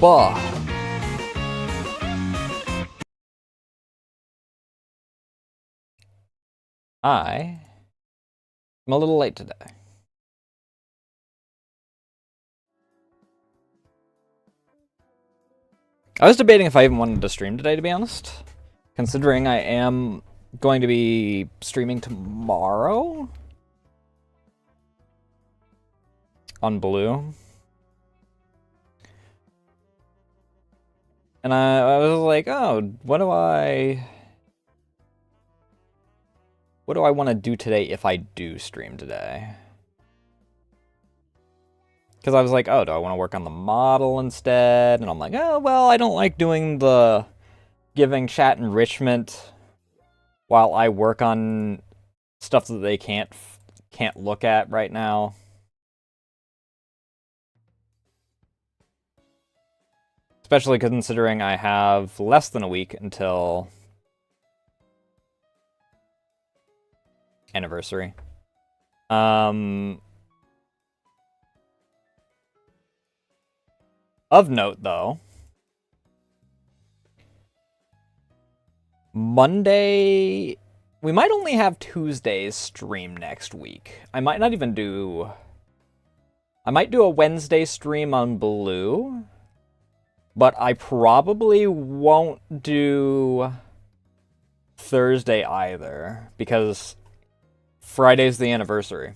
Bah. I am a little late today. I was debating if I even wanted to stream today, to be honest. Considering I am going to be streaming tomorrow on Blue. And I was like, oh, what do I want to do today if I do stream today? Because I was like, oh, do I want to work on the model instead? And I'm like, oh, well, I don't like doing the giving chat enrichment while I work on stuff that they can't look at right now. Especially considering I have less than a week until anniversary. Of note, though, Monday, we might only have Tuesday's stream next week. I might not even do... I might do a Wednesday stream on Blue, but I probably won't do Thursday either, because Friday's the anniversary.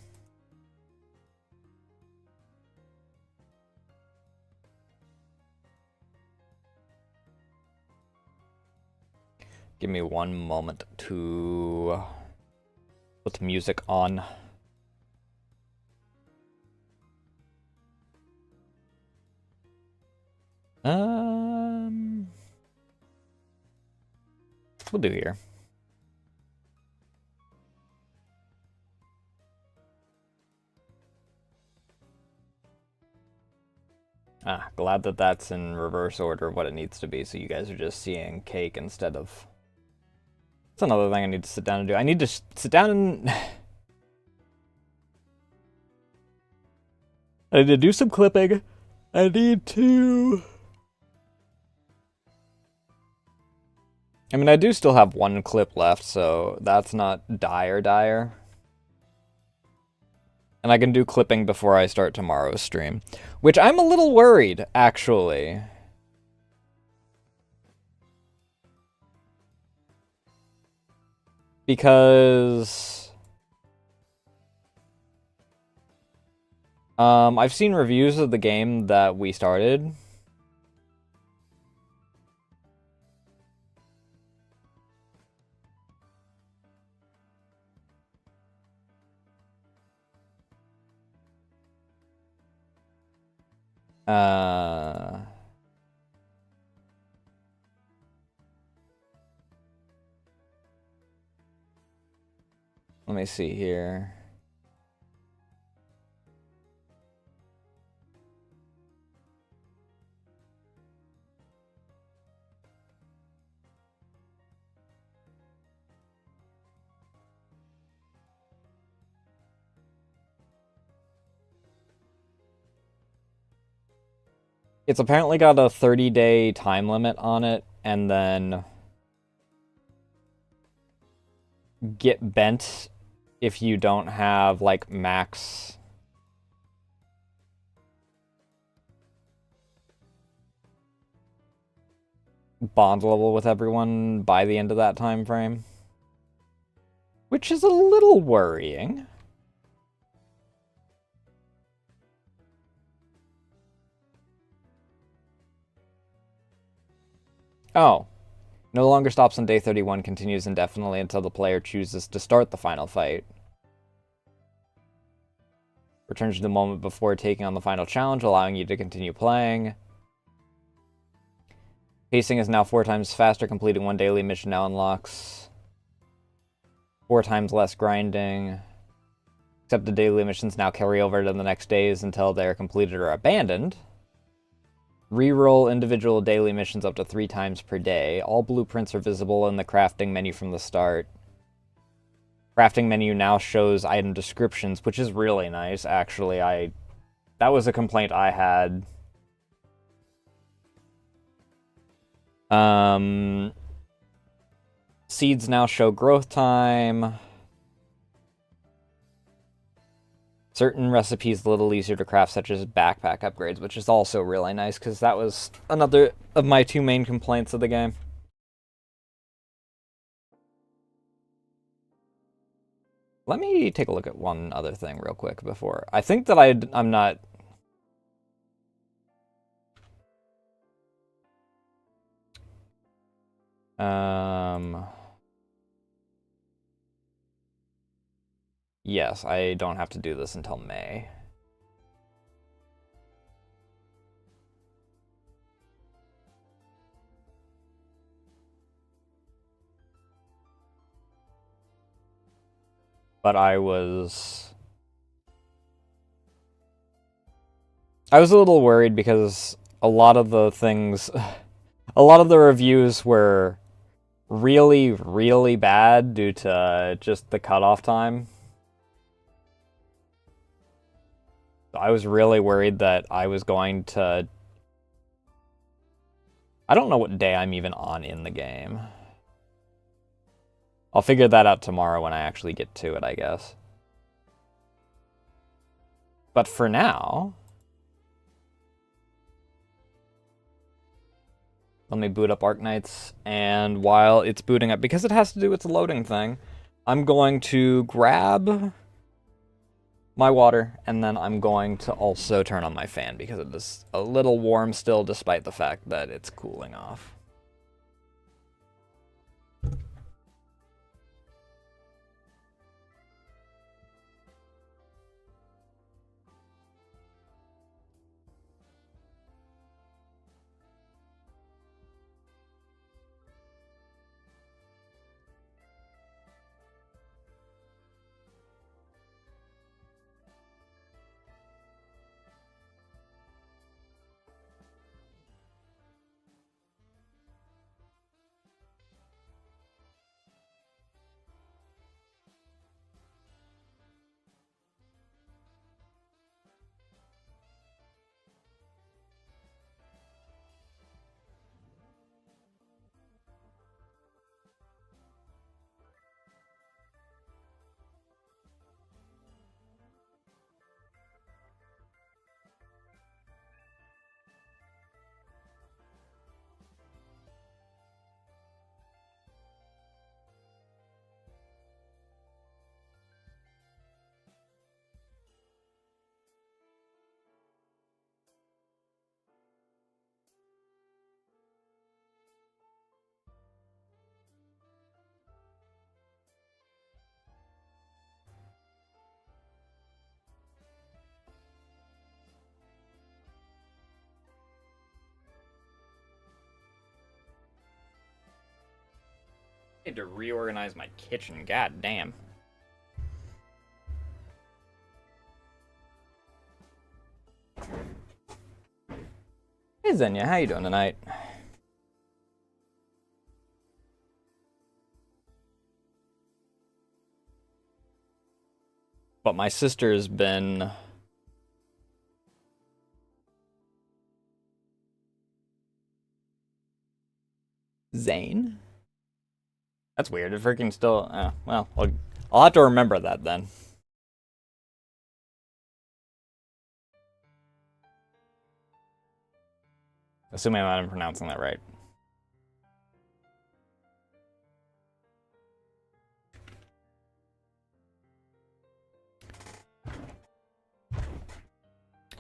Give me one moment to put music on. We'll do here. Glad that that's in reverse order of what it needs to be, so you guys are just seeing cake instead of... That's another thing I need to sit down and do. I need to sit down and... I need to do some clipping. I need to... I mean, I do still have one clip left, so that's not dire. And I can do clipping before I start tomorrow's stream. Which I'm a little worried, actually. Because... I've seen reviews of the game that we started. Let me see here. It's apparently got a 30-day time limit on it, and then get bent if you don't have, like, max bond level with everyone by the end of that time frame. Which is a little worrying. Oh. No longer stops on day 31, continues indefinitely until the player chooses to start the final fight. Returns to the moment before taking on the final challenge, allowing you to continue playing. Pacing is now 4 times faster, completing one daily mission now unlocks 4 times less grinding. Except the daily missions now carry over to the next days until they're completed or abandoned. Reroll individual daily missions up to 3 times per day. All blueprints are visible in the crafting menu from the start. Crafting menu now shows item descriptions, which is really nice, actually. That was a complaint I had Seeds now show growth time. Certain recipes a little easier to craft, such as backpack upgrades, which is also really nice, because that was another of my two main complaints of the game. Let me take a look at one other thing real quick before. I think that I'm not... Yes, I don't have to do this until May. But I was a little worried because a lot of the things, a lot of the reviews were really, really bad due to just the cutoff time. I was really worried that I was going to... I don't know what day I'm even on in the game. I'll figure that out tomorrow when I actually get to it, I guess. But for now... Let me boot up Arknights, and while it's booting up, because it has to do with the loading thing, I'm going to grab my water, and then I'm going to also turn on my fan, because it is a little warm still, despite the fact that it's cooling off. I need to reorganize my kitchen, god damn. Hey Xenia, how you doing tonight? But my sister's been... Zane? That's weird, it freaking still... well, I'll have to remember that then. Assuming I'm pronouncing that right.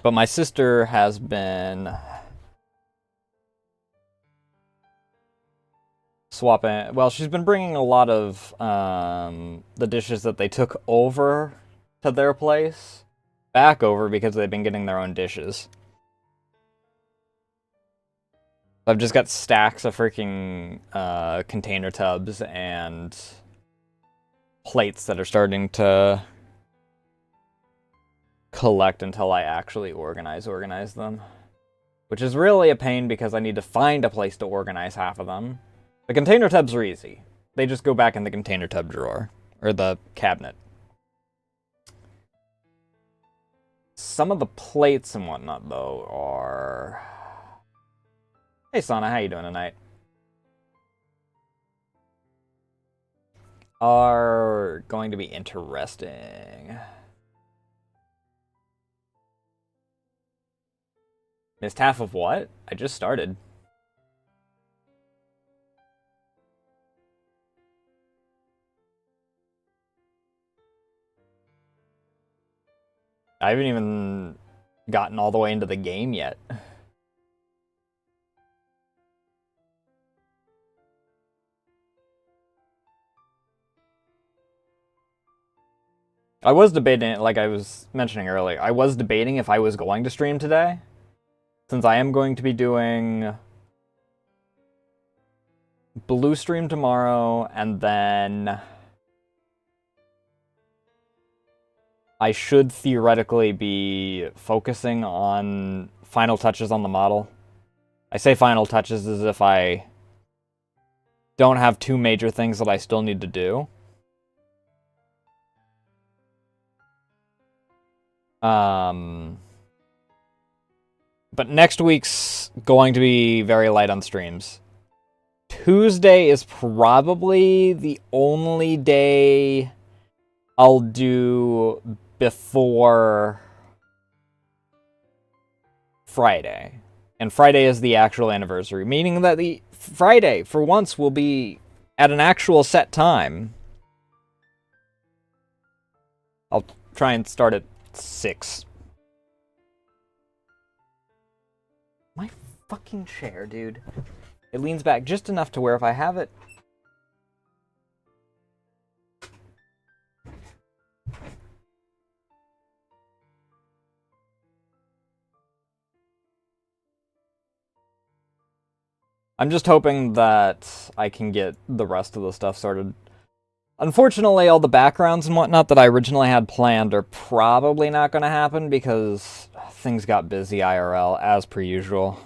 But my sister has been swapping... Well, she's been bringing a lot of the dishes that they took over to their place back over because they've been getting their own dishes. I've just got stacks of freaking container tubs and plates that are starting to collect until I actually organize them. Which is really a pain because I need to find a place to organize half of them. The container tubs are easy. They just go back in the container tub drawer. Or the cabinet. Some of the plates and whatnot, though, are... Hey, Sana, how you doing tonight? are going to be interesting. Missed half of what? I just started. I haven't even gotten all the way into the game yet. I was debating, like I was mentioning earlier, I was debating if I was going to stream today. Since I am going to be doing Blue stream tomorrow, and then I should theoretically be focusing on final touches on the model. I say final touches as if I don't have two major things that I still need to do. But next week's going to be very light on streams. Tuesday is probably the only day I'll do before Friday. And Friday is the actual anniversary, meaning that the Friday, for once, will be at an actual set time. I'll try and start at 6. My fucking chair, dude. It leans back just enough to where if I have it... I'm just hoping that I can get the rest of the stuff sorted. Unfortunately, all the backgrounds and whatnot that I originally had planned are probably not going to happen because things got busy IRL, as per usual.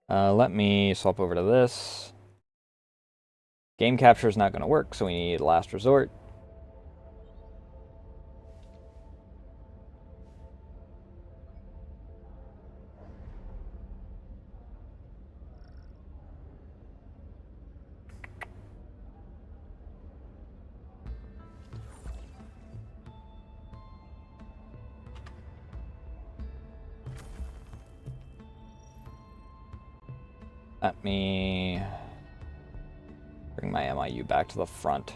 Let me swap over to this. Game capture is not going to work, so we need last resort. Let me bring my MIU back to the front.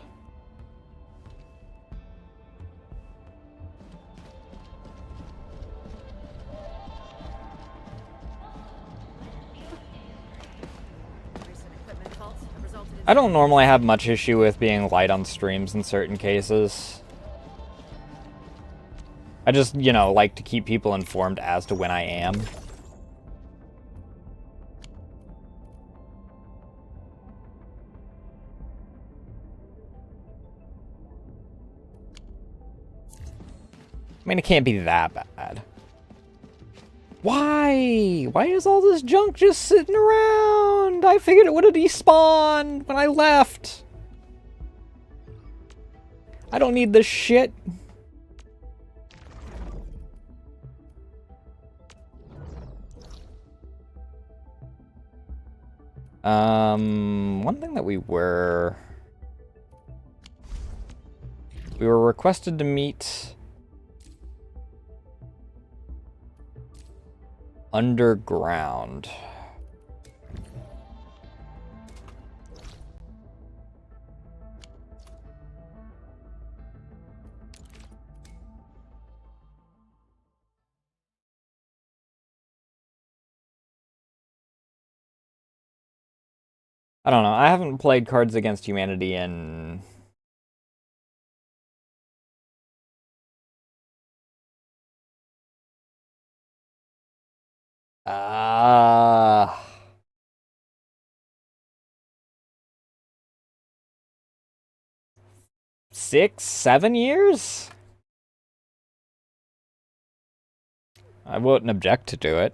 I don't normally have much issue with being light on streams in certain cases. I just, you know, like to keep people informed as to when I am. I mean, it can't be that bad. Why? Why is all this junk just sitting around? I figured it would have despawned when I left. I don't need this shit. One thing that we were requested to meet underground. I don't know. I haven't played Cards Against Humanity in... Six, 7 years? I wouldn't object to do it.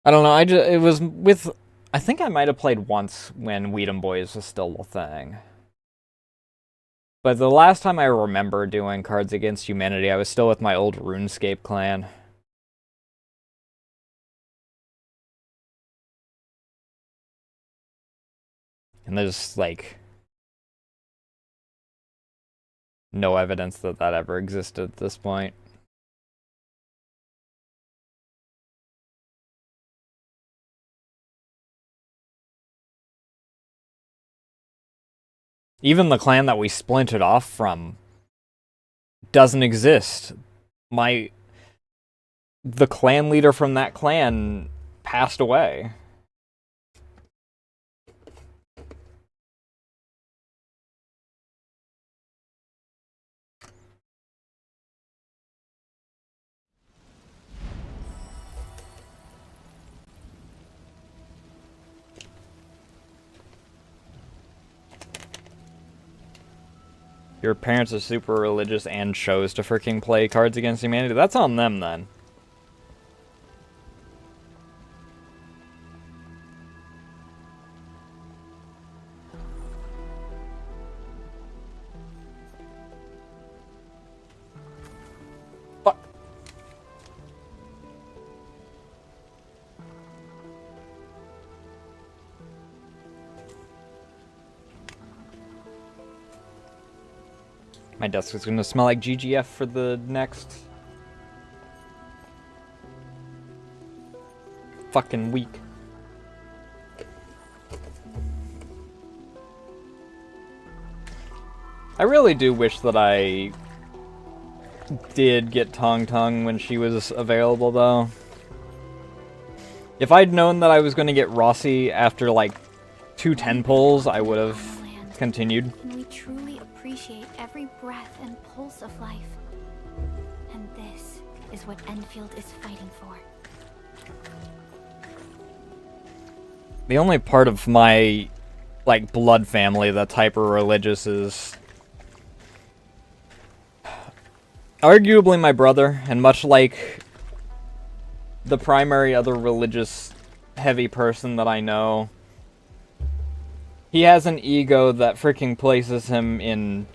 I don't know, it was with I think I might have played once when Weedem Boys was still a thing. But the last time I remember doing Cards Against Humanity, I was still with my old RuneScape clan. And there's, like, no evidence that that ever existed at this point. Even the clan that we splintered off from doesn't exist. The clan leader from that clan passed away. Your parents are super religious and chose to freaking play Cards Against Humanity? That's on them, then. Fuck. My desk is gonna smell like GGF for the next fucking week. I really do wish that I did get Tong Tong when she was available, though. If I'd known that I was going to get Rossi after, like, 2 10 pulls, I would have continued. And we truly appreciate every breath and pulse of life. And this is what Enfield is fighting for. The only part of my, like, blood family that's hyper-religious is arguably my brother, and much like the primary other religious heavy person that I know, he has an ego that freaking places him in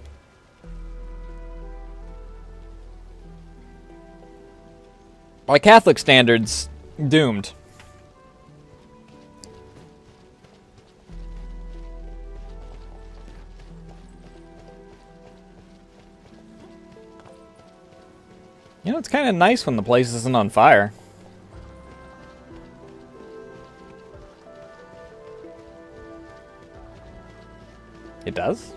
by Catholic standards, doomed. You know, it's kind of nice when the place isn't on fire. It does?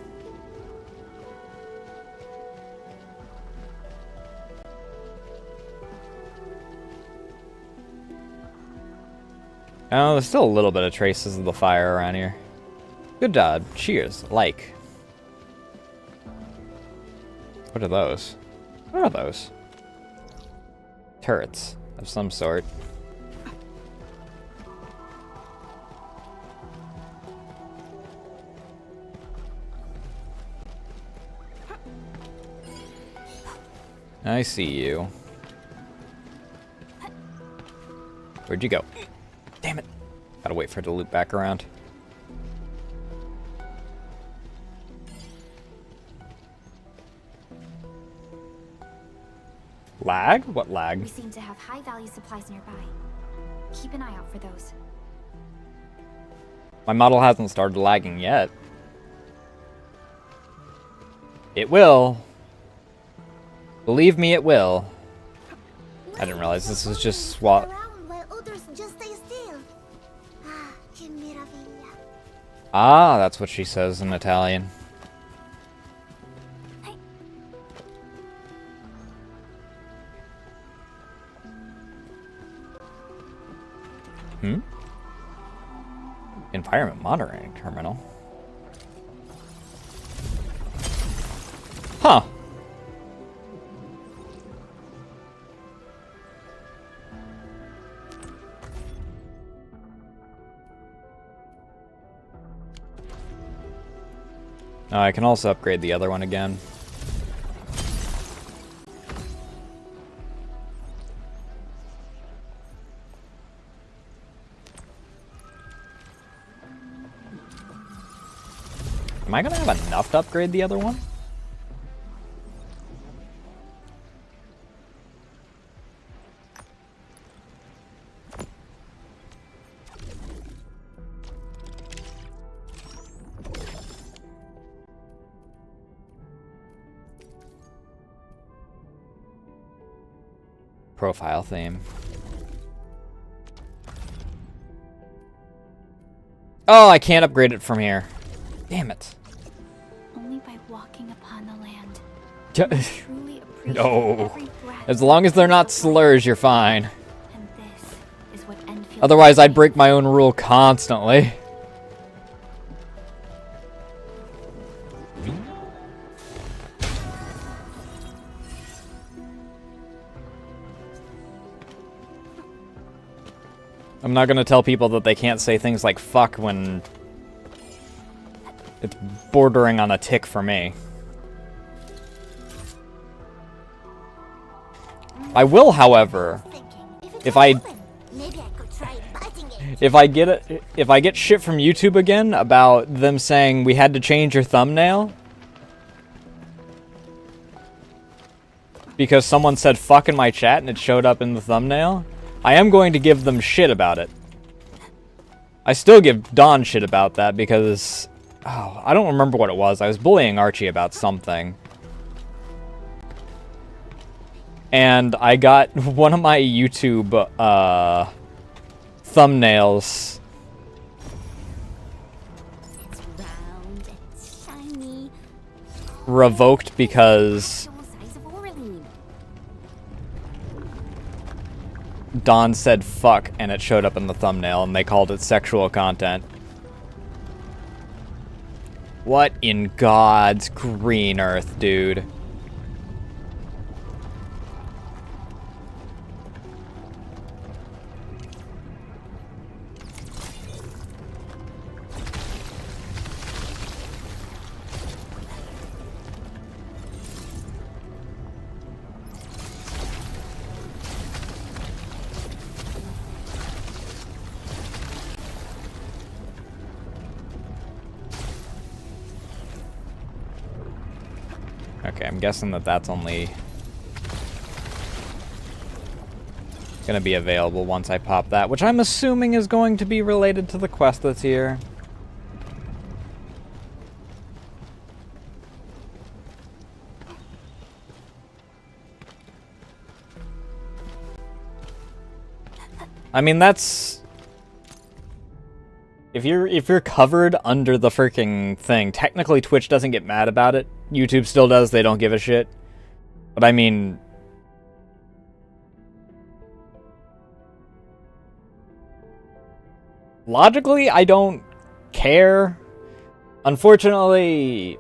Oh, there's still a little bit of traces of the fire around here. Good job. Cheers. Like. What are those? What are those? Turrets of some sort. I see you. Where'd you go? Damn it. Gotta wait for it to loop back around. Lag? What lag? We seem to have high-value supplies nearby. Keep an eye out for those. My model hasn't started lagging yet. It will. Believe me, it will. I didn't realize this was just swap. Ah, that's what she says in Italian. Environment monitoring terminal. Huh. Oh, I can also upgrade the other one again. Am I gonna have enough to upgrade the other one? Profile theme. Oh, I can't upgrade it from here. Damn it. Only by walking upon the land. Truly appreciate No. every breath. As long as they're not slurs, you're fine. And this is what Enfield Otherwise, I'd break my own rule constantly. I'm not gonna tell people that they can't say things like fuck when it's bordering on a tick for me. I will, however, if I get shit from YouTube again about them saying we had to change your thumbnail because someone said fuck in my chat and it showed up in the thumbnail, I am going to give them shit about it. I still give Don shit about that because... Oh, I don't remember what it was. I was bullying Archie about something. And I got one of my YouTube thumbnails Round and shiny. revoked because Size of Orlean. Don said fuck and it showed up in the thumbnail and they called it sexual content. What in God's green earth, dude? Okay, I'm guessing that that's only gonna be available once I pop that, which I'm assuming is going to be related to the quest that's here. I mean, that's... If you're covered under the freaking thing, technically Twitch doesn't get mad about it. YouTube still does, they don't give a shit. But I mean... Logically, I don't care. Unfortunately...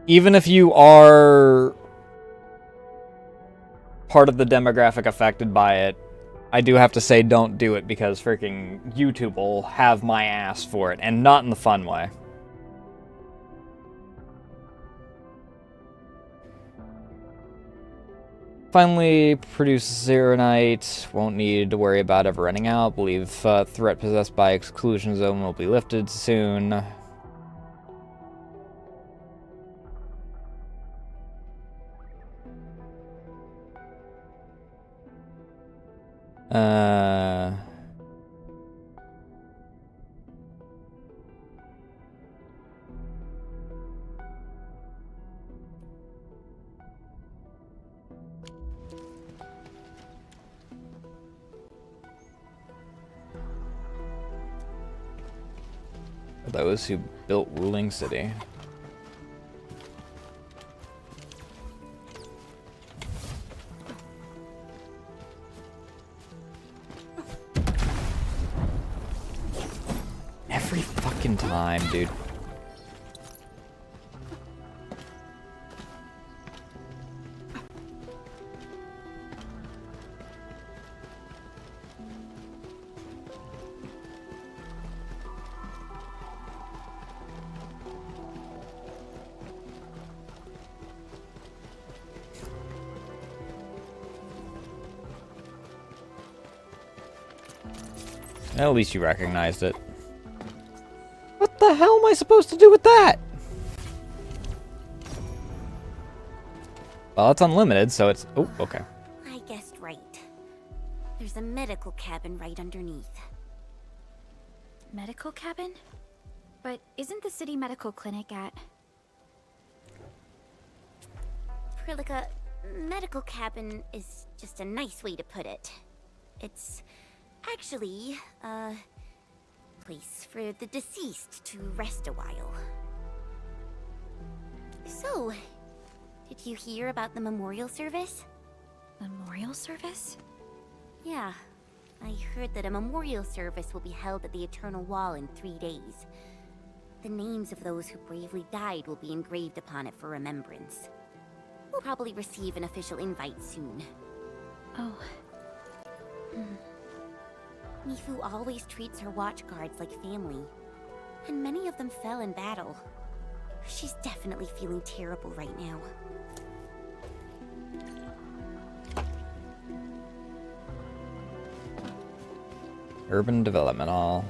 Even if you are part of the demographic affected by it, I do have to say don't do it because freaking YouTube will have my ass for it, and not in the fun way. Finally, produce Zeronite. Won't need to worry about ever running out. Believe threat possessed by exclusion zone will be lifted soon. Those who built Ruling City. Every fucking time, dude. At least you recognized it. What the hell am I supposed to do with that? Well, it's unlimited, so it's... Oh, okay. I guessed right. There's a medical cabin right underneath. Medical cabin? But isn't the city medical clinic at... Prilika, medical cabin is just a nice way to put it. It's actually a place for the deceased to rest a while. So, did you hear about the memorial service? Memorial service? Yeah, I heard that a memorial service will be held at the Eternal Wall in 3 days. The names of those who bravely died will be engraved upon it for remembrance. We'll probably receive an official invite soon. Oh. Mifu always treats her watchguards like family, and many of them fell in battle. She's definitely feeling terrible right now. Urban Development Hall.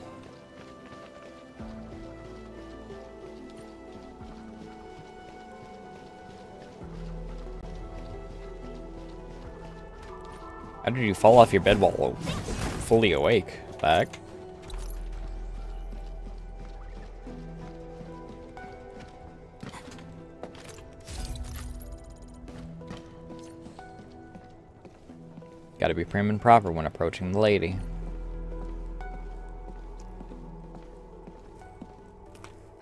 How did you fall off your bed while fully awake? Back? Gotta be prim and proper when approaching the lady.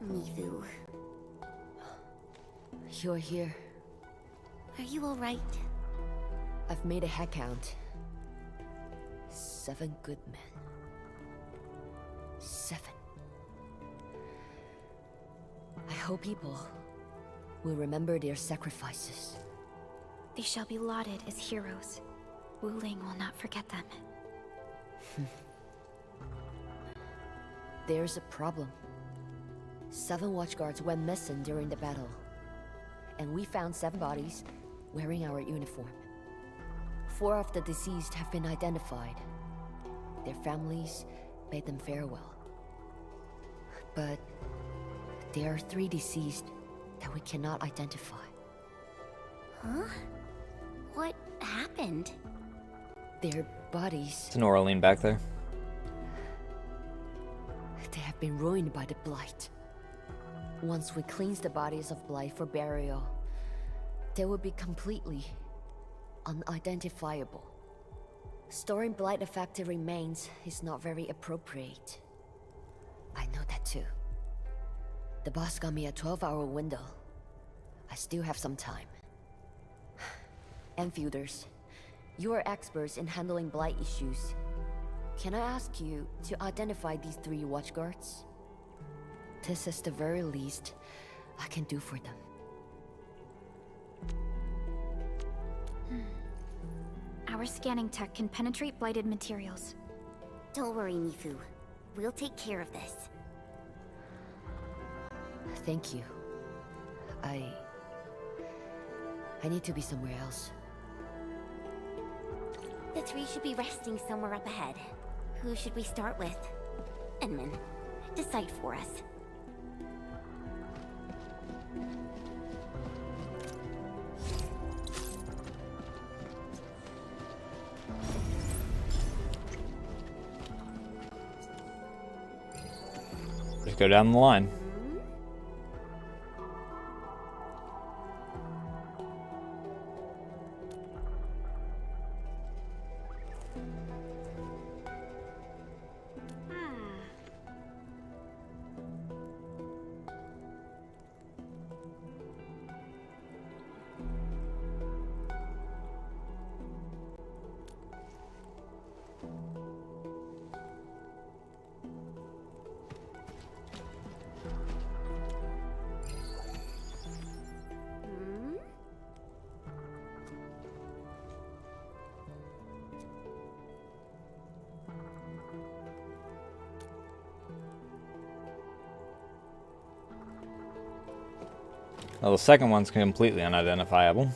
Mifu, You're here. are you alright? I've made a head count. 7 good men. 7. I hope people will remember their sacrifices. They shall be lauded as heroes. Wu Ling will not forget them. There's a problem. 7 watchguards went missing during the battle. And we found 7 bodies wearing our uniform. 4 of the deceased have been identified. Their families bade them farewell. But there are 3 deceased that we cannot identify. Huh? What happened? Their bodies, It's an Oraline back there. they have been ruined by the blight. Once we cleanse the bodies of blight for burial, they will be completely unidentifiable. Storing blight-affected remains is not very appropriate. I know that too. The boss got me a 12-hour window. I still have some time. Enfielders, you are experts in handling blight issues. Can I ask you to identify these 3 watchguards? This is the very least I can do for them. Our scanning tech can penetrate blighted materials. Don't worry, Mifu. We'll take care of this. Thank you. I need to be somewhere else. The 3 should be resting somewhere up ahead. Who should we start with? Enman, decide for us. Just go down the line. Well, the second one's completely unidentifiable.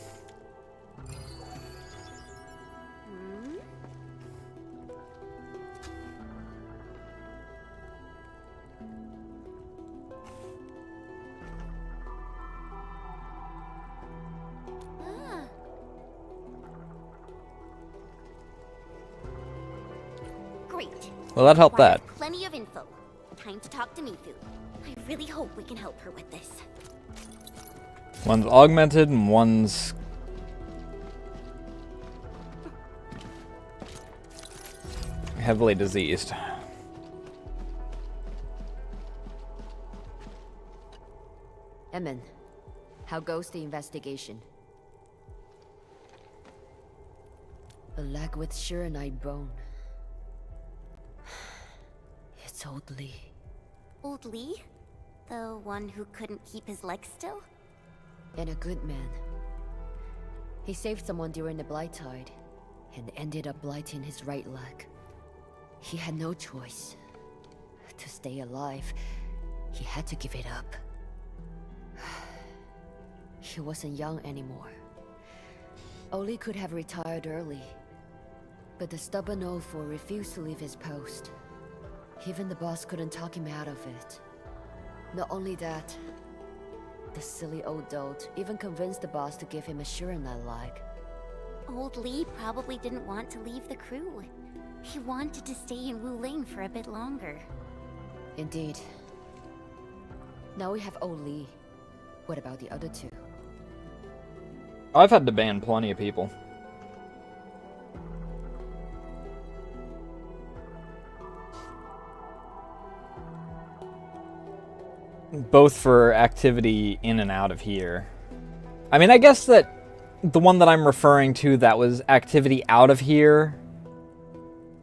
Great. Well, that helped that. Requires plenty of info. Time to talk to Mifu. I really hope we can help her with this. One's augmented and one's heavily diseased. Emin, how goes the investigation? A leg with Shiranite bone. It's old Lee. Old Lee? The one who couldn't keep his leg still? And a good man. He saved someone during the Blight Tide, and ended up blighting his right leg. He had no choice. To stay alive, he had to give it up. He wasn't young anymore. Oli could have retired early, but the stubborn Olfor refused to leave his post. Even the boss couldn't talk him out of it. Not only that, the silly old dolt even convinced the boss to give him a Shiranite leg. Old Lee probably didn't want to leave the crew. He wanted to stay in Wu Ling for a bit longer. Indeed. Now we have old Lee. What about the other two? I've had to ban plenty of people. Both for activity in and out of here. I mean, I guess that the one that I'm referring to that was activity out of here,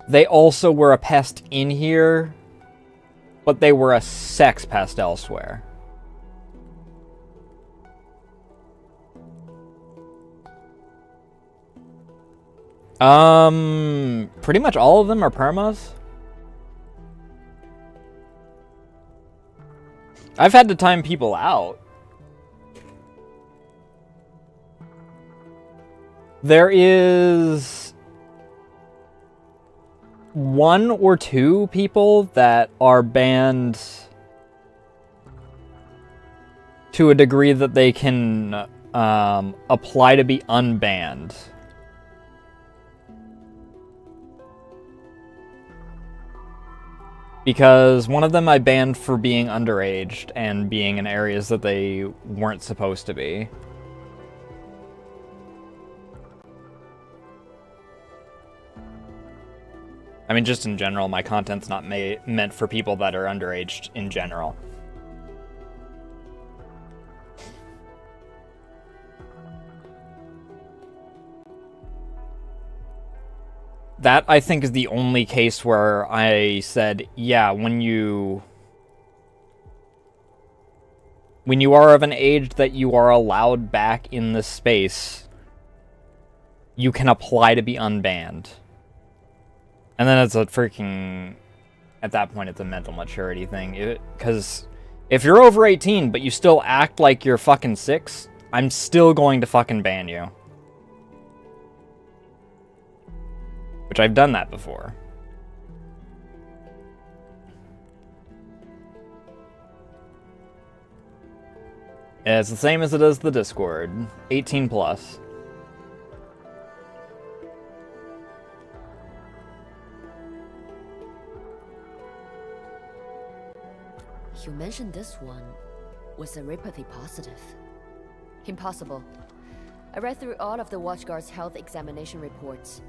they also were a pest in here, but they were a sex pest elsewhere. Pretty much all of them are permas. I've had to time people out. There is one or two people that are banned to a degree that they can apply to be unbanned. Because one of them I banned for being underaged and being in areas that they weren't supposed to be. I mean, just in general, my content's not meant for people that are underaged in general. That, I think, is the only case where I said, yeah, when you are of an age that you are allowed back in this space, you can apply to be unbanned. And then it's a freaking... At that point, it's a mental maturity thing. Because if you're over 18, but you still act like you're fucking 6, I'm still going to fucking ban you. Which I've done that before. And it's the same as it is the Discord. 18 plus. You mentioned this one was seropathy positive. Impossible. I read through all of the Watchguard's health examination reports.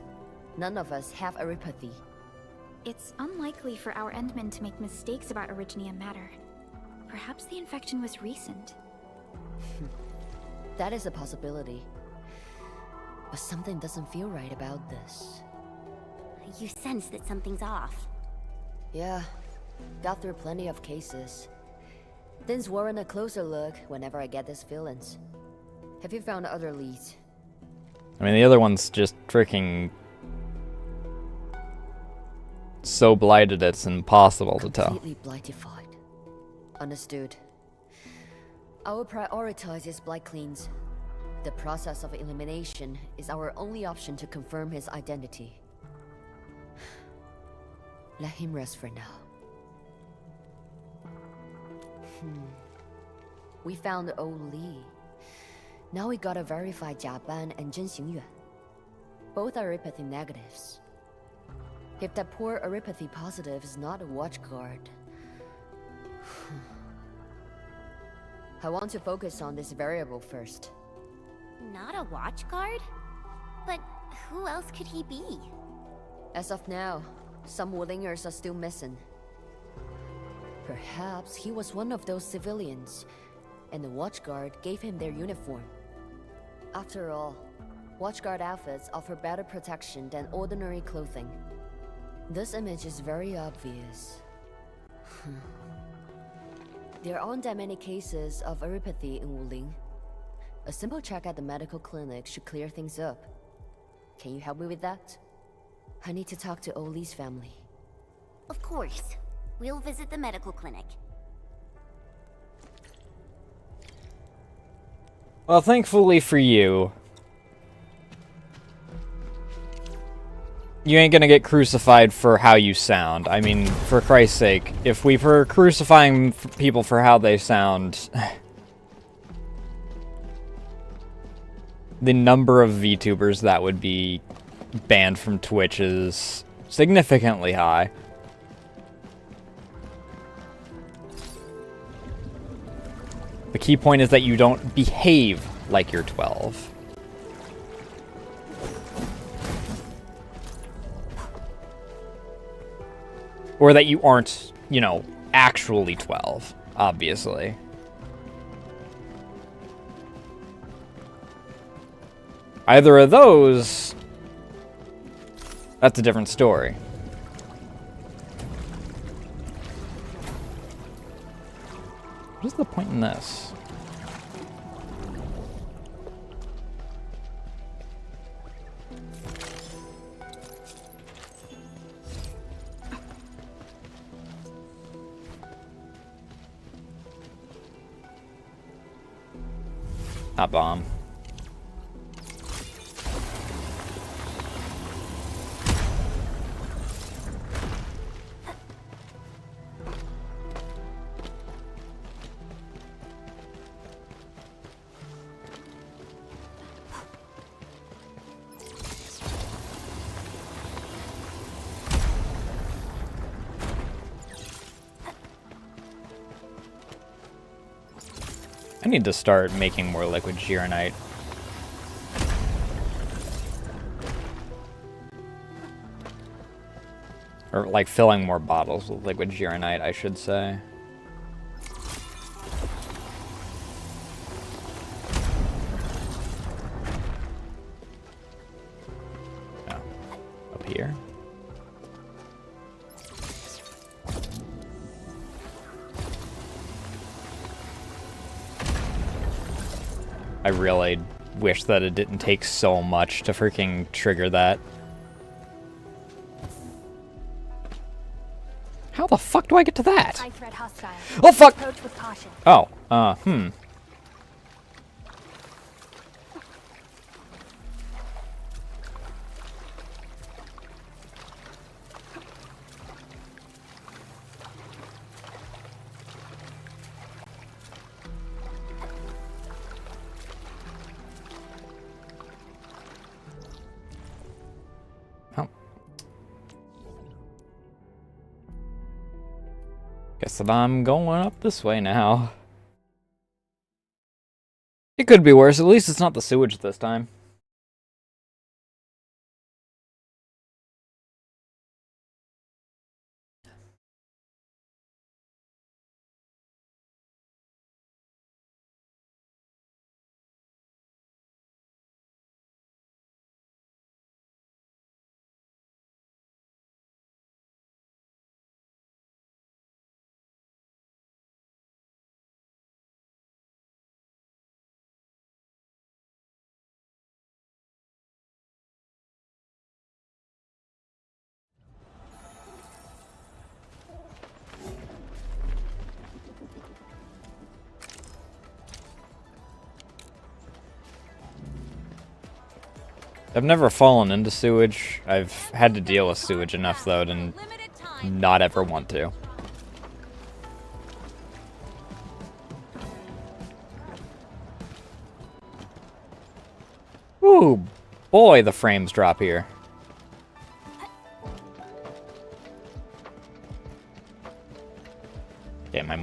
None of us have seropathy. It's unlikely for our Endmen to make mistakes about Originium matter. Perhaps the infection was recent. That is a possibility. But something doesn't feel right about this. You sense that something's off. Yeah, got through plenty of cases. Things warrant a closer look whenever I get these feelings. Have you found other leads? I mean, the other one's just freaking... so blighted it's impossible to tell. Completely blightified. Understood. I will prioritize his blight cleans. The process of elimination is our only option to confirm his identity. Let him rest for now. We found old Lee. Now we gotta verify Jia Ban and Zhen Xingyuan. Both are empathy negatives. If that poor Aripathy positive is not a watchguard... I want to focus on this variable first. Not a watchguard? But who else could he be? As of now, some Willingers are still missing. Perhaps he was one of those civilians, and the watchguard gave him their uniform. After all, watchguard outfits offer better protection than ordinary clothing. This image is very obvious. There aren't that many cases of Aripathy in Wuling. A simple check at the medical clinic should clear things up. Can you help me with that? I need to talk to Oli's family. Of course. We'll visit the medical clinic. Well, thankfully for you, you ain't gonna get crucified for how you sound. I mean, for Christ's sake, if we were crucifying people for how they sound, the number of VTubers that would be banned from Twitch is significantly high. The key point is that you don't behave like you're 12. Or that you aren't, you know, actually 12, obviously. Either of those, that's a different story. What is the point in this? Not bomb. I need to start making more liquid Gironite. Or, like, filling more bottles with liquid Gironite, I should say. Oh. Up here? I really wish that it didn't take so much to freaking trigger that. How the fuck do I get to that? High threat hostile. Oh fuck! Approach with caution. Oh, Oh. Guess that I'm going up this way now. It could be worse. At least it's not the sewage this time. I've never fallen into sewage. I've had to deal with sewage enough, though, to not ever want to. Ooh, boy, the frames drop here.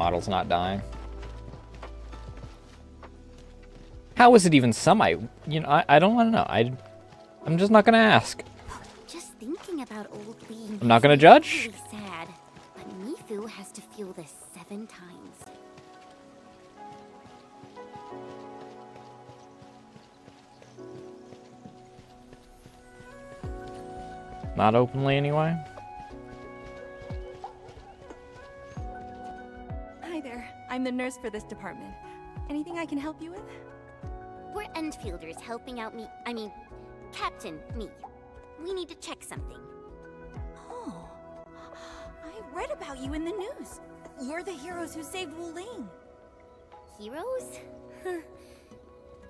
model's not dying. How is it even semi? You know, I don't want to know. I'm just not gonna ask. Just thinking about old Lee. I'm not gonna judge. Really sad, but Mifu has to feel this 7 times. Not openly anyway. Hi there. I'm the nurse for this department. Anything I can help you with? We're Enfielders helping out Captain me. We need to check something. Oh. I read about you in the news. You're the heroes who saved Wuling. Heroes?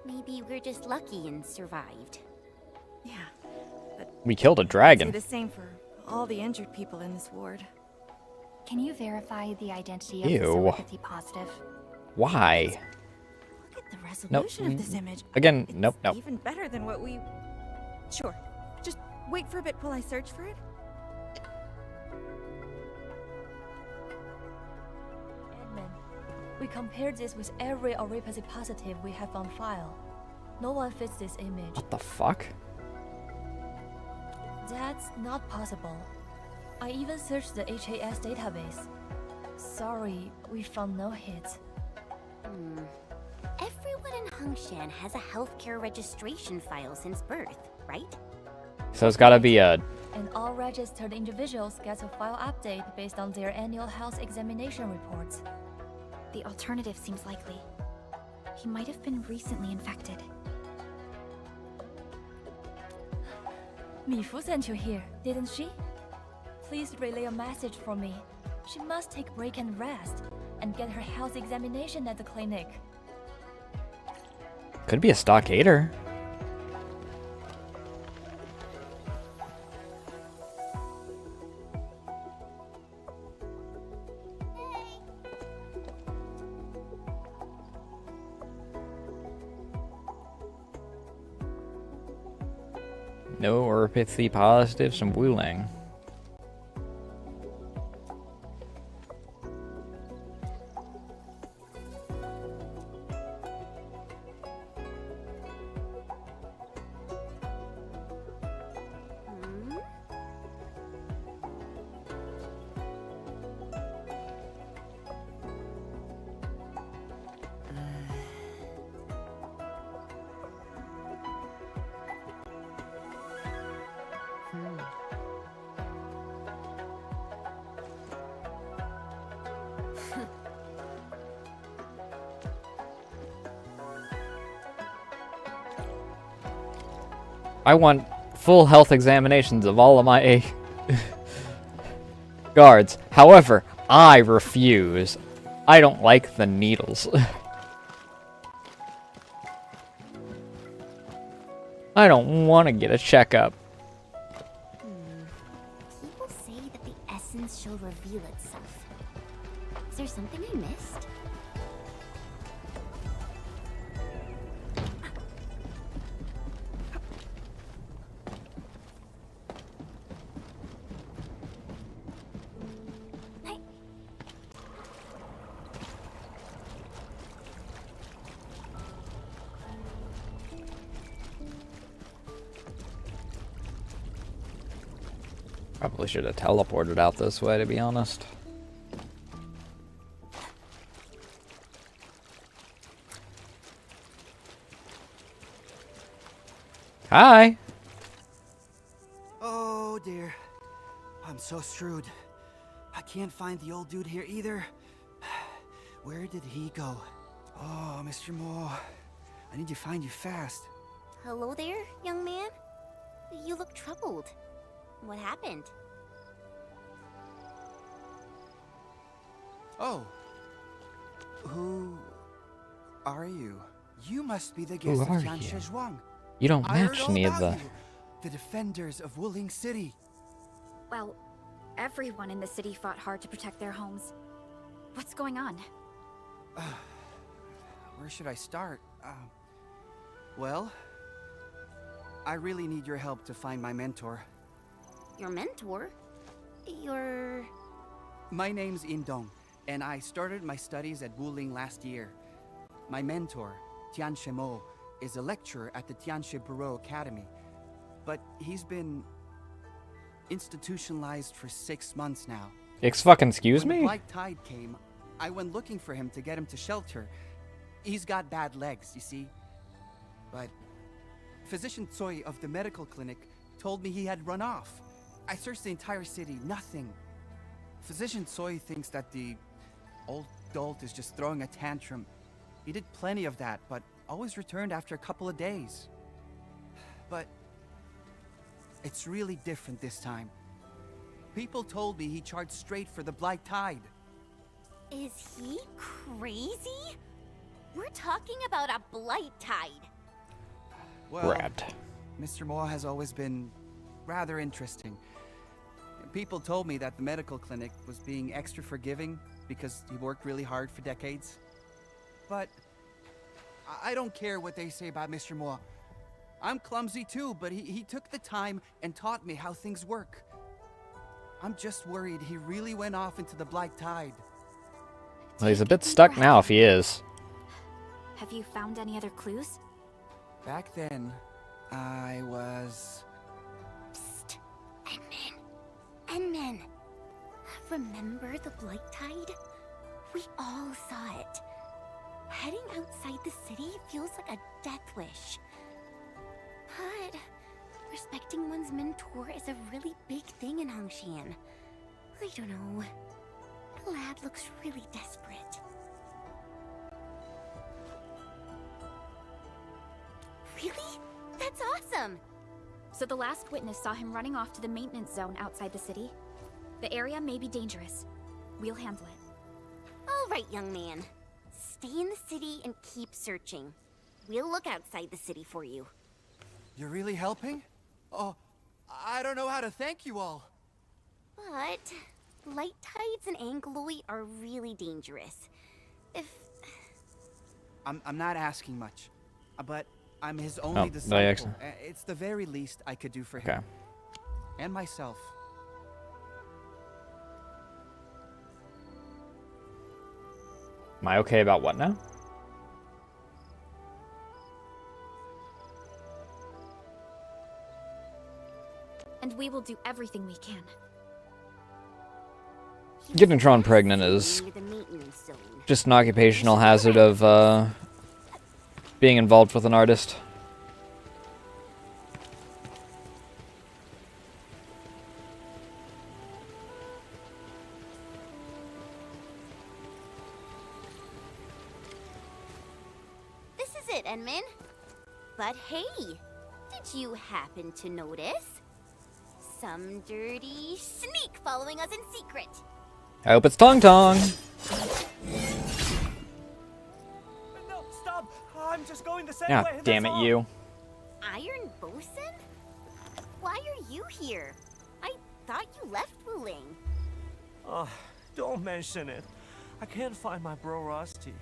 Maybe we're just lucky and survived. Yeah. But We killed a I'd say dragon. the same for all the injured people in this ward. Can you verify the identity of Ew. the telepathy positive? Why? Look at the resolution Nope. of this image. Again, It's nope. even better than what we... Sure. Just wait for a bit while I search for it. Edmund, we compared this with every Oripathy positive we have on file. No one fits this image. What the fuck? That's not possible. I even searched the HAS database. Sorry, we found no hits. Everyone in Hongshan has a healthcare registration file since birth, right? So it's gotta be a... And all registered individuals get a file update based on their annual health examination reports. The alternative seems likely. He might have been recently infected. Mifu sent you here, didn't she? Please relay a message for me. She must take a break and rest, and get her health examination at the clinic. Could be a stockader. No Oripathy positives from Wuling. I want full health examinations of all of my guards. However, I refuse. I don't like the needles. I don't want to get a checkup. People say that the essence shall reveal itself. Is there something I missed? Probably should have teleported out this way, to be honest. Hi! Oh dear. I'm so screwed. I can't find the old dude here either. Where did he go? Oh, Mr. Mo. I need to find you fast. Hello there, young man? You look troubled. What happened? Oh. Who are you? You must be the guest are of Yan you? Shizhuang. You don't I heard match all any of about the... you. The defenders of Wuling City. Well, everyone in the city fought hard to protect their homes. What's going on? Where should I start? Well, I really need your help to find my mentor. Your mentor? Your... My name's Indong, and I started my studies at Wuling last year. My mentor, Tianxie Mo, is a lecturer at the Tianxie Bureau Academy, but he's been institutionalized for 6 months now. Excuse When the me? Black Tide came, I went looking for him to get him to shelter. He's got bad legs, you see. But Physician Tsui of the medical clinic told me he had run off. I searched the entire city, nothing. Physician Tsui thinks that the old dolt is just throwing a tantrum. He did plenty of that, but always returned after a couple of days. But it's really different this time. People told me he charged straight for the Black Tide. Is he crazy? We're talking about a blight tide. Well, Rat. Mr. Moore has always been rather interesting. People told me that the medical clinic was being extra forgiving because he worked really hard for decades. But I don't care what they say about Mr. Moore. I'm clumsy too, but he took the time and taught me how things work. I'm just worried he really went off into the Black Tide. Well, he's a bit stuck now if he is. Have you found any other clues? Back then, I was... Psst. Enmin. Remember the blight tide? We all saw it. Heading outside the city feels like a death wish. But respecting one's mentor is a really big thing in Hongshan. I don't know. The lad looks really desperate. Really? That's awesome! So the last witness saw him running off to the maintenance zone outside the city. The area may be dangerous. We'll handle it. All right, young man. Stay in the city and keep searching. We'll look outside the city for you. You're really helping? Oh, I don't know how to thank you all. But light tides and Angloi are really dangerous. If... I'm not asking much, but I'm his only did I disciple. actually- It's the very least I could do for him. Okay. And myself. Am I okay about what now? And we will do everything we can. Getting Tron pregnant is Near the maintenance zone. just an occupational hazard of being involved with an artist. This is it, Enmin. But hey, did you happen to notice? Some dirty sneak following us in secret. I hope it's Tong Tong. No, stop! I'm just going the same Ah, way. damn that's it, all. you. Iron Bosun? Why are you here? I thought you left Wuling. Don't mention it. I can't find my bro Rusty.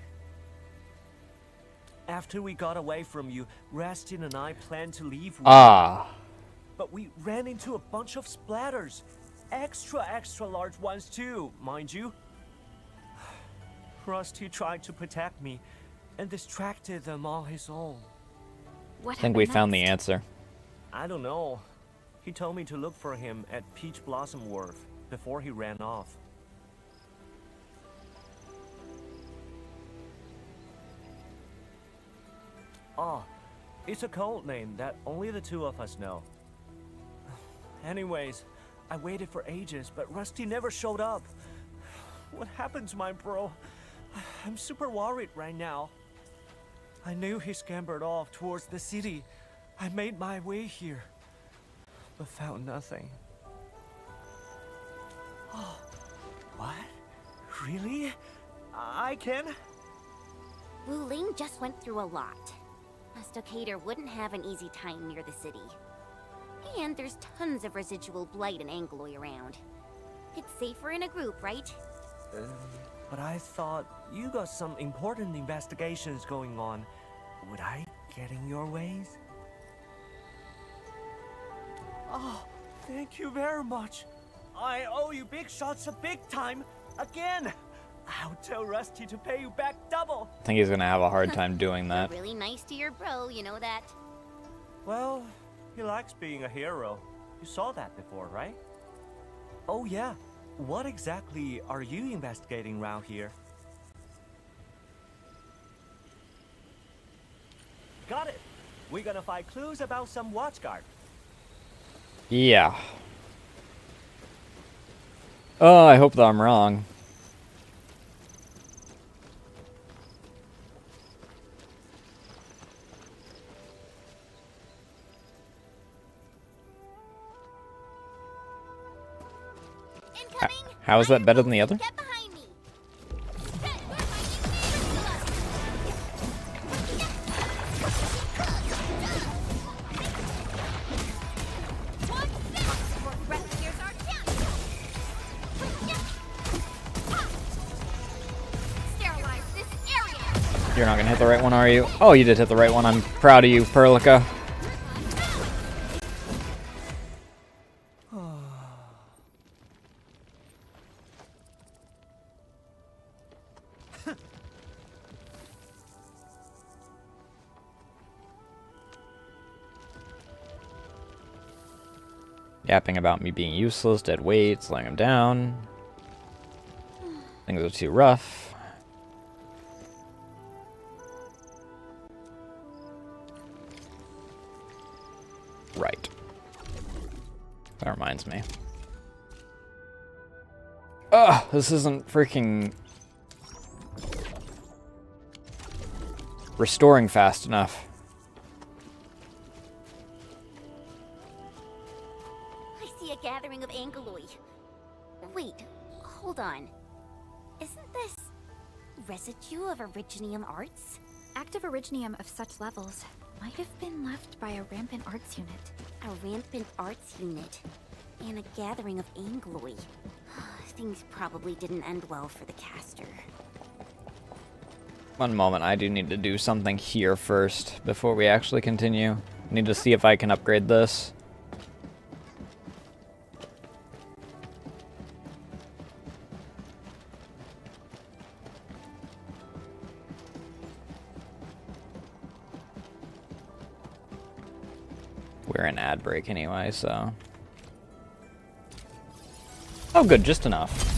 After we got away from you, Rastin and I planned to leave Wuling, Ah. but we ran into a bunch of splatters. Extra large ones too, mind you. Rusty tried to protect me and distracted them on his own. What I think we happened found the next? answer. I don't know. He told me to look for him at Peach Blossom Wharf before he ran off. Ah, it's a code name that only the two of us know. Anyways, I waited for ages, but Rusty never showed up. What happened to my bro? I'm super worried right now. I knew he scampered off towards the city. I made my way here, but found nothing. Oh, what? Really? I can? Wuling just went through a lot. A stockhader wouldn't have an easy time near the city. And there's tons of residual blight and Angloi around. It's safer in a group, right? But I thought you got some important investigations going on. Would I get in your ways? Oh, thank you very much. I owe you big shots of big time again. I'll tell Rusty to pay you back double. I think he's gonna have a hard time doing that. Really nice to your bro, you know that? Well, he likes being a hero. You saw that before, right? Oh yeah, what exactly are you investigating around here? Got it. We're gonna find clues about some watchguard. Yeah. Oh, I hope that I'm wrong. Incoming! How is that better than the other? Get behind me! Sterilize this area! You're not gonna hit the right one, are you? Oh, you did hit the right one. I'm proud of you, Perlica. Yapping about me being useless, dead weight, slowing him down. Things are too rough. Right. That reminds me. Ugh, this isn't freaking restoring fast enough. A gathering of Angeloi. Wait, hold on. Isn't this residue of Originium arts? Active Originium of such levels might have been left by a rampant arts unit. A rampant arts unit. And a gathering of Angeloi. Things probably didn't end well for the caster. One moment, I do need to do something here first before we actually continue. I need to see if I can upgrade this. We're in ad break anyway, so... Oh good, just enough.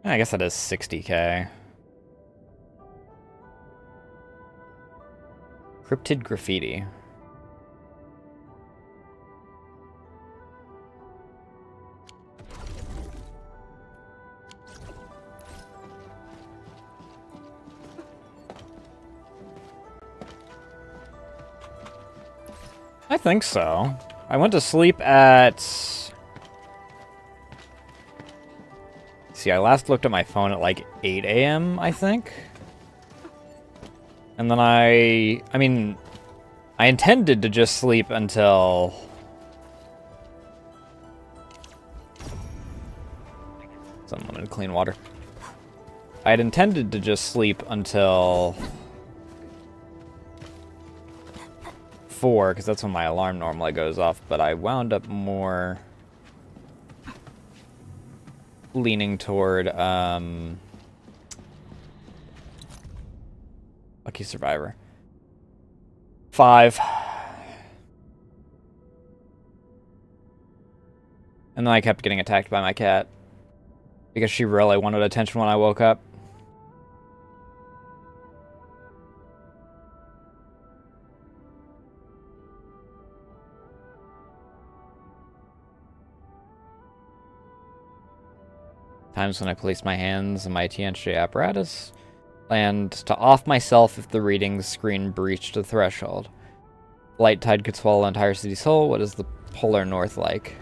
I guess that is 60k. Cryptid graffiti. I think so. I went to sleep at... See, I last looked at my phone at like 8 a.m., I think. And then I mean, I intended to just sleep until... Someone in clean water. I had intended to just sleep until 4, because that's when my alarm normally goes off, but I wound up more leaning toward Lucky Survivor. 5. And then I kept getting attacked by my cat because she really wanted attention when I woke up. Times when I place my hands on my TNJ apparatus, and to off myself if the reading screen breached a threshold. Light tide could swallow an entire city's whole. What is the polar north like?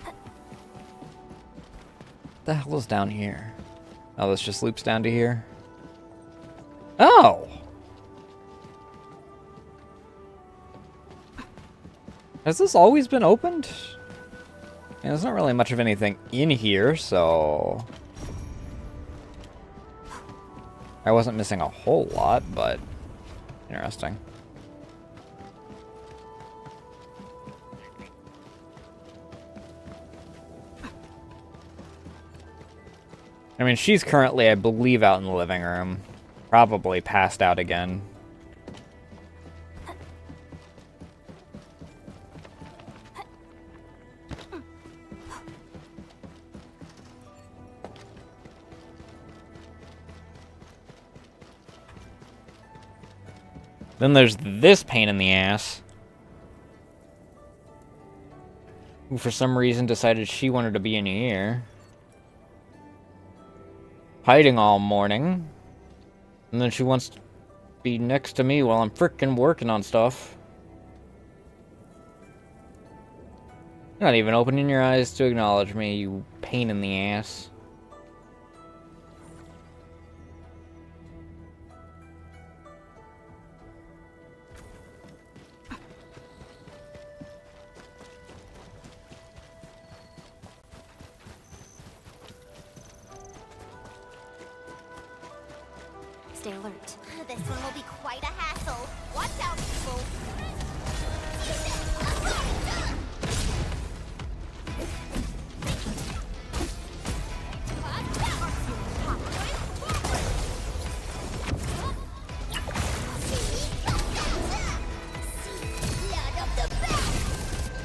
What the hell is down here? Oh, this just loops down to here? Oh! Has this always been opened? Yeah, there's not really much of anything in here, so... I wasn't missing a whole lot, but... Interesting. I mean, she's currently, I believe, out in the living room. Probably passed out again. Then there's this pain in the ass, who for some reason decided she wanted to be in here. Hiding all morning. And then she wants to be next to me while I'm frickin' working on stuff. You're not even opening your eyes to acknowledge me, you pain in the ass. Stay alert. This one will be quite a hassle. Watch out, people.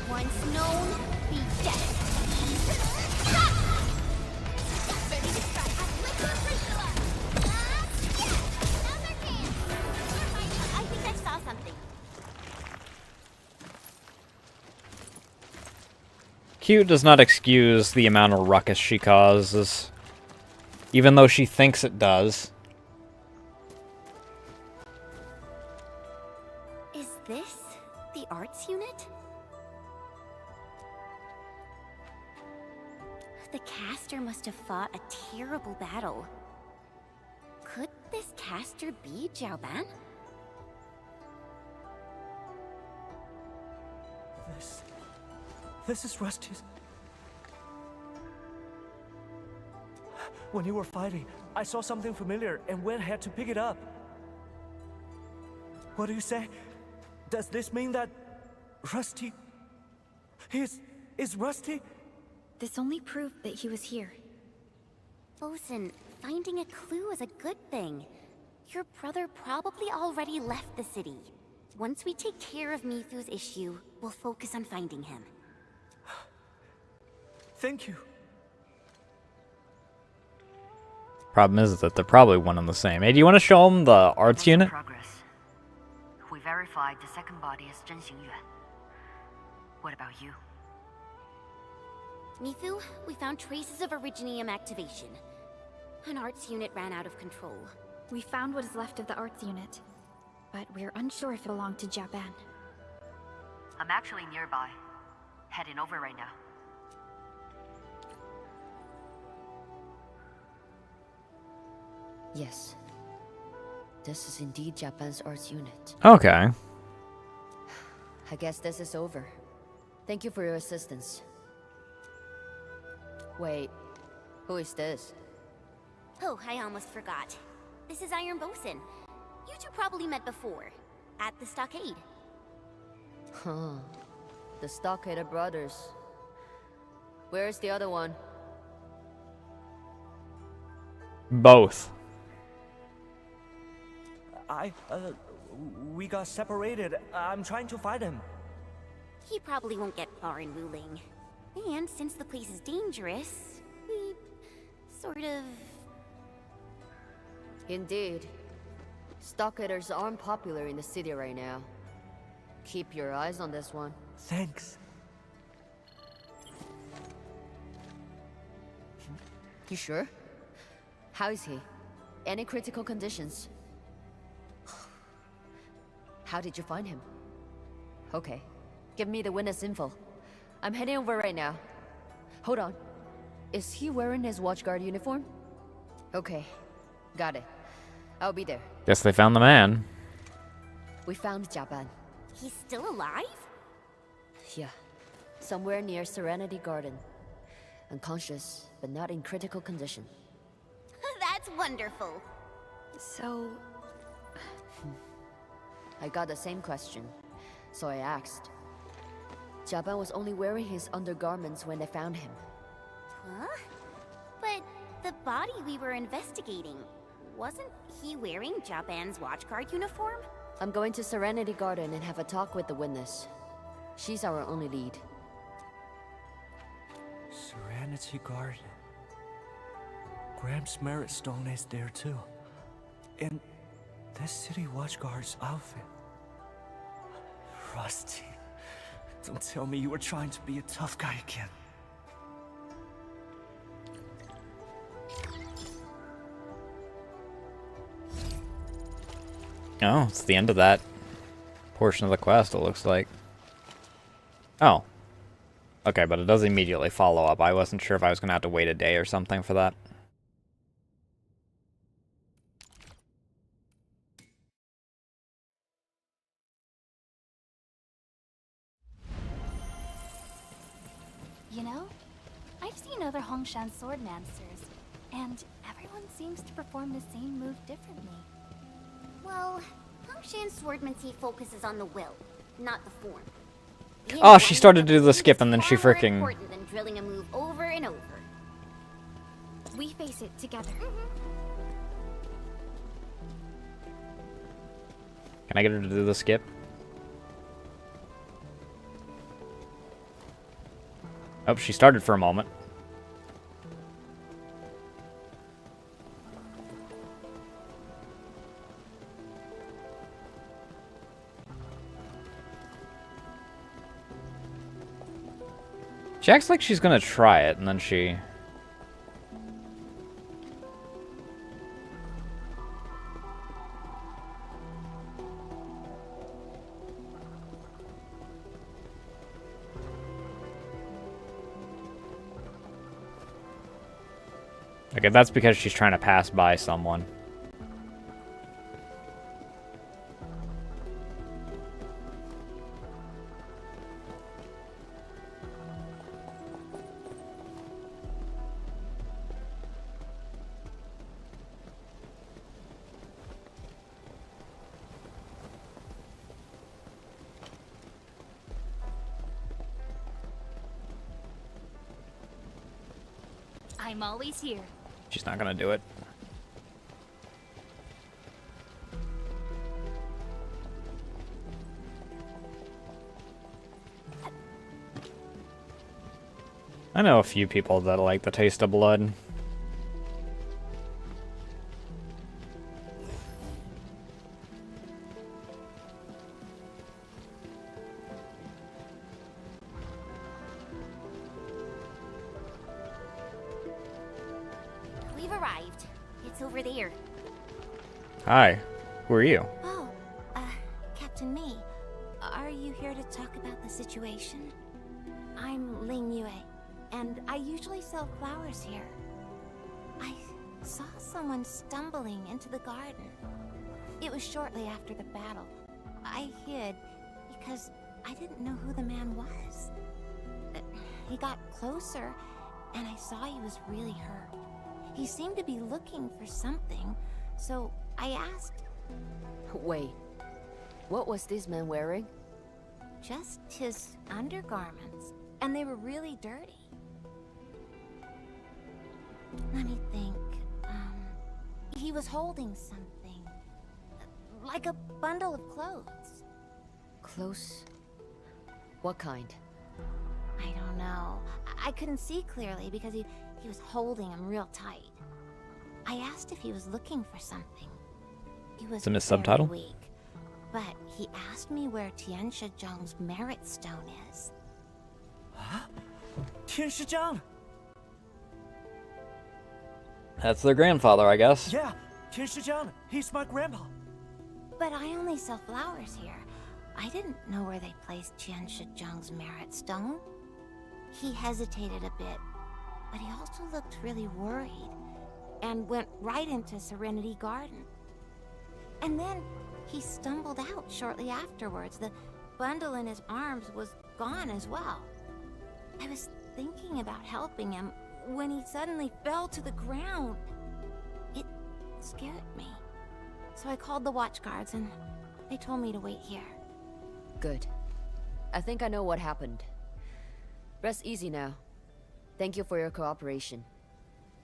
Once known, be dead. Ready to try. I think I saw something. Cute does not excuse the amount of ruckus she causes, even though she thinks it does. Is this the arts unit? The caster must have fought a terrible battle. Could this caster be Jiaoban? This is Rusty's. When you were fighting, I saw something familiar and went ahead to pick it up. What do you say? Does this mean that Rusty is Rusty? This only proved that he was here. Bosun, finding a clue is a good thing. Your brother probably already left the city. Once we take care of Mithu's issue, we'll focus on finding him. Thank you. Problem is that they're probably one and the same. Hey, do you want to show them the arts unit? Progress. We verified the second body is Zhen Xingyuan. What about you? Mithu, we found traces of Originium activation. An arts unit ran out of control. We found what is left of the arts unit, but we're unsure if it belonged to Japan. I'm actually nearby. Heading over right now. Yes. This is indeed Japan's arts unit. Okay. I guess this is over. Thank you for your assistance. Wait, who is this? Oh, I almost forgot. This is Iron Bosun. You two probably met before. At the stockade. Huh. The Stockade brothers. Where's the other one? Both. We got separated. I'm trying to find him. He probably won't get far in Wuling. And since the place is dangerous, we sort of... Indeed. Stockaders aren't popular in the city right now. Keep your eyes on this one. Thanks. You sure? How is he? Any critical conditions? How did you find him? Okay. Give me the witness info. I'm heading over right now. Hold on. Is he wearing his watchguard uniform? Okay. Got it. I'll be there. Guess they found the man. We found Japan. He's still alive? Yeah. Somewhere near Serenity Garden. Unconscious, but not in critical condition. That's wonderful. So, I got the same question, so I asked. Jaban was only wearing his undergarments when they found him. Huh? But the body we were investigating, wasn't he wearing Jaban's watchguard uniform? I'm going to Serenity Garden and have a talk with the witness. She's our only lead. Serenity Garden. Graham's merit stone is there too. And this city watchguard's outfit. Rusty, don't tell me you were trying to be a tough guy again. Oh, it's the end of that portion of the quest, it looks like. Oh. Okay, but it does immediately follow up. I wasn't sure if I was going to have to wait a day or something for that. you know, I've seen other Hongshan swordmancers, and everyone seems to perform the same move differently. Well, Hongshan swordmancy focuses on the will, not the form. Oh, she started to do the skip and then she Far more freaking... important than drilling a move over and over. We face it together. Can I get her to do the skip? Oh, she started for a moment. She acts like she's gonna try it, and then she... Okay, that's because she's trying to pass by someone. I'm always here. She's not gonna do it. I know a few people that like the taste of blood. We've arrived. It's over there. Hi, who are you? Oh, Captain May. Are you here to talk about the situation? I'm Ling Yue, and I usually sell flowers here. I saw someone stumbling into the garden. It was shortly after the battle. I hid because I didn't know who the man was. He got closer, and I saw he was really hurt. He seemed to be looking for something, so I asked. Wait, what was this man wearing? Just his undergarments, and they were really dirty. Let me think. He was holding something. Like a bundle of clothes. Close? What kind? I don't know. I couldn't see clearly because he was holding him real tight. I asked if he was looking for something. He was It's in his very subtitle? weak, but he asked me where Tian Shizhong's merit stone is. Huh? Tian Shizhong! That's their grandfather, I guess. Yeah, Tian Shizhong. He's my grandpa. But I only sell flowers here. I didn't know where they placed Tian Shizhong's merit stone. He hesitated a bit, but he also looked really worried and went right into Serenity Garden. And then he stumbled out shortly afterwards. The bundle in his arms was gone as well. I was thinking about helping him when he suddenly fell to the ground. It scared me. So I called the watch guards and they told me to wait here. Good. I think I know what happened. Rest easy now. Thank you for your cooperation.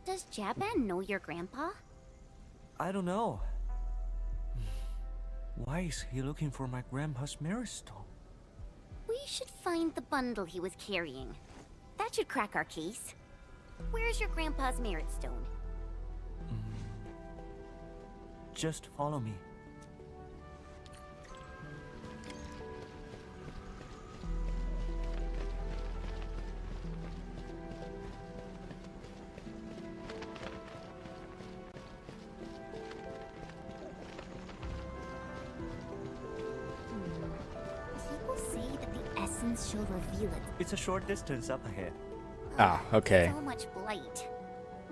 Does Japan know your grandpa? I don't know. Why is he looking for my grandpa's merit stone? We should find the bundle he was carrying. That should crack our case. Where's your grandpa's merit stone? Just follow me. People say that the essence shall reveal it. It's a short distance up ahead. Ah, okay. So much blight.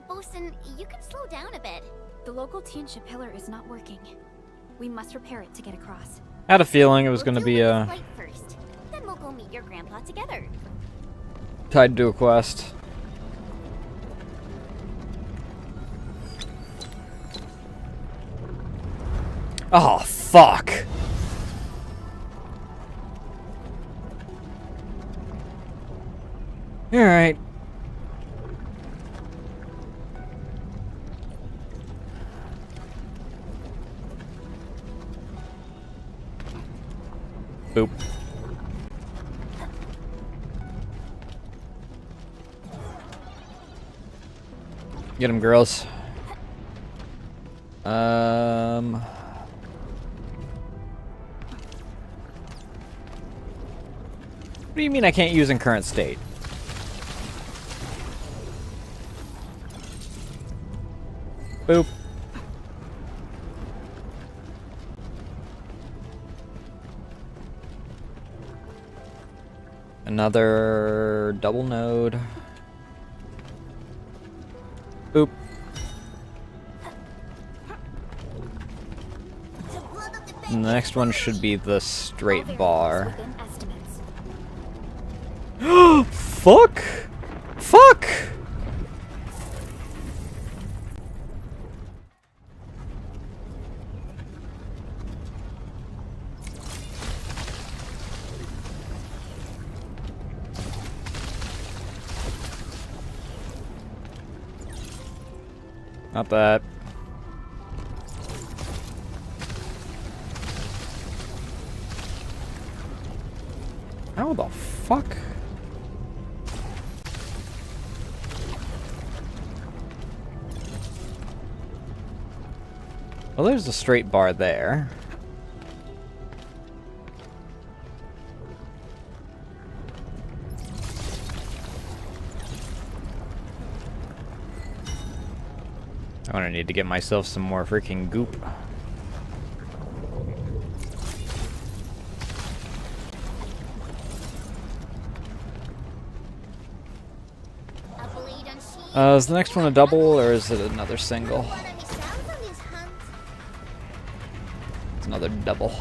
Bosun, you can slow down a bit. The local Tianxia pillar is not working. We must repair it to get across. Had a feeling it was We'll going to deal be with this fight first. Then we'll go meet your grandpa together. tied to a quest. Oh, fuck. Alright. Boop. Get him, girls. What do you mean I can't use in current state? Boop. Another double node. Boop. And the next one should be the straight bar. Fuck! Fuck! Not that. How the fuck? Well, there's a straight bar there. I'm gonna need to get myself some more freaking goop. Is the next one a double or is it another single? It's another double.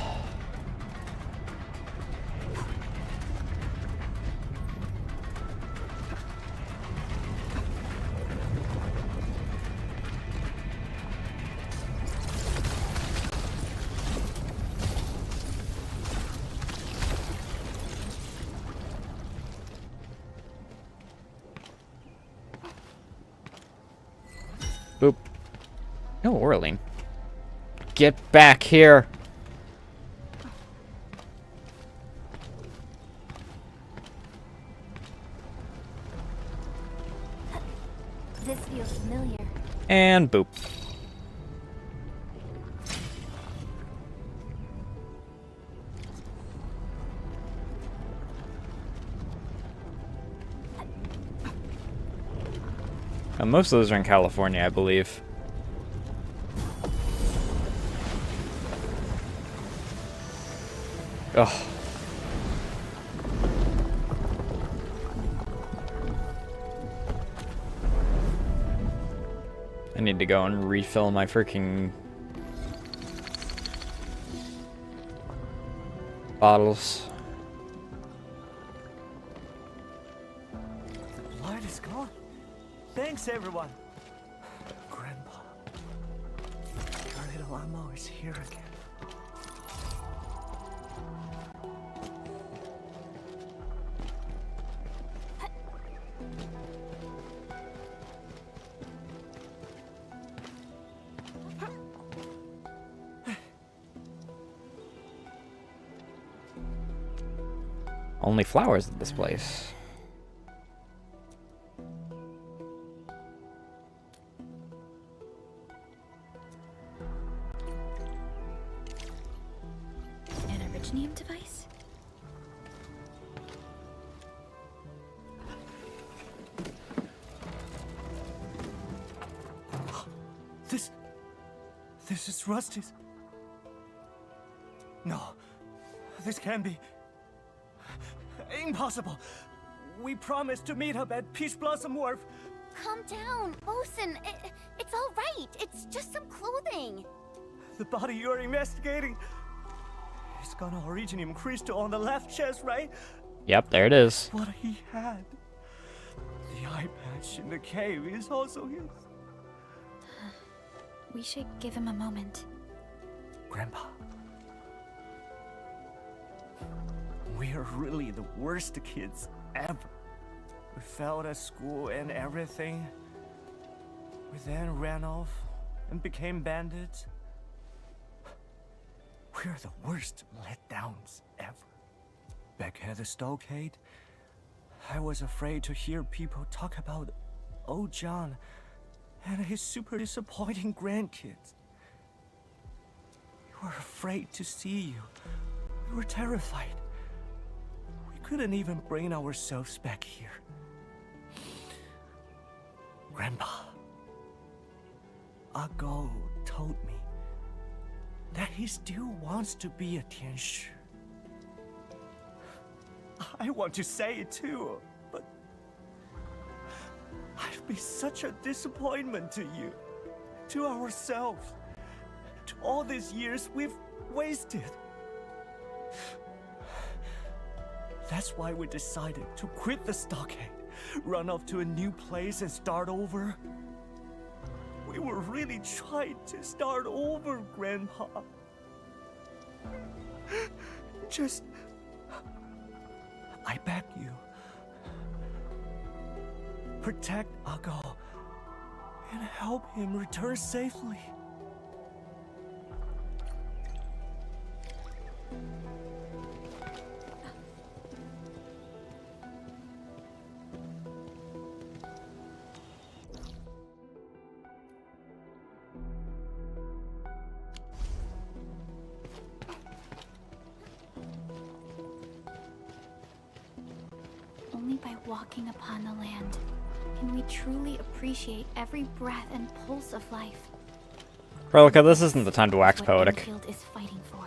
Boop. No, Orlean. Get back here! This feels familiar. And boop. Most of those are in California, I believe. Ugh. I need to go and refill my freaking bottles. Thanks, everyone. Grandpa, your little Amo is here again. Only flowers at this place. An originium device? This is Rusty's. No, this can't be. Impossible. We promised to meet up at Peach Blossom Wharf. Calm down, Bosun. It's all right. It's just some clothing. The body you're investigating. It's got an originium crystal on the left chest, right? Yep, there it is. What he had. The eye patch in the cave is also his. We should give him a moment. Grandpa. We are really the worst kids ever. We failed at school and everything. We then ran off and became bandits. We're the worst letdowns ever. Back at the stockade, I was afraid to hear people talk about old John and his super disappointing grandkids. We were afraid to see you. We were terrified. We couldn't even bring ourselves back here. Grandpa, Ago told me that he still wants to be a Tianshi. I want to say it too, but I've been such a disappointment to you, to ourselves, to all these years we've wasted. That's why we decided to quit the stockade, run off to a new place and start over. We were really trying to start over, Grandpa. Just... I beg you. Protect Ago and help him return safely. Only by walking upon the land can we truly appreciate every breath and pulse of life. Relica, this isn't the time to wax What poetic. Enfield is fighting for.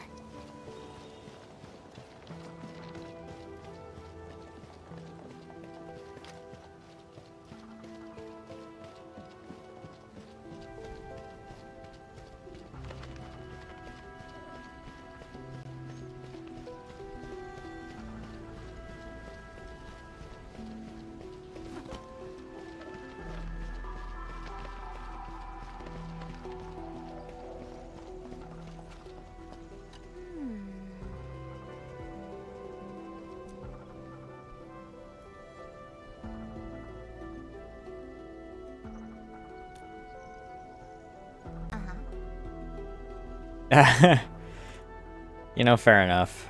You know, fair enough.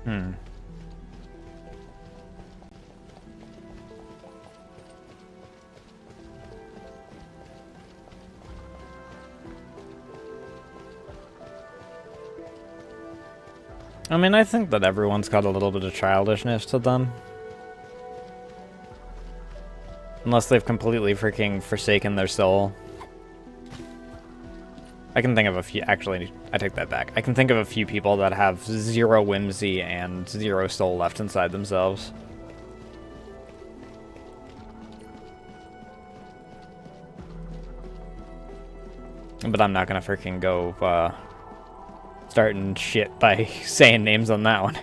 Hmm. I mean, I think that everyone's got a little bit of childishness to them. Unless they've completely freaking forsaken their soul. I can think of a few, actually, I take that back. I can think of a few people that have zero whimsy and zero soul left inside themselves. But I'm not gonna freaking go, starting shit by saying names on that one.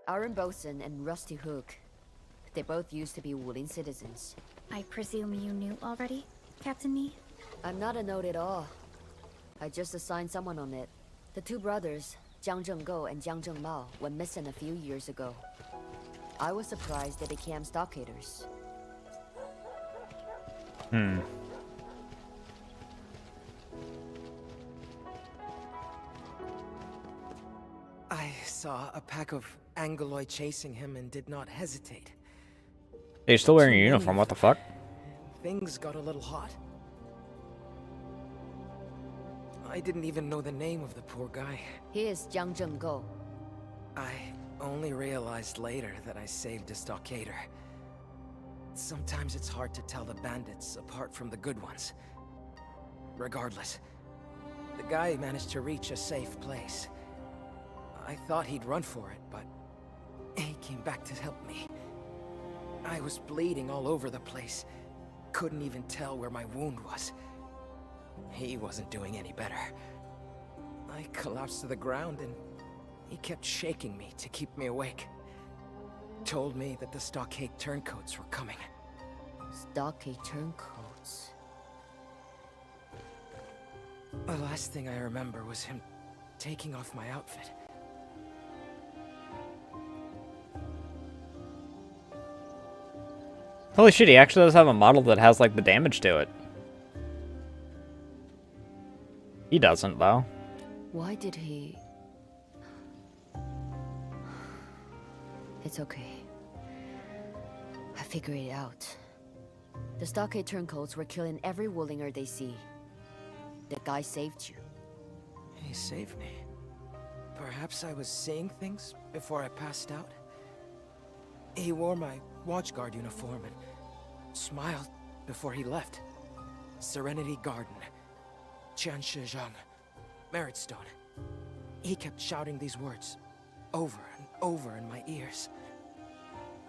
Aaron Bosun and Rusty Hook. They both used to be Wulin citizens. I presume you knew already, Captain Nee? I'm not a note at all. I just assigned someone on it. The two brothers, Jiang Zhenggo and Jiang Zhengmao, went missing a few years ago. I was surprised they became stockaders. I saw a pack of Angoloi chasing him and did not hesitate. Hey, you're still wearing your uniform, what the fuck? Things got a little hot. I didn't even know the name of the poor guy. He is Jiang Zhenggo. I only realized later that I saved a stockader. Sometimes it's hard to tell the bandits apart from the good ones. Regardless, the guy managed to reach a safe place. I thought he'd run for it, but he came back to help me. I was bleeding all over the place. Couldn't even tell where my wound was. He wasn't doing any better. I collapsed to the ground and he kept shaking me to keep me awake. Told me that the stockade turncoats were coming. Stockade turncoats. The last thing I remember was him taking off my outfit. Holy shit, he actually does have a model that has, like, the damage to it. He doesn't, though. Why did he... It's okay. I figured it out. The stockade turncoats were killing every Wullinger they see. The guy saved you. He saved me. Perhaps I was seeing things before I passed out? He wore my watchguard uniform and smiled before he left. Serenity Garden. Qianshizhang. Merit Stone. He kept shouting these words over and over in my ears.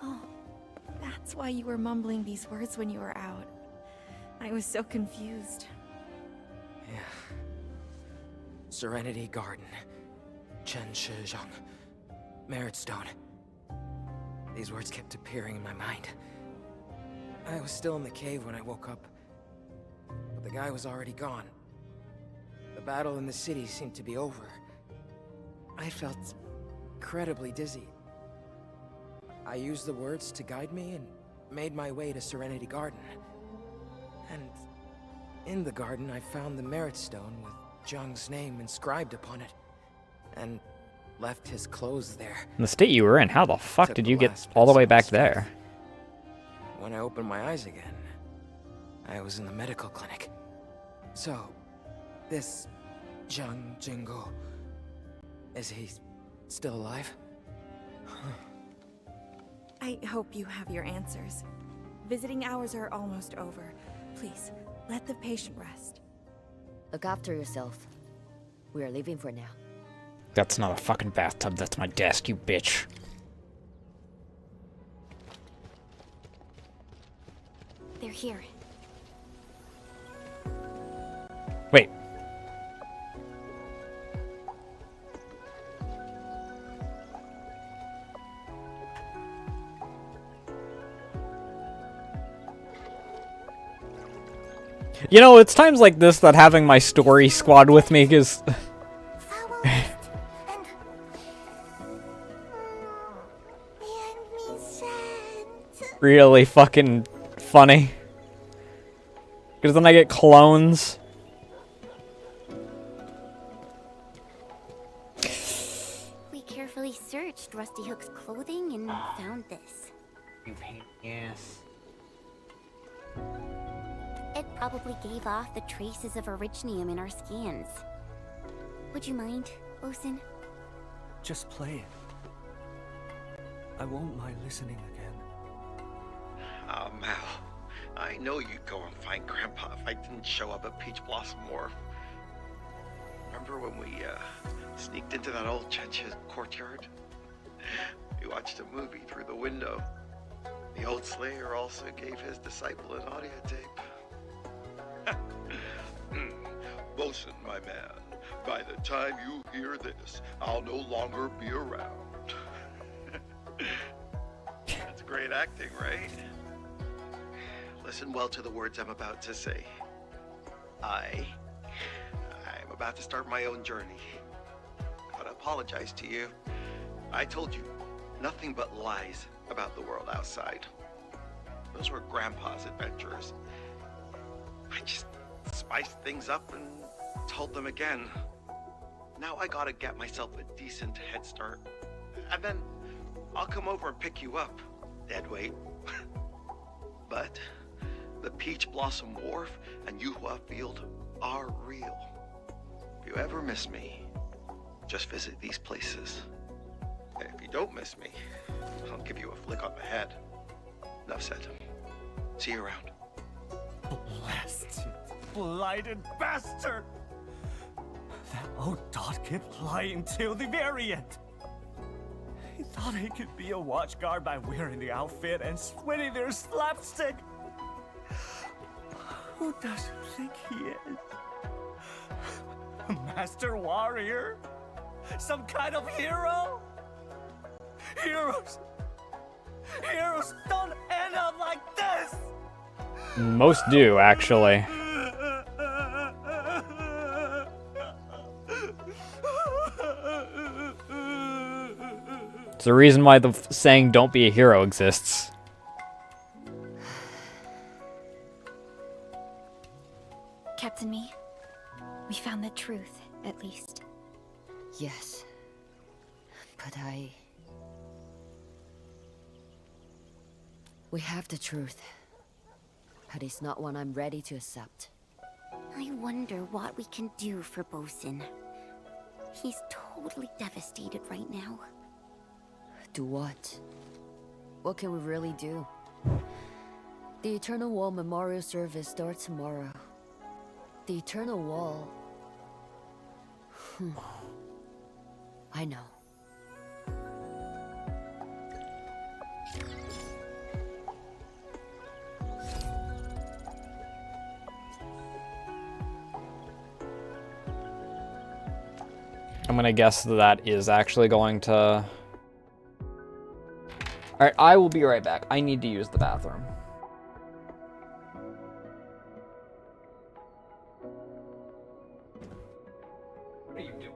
Oh, that's why you were mumbling these words when you were out. I was so confused. Yeah. Serenity Garden. Qianshizhang. Merit Stone. These words kept appearing in my mind. I was still in the cave when I woke up, but the guy was already gone. The battle in the city seemed to be over. I felt incredibly dizzy. I used the words to guide me and made my way to Serenity Garden. And in the garden, I found the Merit Stone with Zhang's name inscribed upon it, and left his clothes there. In the state you were in, how the fuck did you get all the way back there? When I opened my eyes again, I was in the medical clinic. So, this Jiang Zhenggo, is he still alive? I hope you have your answers. Visiting hours are almost over. Please, let the patient rest. Look after yourself. We are leaving for now. That's not a fucking bathtub, that's my desk, you bitch. They're here. Wait. You know, it's times like this that having my story squad with me is really fucking funny. Because then I get clones. We carefully searched Rusty Hook's clothing and found this. You pain in the ass. It probably gave off the traces of originium in our scans. Would you mind, Osin? Just play it. I won't mind listening again. Oh, Mal. I know you'd go and find Grandpa if I didn't show up at Peach Blossom Wharf. Remember when we sneaked into that old Chencha courtyard? We watched a movie through the window. The old Slayer also gave his disciple an audio tape. Bosun, my man, by the time you hear this, I'll no longer be around. That's great acting, right? Listen well to the words I'm about to say. I'm about to start my own journey. I gotta apologize to you. I told you nothing but lies about the world outside. Those were Grandpa's adventures. I just spiced things up and told them again. Now I gotta get myself a decent head start. And then I'll come over and pick you up, dead weight. But the Peach Blossom Wharf and Yuhua Field are real. If you ever miss me, just visit these places. And if you don't miss me, I'll give you a flick on the head. Enough said. See you around. Blasted, blighted bastard! That old dot kept lying till the very end. He thought he could be a watchguard by wearing the outfit and sweating their slapstick. Who does he think he is? A master warrior? Some kind of hero? Heroes don't end up like this! Most do, actually. It's the reason why the saying "don't be a hero" exists. Captain Me, we found the truth, at least. Yes. But we have the truth. But it's not one I'm ready to accept. I wonder what we can do for Bosun. He's totally devastated right now. Do what? What can we really do? The Eternal Wall Memorial Service starts tomorrow. The Eternal Wall... I know. I'm gonna guess that is actually going to... Alright, I will be right back. I need to use the bathroom. What are you doing?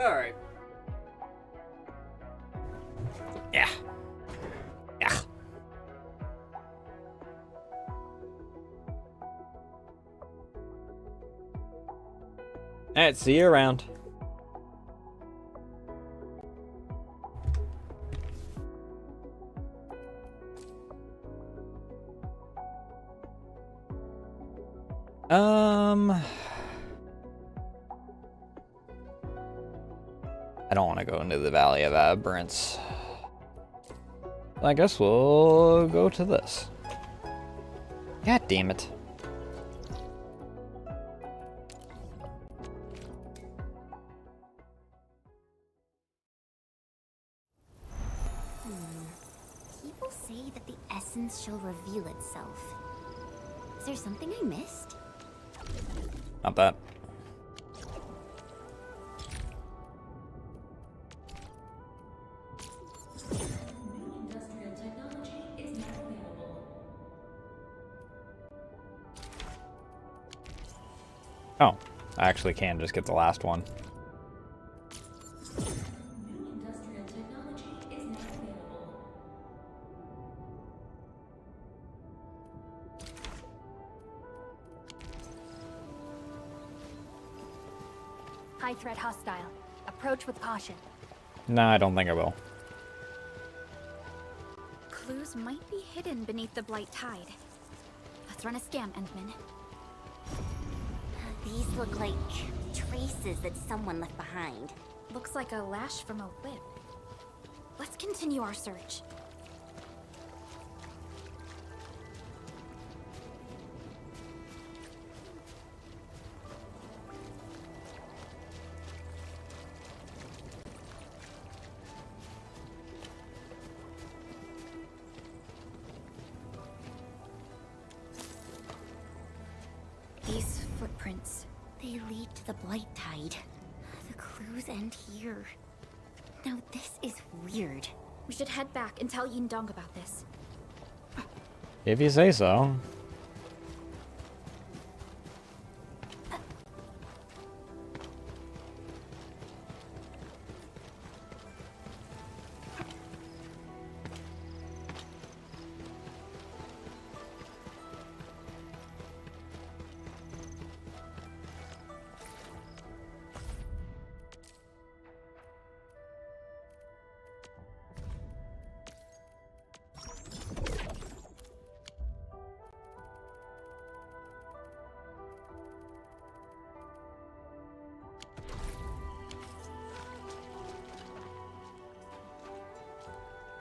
Alright. Yeah. Yeah. Alright, see you around. I don't want to go into the Valley of Aberrance. I guess we'll go to this. God damn it. People say that the essence shall reveal itself. Is there something I missed? Not that. Oh, I actually can just get the last one. High threat hostile. Approach with caution. No, I don't think I will. Clues might be hidden beneath the Blight Tide. Let's run a scan, Endman. These look like traces that someone left behind. Looks like a lash from a whip. Let's continue our search. These footprints. They lead to the Blight Tide. The clues end here. Now this is weird. We should head back and tell Yindong about this. If you say so.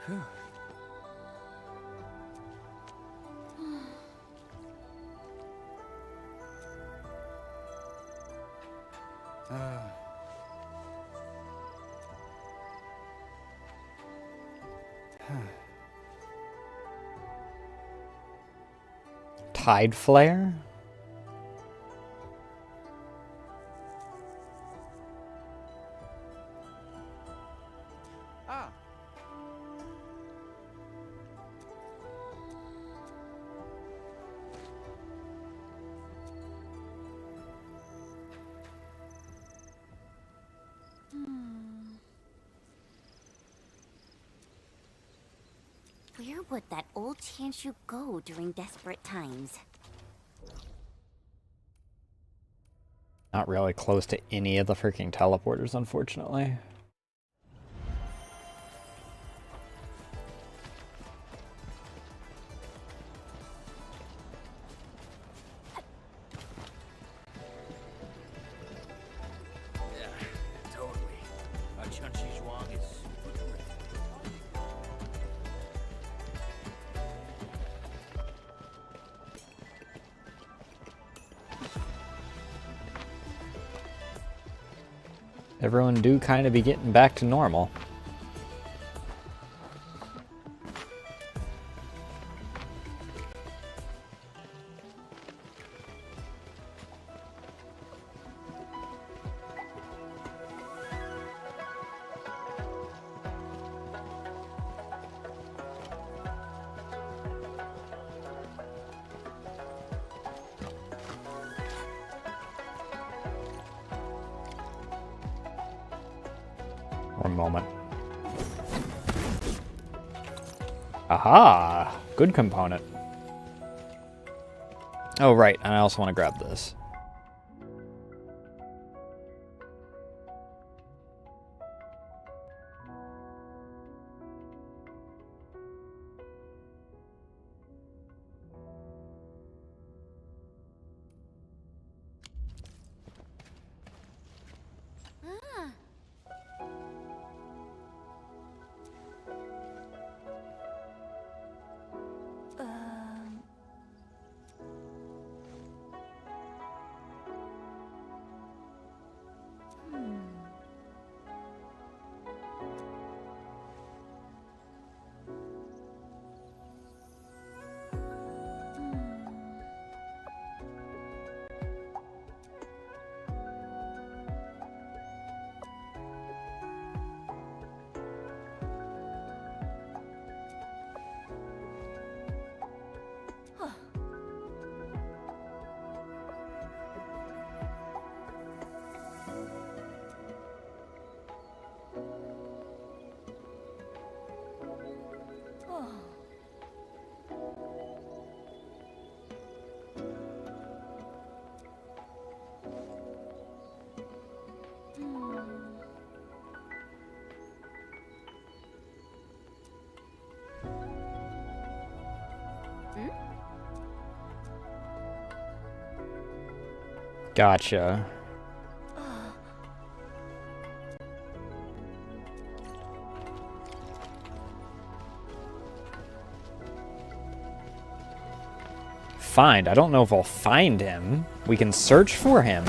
Whew. Tide flare? Ah. would that old Chanshu go during desperate times? Not really close to any of the freaking teleporters, unfortunately. Everyone do kind of be getting back to normal. One moment. Aha! Good component. Oh, right. And I also want to grab this. Gotcha. Find. I don't know if I'll find him. We can search for him.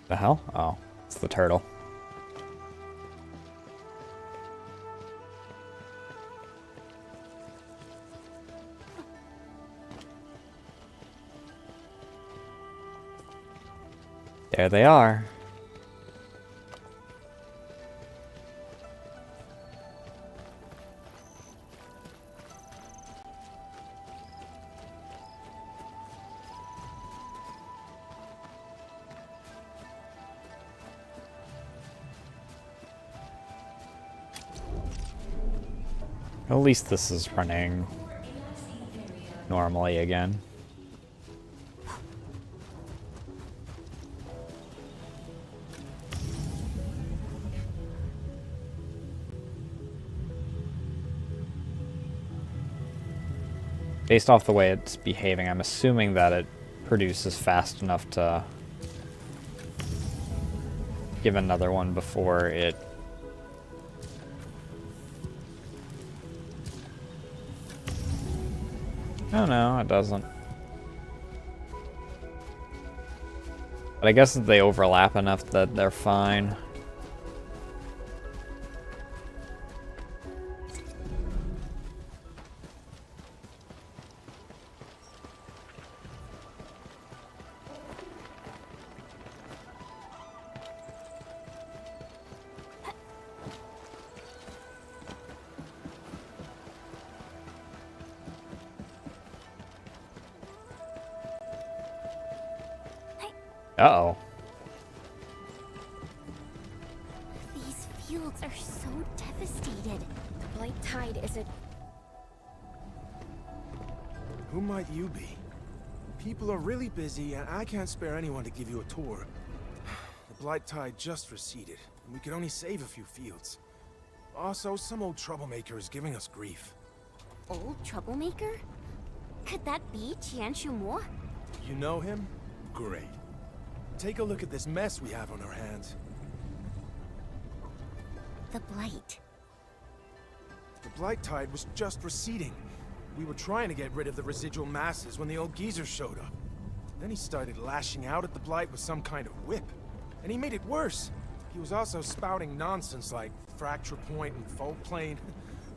The hell? Oh, it's the turtle. There they are. At least this is running normally again. Based off the way it's behaving, I'm assuming that it produces fast enough to give another one before it... Oh no, it doesn't. But I guess they overlap enough that they're fine. Uh-oh. These fields are so devastated. The blight tide is a... Who might you be? People are really busy, and I can't spare anyone to give you a tour. The blight tide just receded, and we could only save a few fields. Also, some old troublemaker is giving us grief. Old troublemaker? Could that be Tianshu Mo? You know him? Great. Take a look at this mess we have on our hands. The blight. The blight tide was just receding. We were trying to get rid of the residual masses when the old geezer showed up. Then he started lashing out at the blight with some kind of whip. And he made it worse. He was also spouting nonsense like fracture point and fault plane.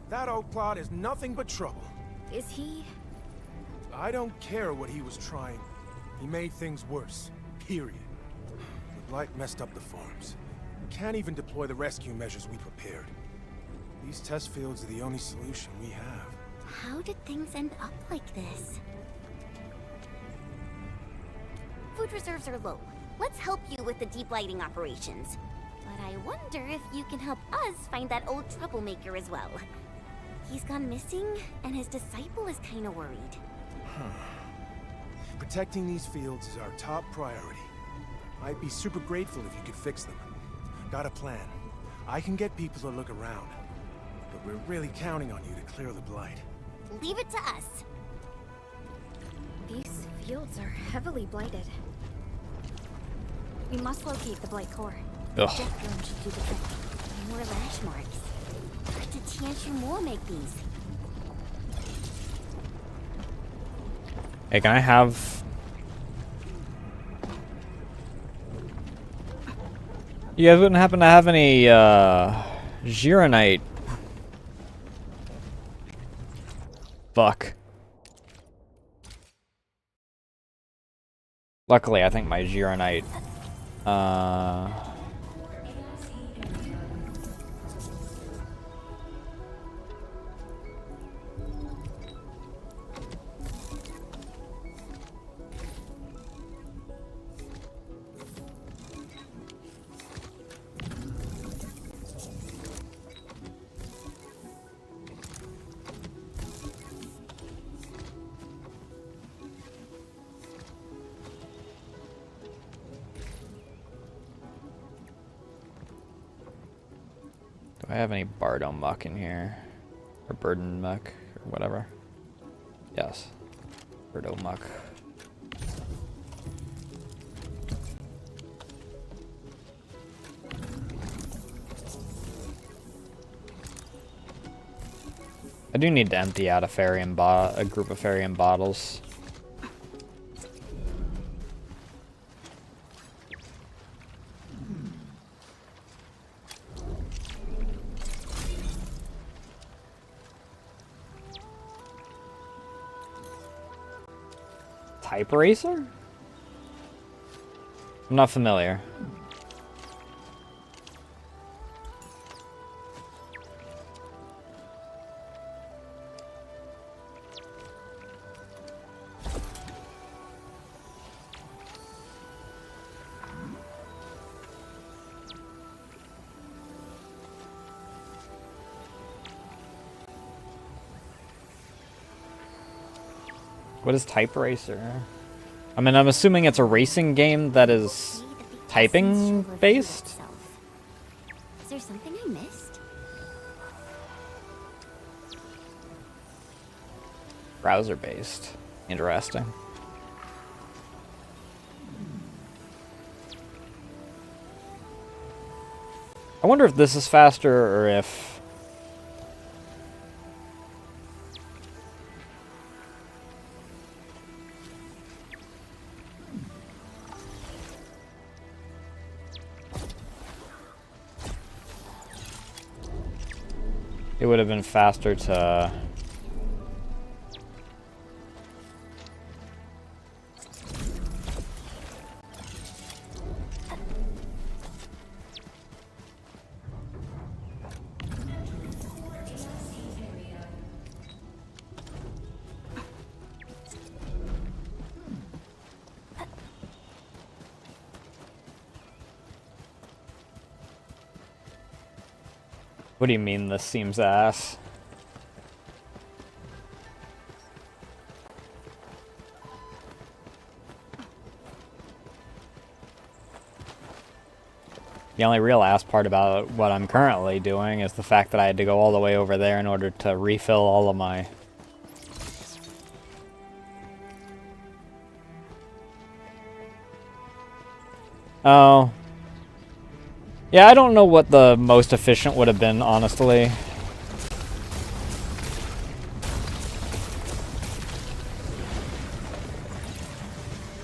That old plot is nothing but trouble. Is he... I don't care what he was trying. He made things worse. Period. The blight messed up the farms. We can't even deploy the rescue measures we prepared. These test fields are the only solution we have. How did things end up like this? Food reserves are low. Let's help you with the deep lighting operations. But I wonder if you can help us find that old troublemaker as well. He's gone missing, and his disciple is kinda worried. Protecting these fields is our top priority. I'd be super grateful if you could fix them. Got a plan. I can get people to look around. But we're really counting on you to clear the blight. Leave it to us. These fields are heavily blighted. We must locate the blight core. Ugh. Jet drone should do the trick. More lash marks. Where did Tianshu Mo make these? Hey, can I have... You guys wouldn't happen to have any, Gironite? Fuck. Luckily, I think my Gironite, do I have any Bardo muck in here? Or burden muck, or whatever? Yes. Bardo muck. I do need to empty out a group of Farium bottles. Type Racer? I'm not familiar. What is Type Racer? I mean, I'm assuming it's a racing game that is typing based? Is there something I missed? Browser based. Interesting. I wonder if this is faster or if... It would have been faster to... What do you mean this seems ass? The only real ass part about what I'm currently doing is the fact that I had to go all the way over there in order to refill all of my... Oh. Yeah, I don't know what the most efficient would have been, honestly.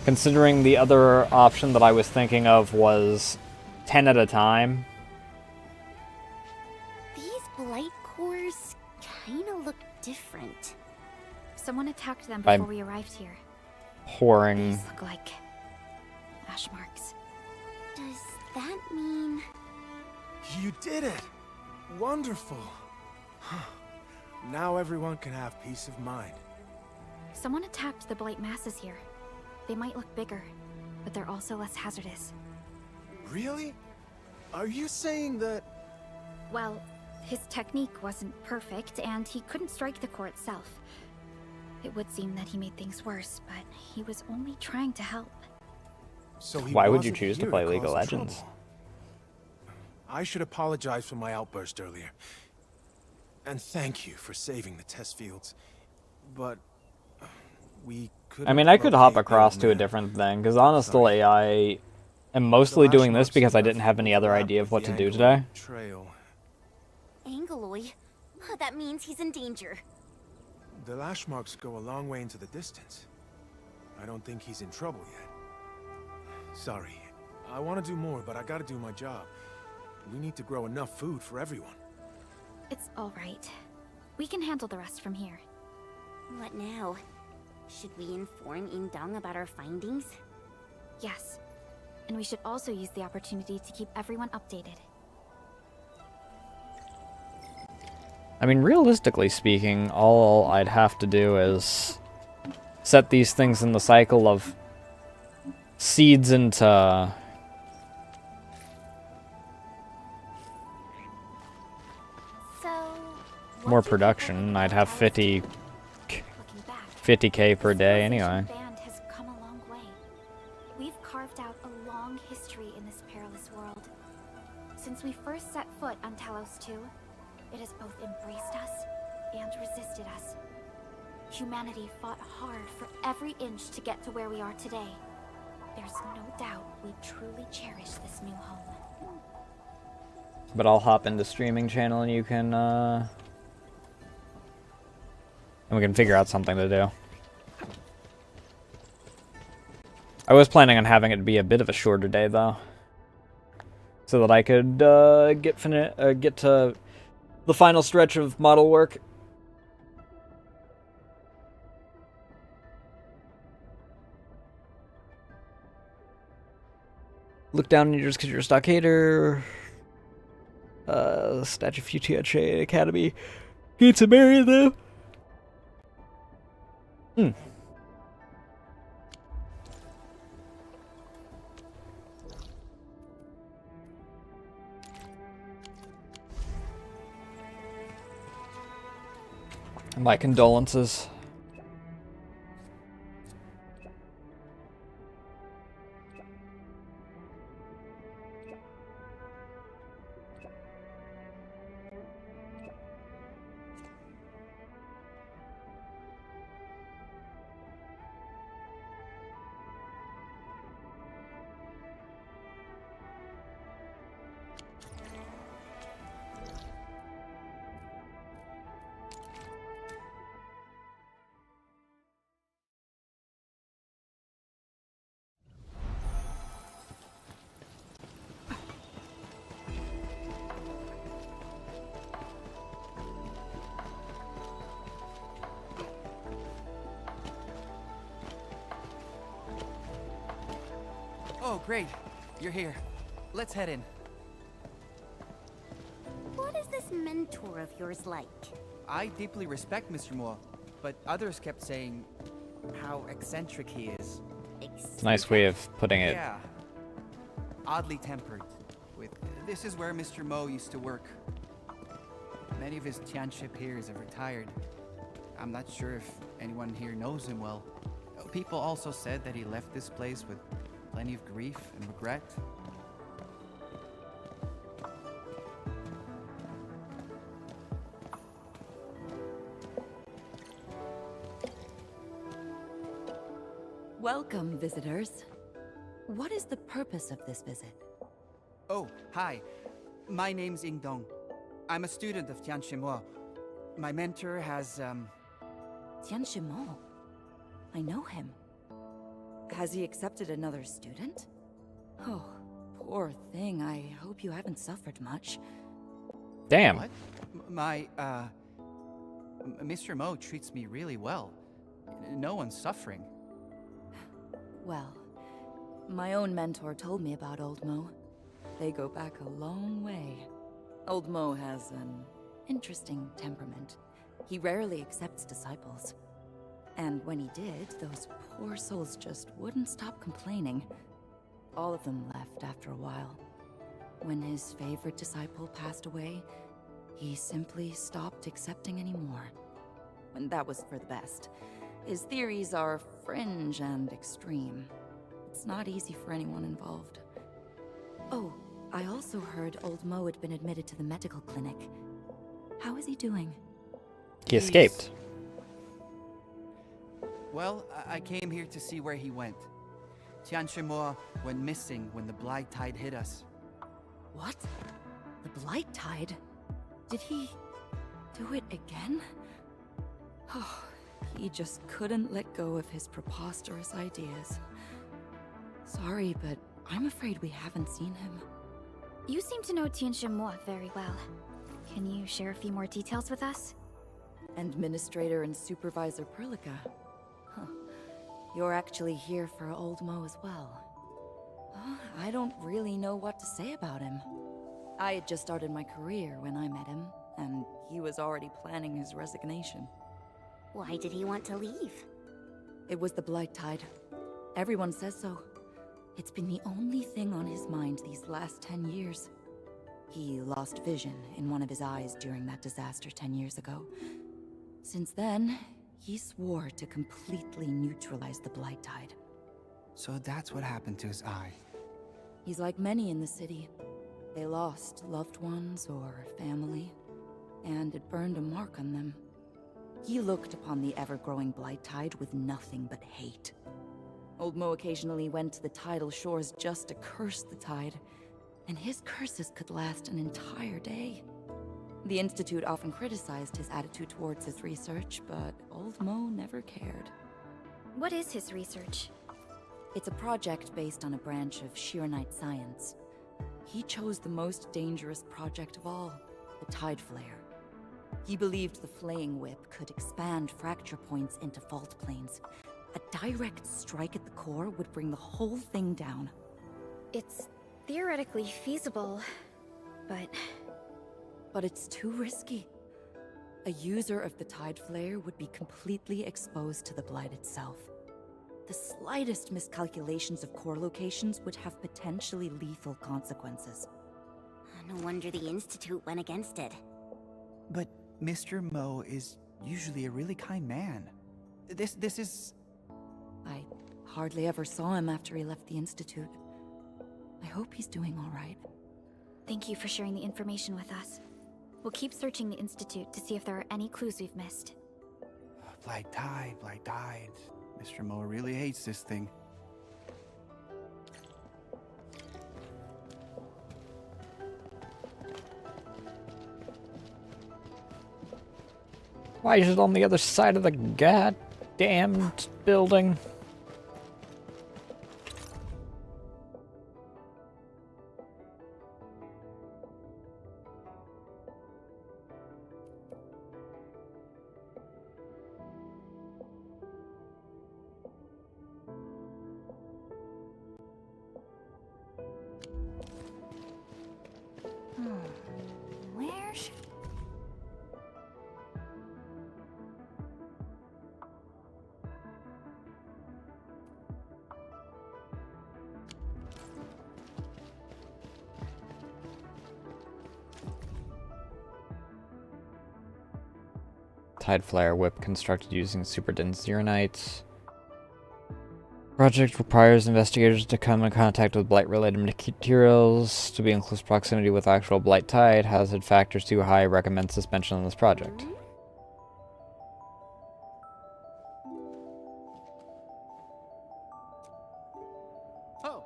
Considering the other option that I was thinking of was 10 at a time. These blight cores kinda look different. Someone attacked them before we arrived here. Pouring. These look like ash marks. Does that mean... You did it! Wonderful! Now everyone can have peace of mind. Someone attacked the blight masses here. They might look bigger, but they're also less hazardous. Really? Are you saying that... Well, his technique wasn't perfect, and he couldn't strike the core itself. It would seem that he made things worse, but he was only trying to help. So he Why would you wasn't choose to here play League of cause Legends? trouble. I should apologize for my outburst earlier. And thank you for saving the test fields. But... we could... I mean, I could hop across to a different thing, because honestly, I am mostly doing this because I didn't have any other idea of what to do today. Trail. Angoloy? That means he's in danger. The lash marks go a long way into the distance. I don't think he's in trouble yet. Sorry. I want to do more, but I gotta do my job. We need to grow enough food for everyone. It's all right. We can handle the rest from here. What now? Should we inform Indang about our findings? Yes. And we should also use the opportunity to keep everyone updated. I mean, realistically speaking, all I'd have to do is set these things in the cycle of seeds into... more production. I'd have 50k per day anyway. Band has come a long way. We've carved out a long history in this perilous world. Since we first set foot on Talos 2, it has both embraced us and resisted us. Humanity fought hard for every inch to get to where we are today. There's no doubt we truly cherish this new home. But I'll hop into streaming channel and you can, and we can figure out something to do. I was planning on having it be a bit of a shorter day, though. So that I could, get to the final stretch of model work. Look down and you're just because you're a stockader. Statue Future Academy. Need to marry them. My condolences. Oh, great. You're here. Let's head in. What is this mentor of yours like? I deeply respect Mr. Moore, but others kept saying how eccentric he is. It's a nice way of putting it. Yeah. Oddly tempered. This is where Mr. Mo used to work. Many of his Tianshi peers have retired. I'm not sure if anyone here knows him well. People also said that he left this place with plenty of grief and regret. Welcome, visitors. What is the purpose of this visit? Oh, hi. My name's Ying Dong. I'm a student of Tianshimo. My mentor has, Tianshimo. I know him. Has he accepted another student? Oh, poor thing. I hope you haven't suffered much. Damn. What? Mr. Mo treats me really well. No one's suffering. Well, my own mentor told me about Old Mo. They go back a long way. Old Mo has an interesting temperament. He rarely accepts disciples. And when he did, those poor souls just wouldn't stop complaining. All of them left after a while. When his favorite disciple passed away, he simply stopped accepting anymore. And that was for the best. His theories are fringe and extreme. It's not easy for anyone involved. Oh, I also heard Old Mo had been admitted to the medical clinic. How is he doing? He escaped. Well, I came here to see where he went. Tianshimo went missing when the Blight Tide hit us. What? The Blight Tide? Did he do it again? Oh, he just couldn't let go of his preposterous ideas. Sorry, but I'm afraid we haven't seen him. You seem to know Tianshimo very well. Can you share a few more details with us? Administrator and Supervisor Perlica. Huh. You're actually here for Old Mo as well. I don't really know what to say about him. I had just started my career when I met him, and he was already planning his resignation. Why did he want to leave? It was the Blight Tide. Everyone says so. It's been the only thing on his mind these last 10 years. He lost vision in one of his eyes during that disaster 10 years ago. Since then, he swore to completely neutralize the Blight Tide. So that's what happened to his eye. He's like many in the city. They lost loved ones or family, and it burned a mark on them. He looked upon the ever-growing Blight Tide with nothing but hate. Old Mo occasionally went to the tidal shores just to curse the tide, and his curses could last an entire day. The Institute often criticized his attitude towards his research, but Old Mo never cared. What is his research? It's a project based on a branch of Shiranite science. He chose the most dangerous project of all, the Tide Flare. He believed the flaying whip could expand fracture points into fault planes. A direct strike at the core would bring the whole thing down. It's theoretically feasible, but it's too risky. A user of the Tide Flare would be completely exposed to the Blight itself. The slightest miscalculations of core locations would have potentially lethal consequences. No wonder the Institute went against it. But Mr. Mo is usually a really kind man. This is... I hardly ever saw him after he left the Institute. I hope he's doing all right. Thank you for sharing the information with us. We'll keep searching the Institute to see if there are any clues we've missed. Blight Tide. Mr. Mo really hates this thing. Why is it on the other side of the goddamn building? Where should... Tide Flare whip constructed using super dense Xeronite. Project requires investigators to come in contact with blight-related materials, to be in close proximity with actual blight tide. Hazard factors too high. Recommend suspension on this project. Oh.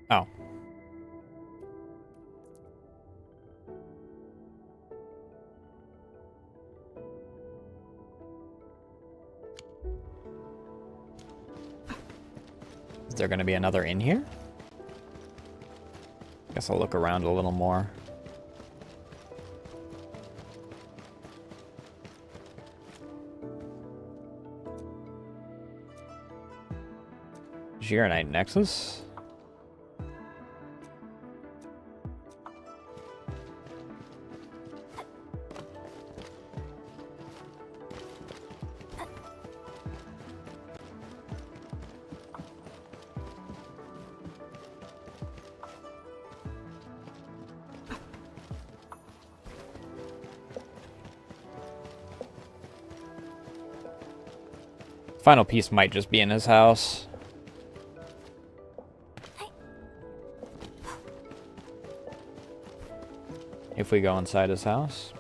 Oh. Is there going to be another in here? Guess I'll look around a little more. Xeronite Nexus? Final piece might just be in his house. If we go inside his house.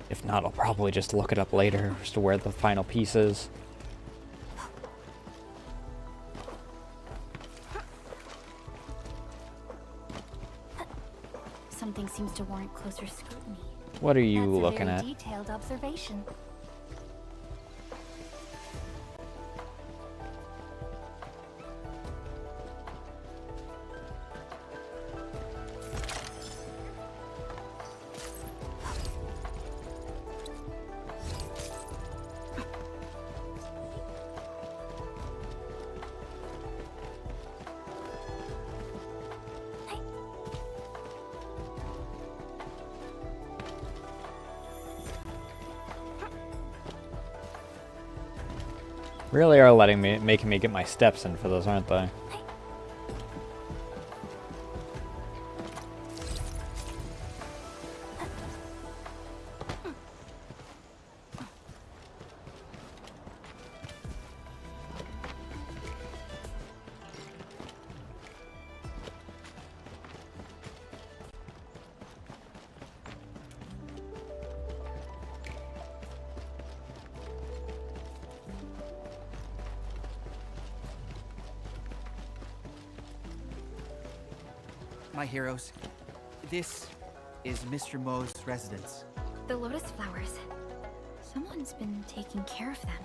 If not, I'll probably just look it up later as to where the final piece is. Something seems to warrant closer scrutiny. What are you That's looking a at? very detailed observation. Really are making me get my steps in for those, aren't they? My heroes, this is Mr. Mo's residence. The lotus flowers. Someone's been taking care of them.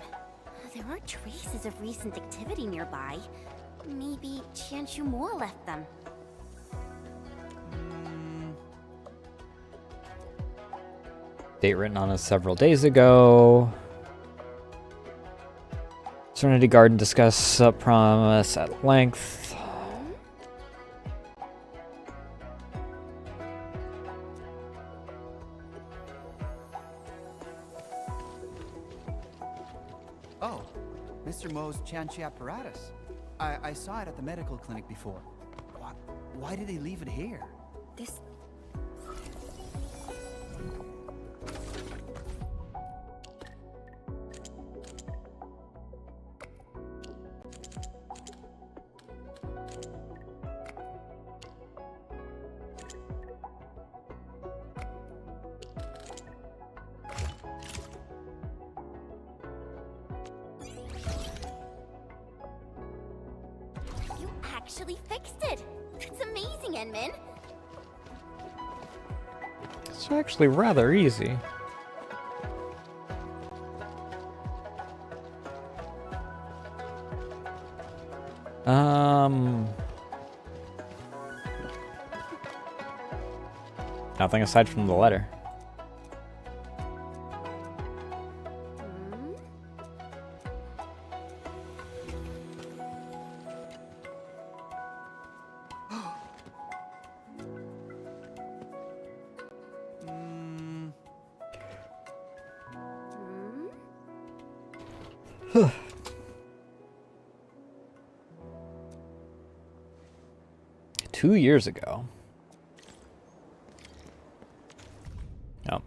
There are traces of recent activity nearby. Maybe Qianshu Mo left them. Date written on it several days ago. Serenity Garden discuss promise at length. Oh, Mr. Mo's Qianqi apparatus. I saw it at the medical clinic before. Why did they leave it here? This... You actually fixed it! That's amazing, Enmin! It's actually rather easy. Nothing aside from the letter. Two years ago. No.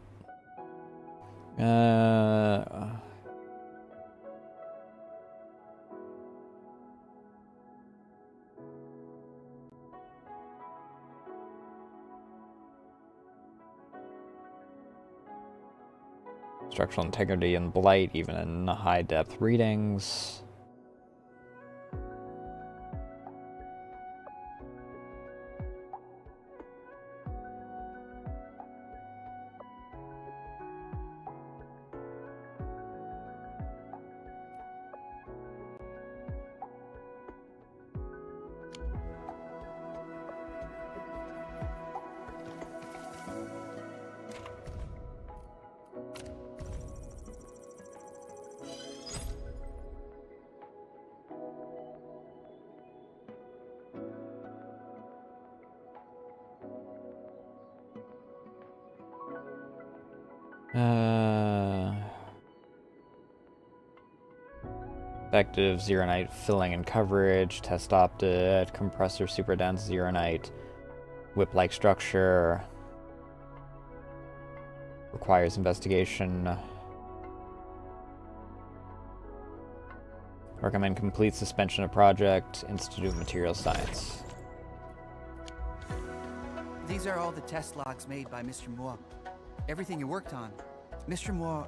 Structural integrity and blight, even in high-depth readings. Effective Zeronite filling and coverage, test opted, compressor super dense Zeronite, whip-like structure, requires investigation. Recommend complete suspension of project, Institute of Materials Science. These are all the test logs made by Mr. Moore. Everything he worked on. Mr. Moore,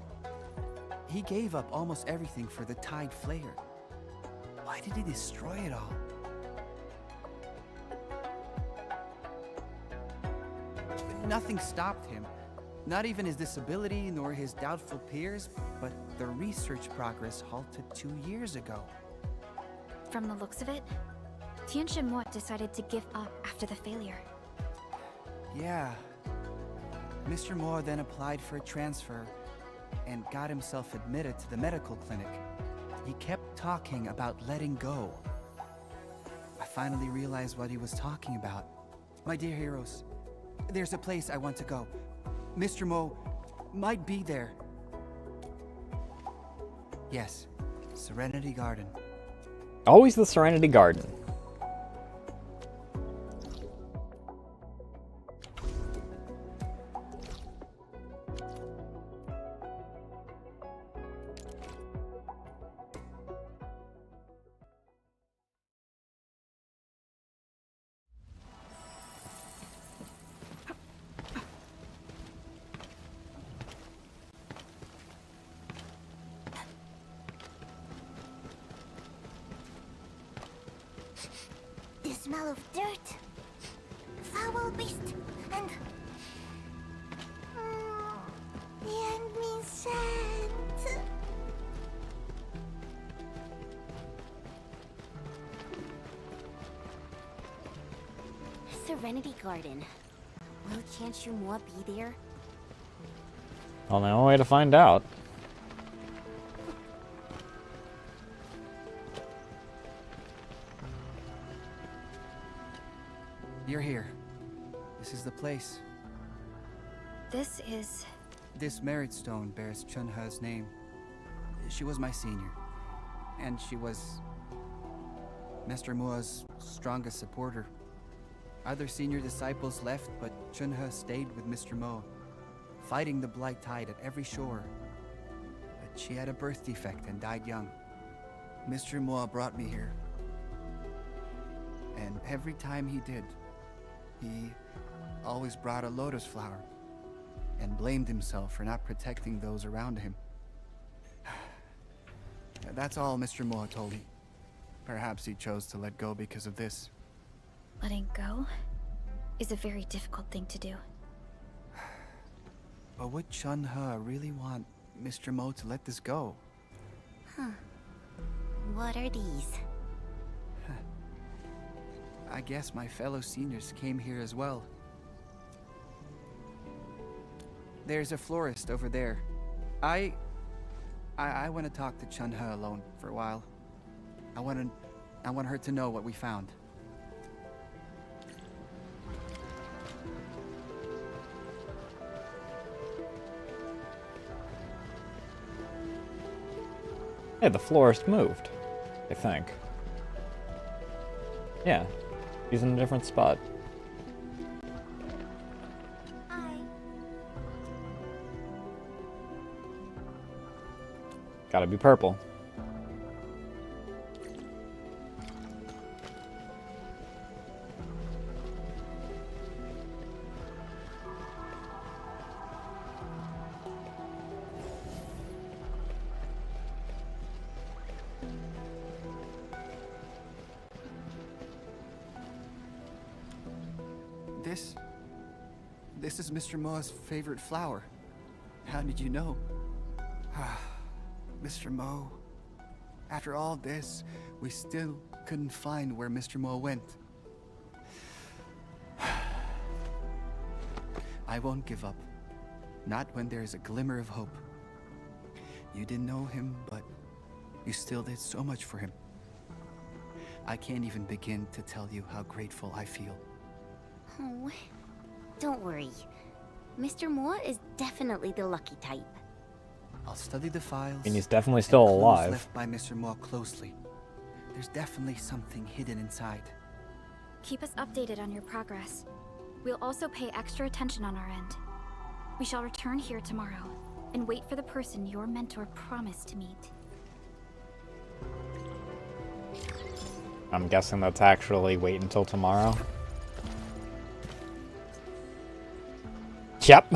he gave up almost everything for the Tide Flare. Why did he destroy it all? Nothing stopped him. Not even his disability nor his doubtful peers, but the research progress halted 2 years ago. From the looks of it, Tian Shenmue decided to give up after the failure. Yeah. Mr. Moore then applied for a transfer and got himself admitted to the medical clinic. He kept talking about letting go. I finally realized what he was talking about. My dear heroes, there's a place I want to go. Mr. Mo might be there. Yes, Serenity Garden. Always the Serenity Garden. The smell of dirt, foul beast, and the enemy scent. Serenity Garden. Will Tian Shenmue be there? Well, the only way to find out. You're here. This is the place. This is... This merit stone bears Chun-He's name. She was my senior. And she was Mr. Mua's strongest supporter. Other senior disciples left, but Chun-He stayed with Mr. Mo, fighting the Blight Tide at every shore. But she had a birth defect and died young. Mr. Moa brought me here. And every time he did, he always brought a lotus flower and blamed himself for not protecting those around him. That's all Mr. Moa told me. Perhaps he chose to let go because of this. letting go is a very difficult thing to do. But would Chun-He really want Mr. Mo to let this go? Huh. What are these? I guess my fellow seniors came here as well. There's a florist over there. I want to talk to Chun-He alone for a while. I want her to know what we found. Hey, the florist moved, I think. Yeah, he's in a different spot. Hi. Gotta be purple. This is Mr. Mo's favorite flower. How did you know? Mr. Mo, after all this, we still couldn't find where Mr. Mo went. I won't give up. Not when there's a glimmer of hope. You didn't know him, but you still did so much for him. I can't even begin to tell you how grateful I feel. Oh, don't worry. Mr. Moa is definitely the lucky type. I'll study the files. And he's definitely still and clues alive. left by Mr. Mo closely. There's definitely something hidden inside. Keep us updated on your progress. We'll also pay extra attention on our end. We shall return here tomorrow and wait for the person your mentor promised to meet. I'm guessing that's actually wait until tomorrow. Yep.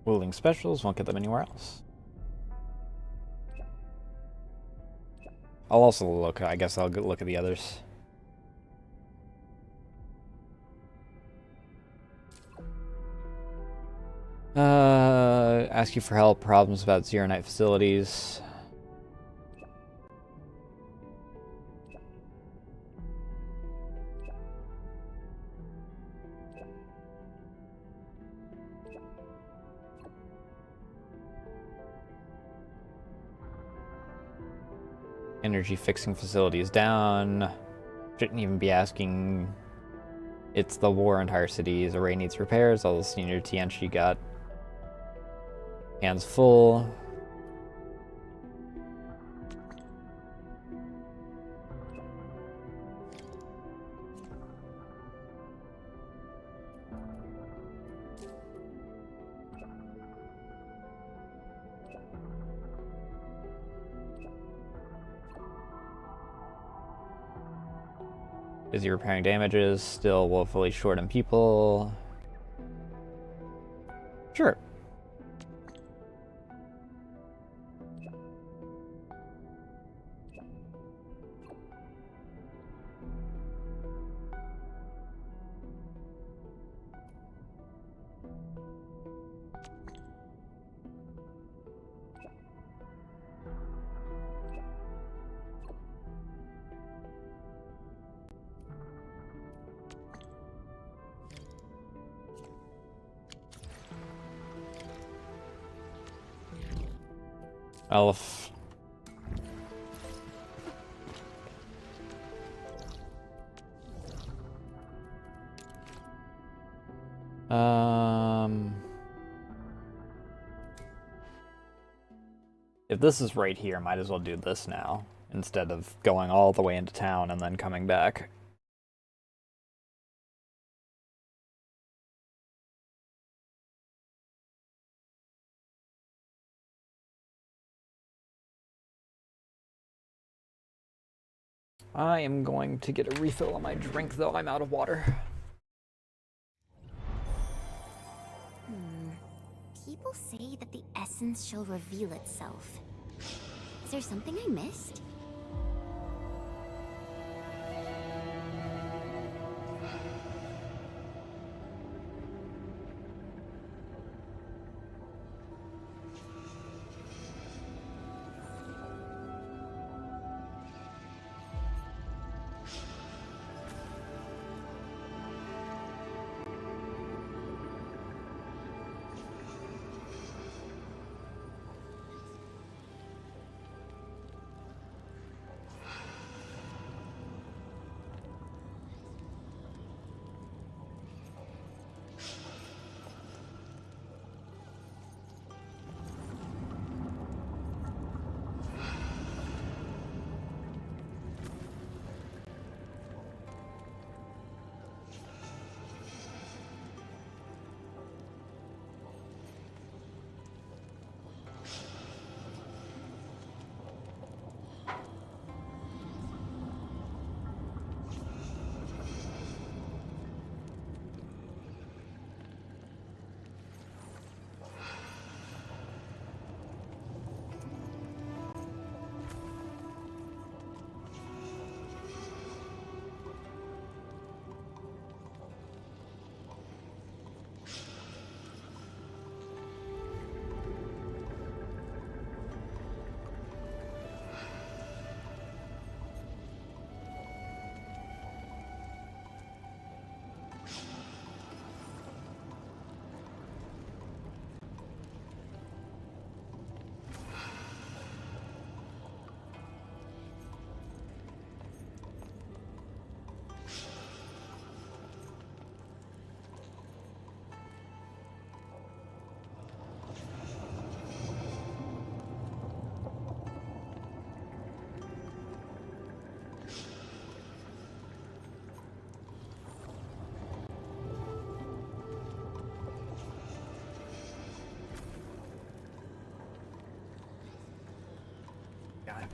Wooling specials, won't get them anywhere else. I'll also look, I guess I'll look at the others. Ask you for help, problems about Zero Night facilities. Energy fixing facilities down. Shouldn't even be asking. It's the war. Entire city's array needs repairs. All the senior TN she got. Hands full. Busy repairing damages, still woefully short on people. Sure. Elf. If this is right here, might as well do this now, instead of going all the way into town and then coming back. I am going to get a refill on my drink, though I'm out of water. People say that the essence shall reveal itself. Is there something I missed?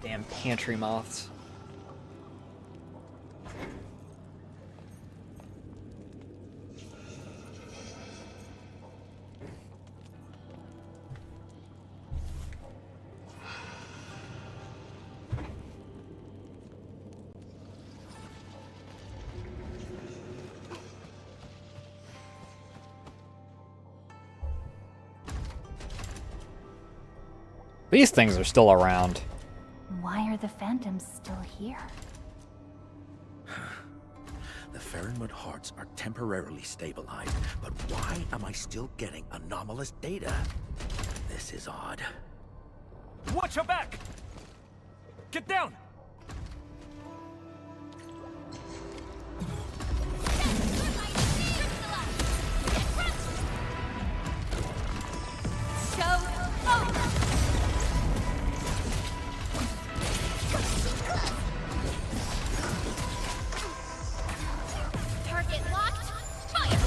Damn pantry moths. These things are still around. Why are the phantoms still here? The Farinwood hearts are temporarily stabilized, but why am I still getting anomalous data? This is odd. Watch your back! Get down! Target locked. Fire!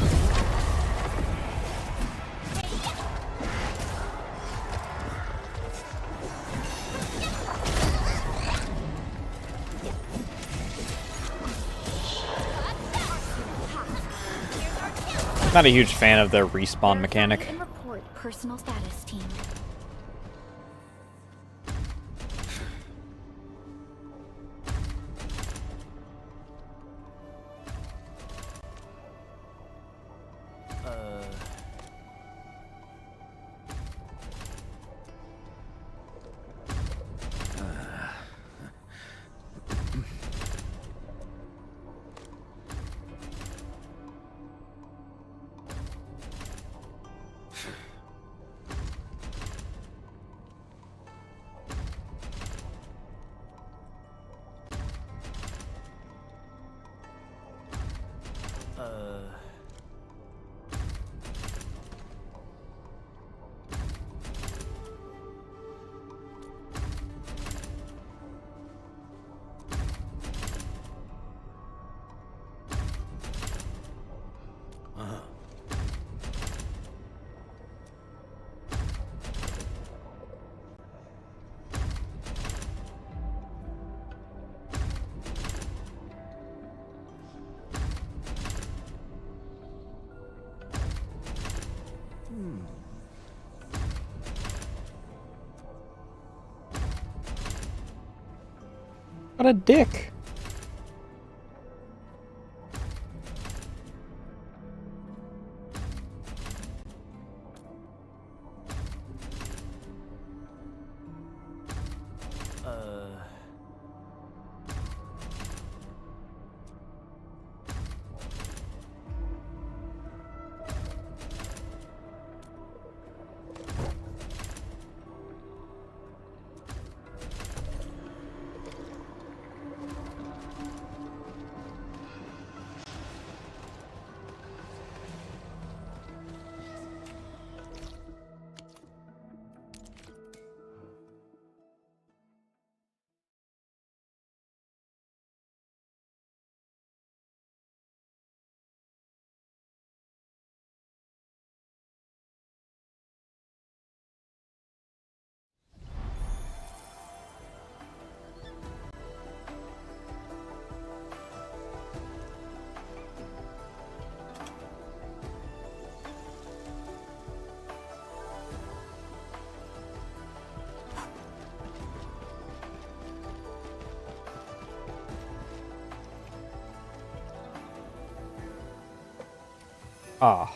Not a huge fan of the respawn mechanic. And report personal status team. What a dick. Ah.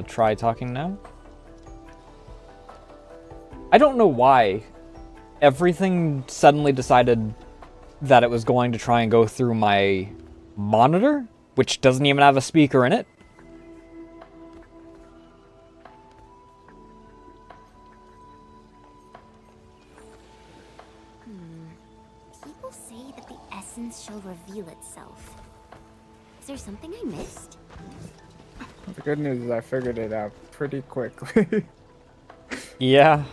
Try talking now? I don't know why. Everything suddenly decided that it was going to try and go through my monitor, which doesn't even have a speaker in it. People say that the essence shall reveal itself. Is there something I missed? The good news is I figured it out pretty quickly. Yeah.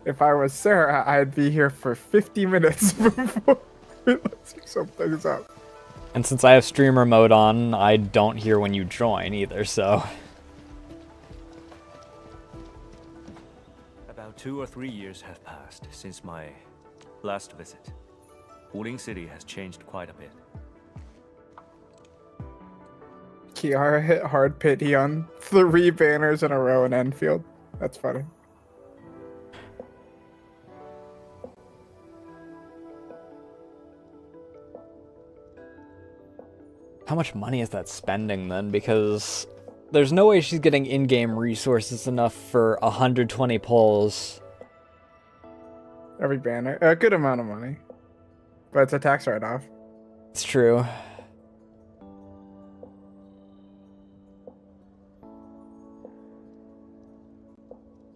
If I was Sarah, I'd be here for 50 minutes before we let's pick some things up. And since I have streamer mode on, I don't hear when you join either, so... About 2 or 3 years have passed since my last visit. Wuling City has changed quite a bit. Kiara hit hard pity on 3 banners in a row in Enfield. That's funny. How much money is that spending then? Because there's no way she's getting in-game resources enough for 120 polls. Every banner. A good amount of money. But it's a tax write-off. It's true.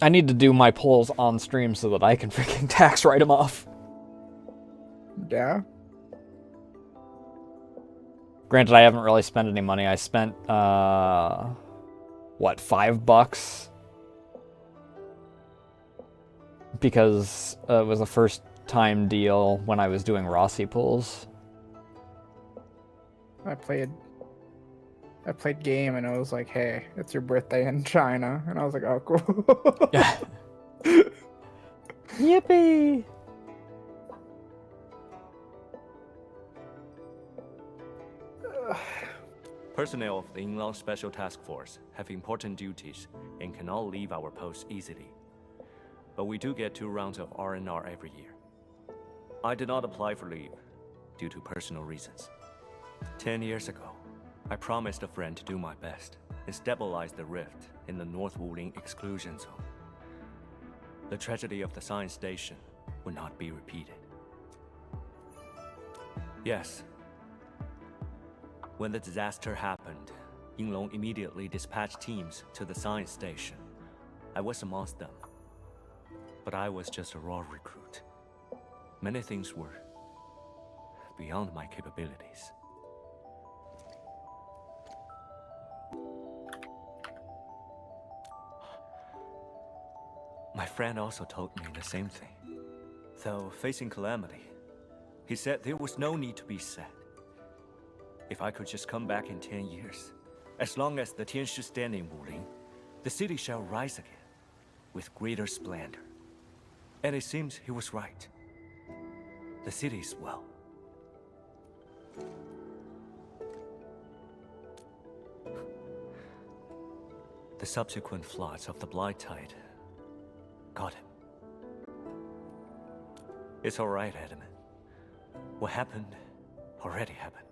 I need to do my polls on stream so that I can freaking tax write them off. Yeah. Granted, I haven't really spent any money. I spent, what, $5? Because it was a first-time deal when I was doing Rossi pulls. I played game and it was like, hey, it's your birthday in China. And I was like, oh, cool. Yeah. Yippee! Personnel of the Inland Special Task Force have important duties and cannot leave our posts easily. But we do get 2 rounds of R&R every year. I did not apply for leave due to personal reasons. 10 years ago, I promised a friend to do my best and stabilize the rift in the North Wuling exclusion zone. The tragedy of the science station would not be repeated. Yes. When the disaster happened, Yinglong immediately dispatched teams to the science station. I was amongst them. But I was just a raw recruit. Many things were beyond my capabilities. My friend also told me the same thing. Though facing calamity, he said there was no need to be sad. If I could just come back in 10 years, as long as the Tianshu stand in Wuling, the city shall rise again, with greater splendor. And it seems he was right. The city is well. The subsequent floods of the Blight Tide got him. It's all right, Edmund. What happened already happened.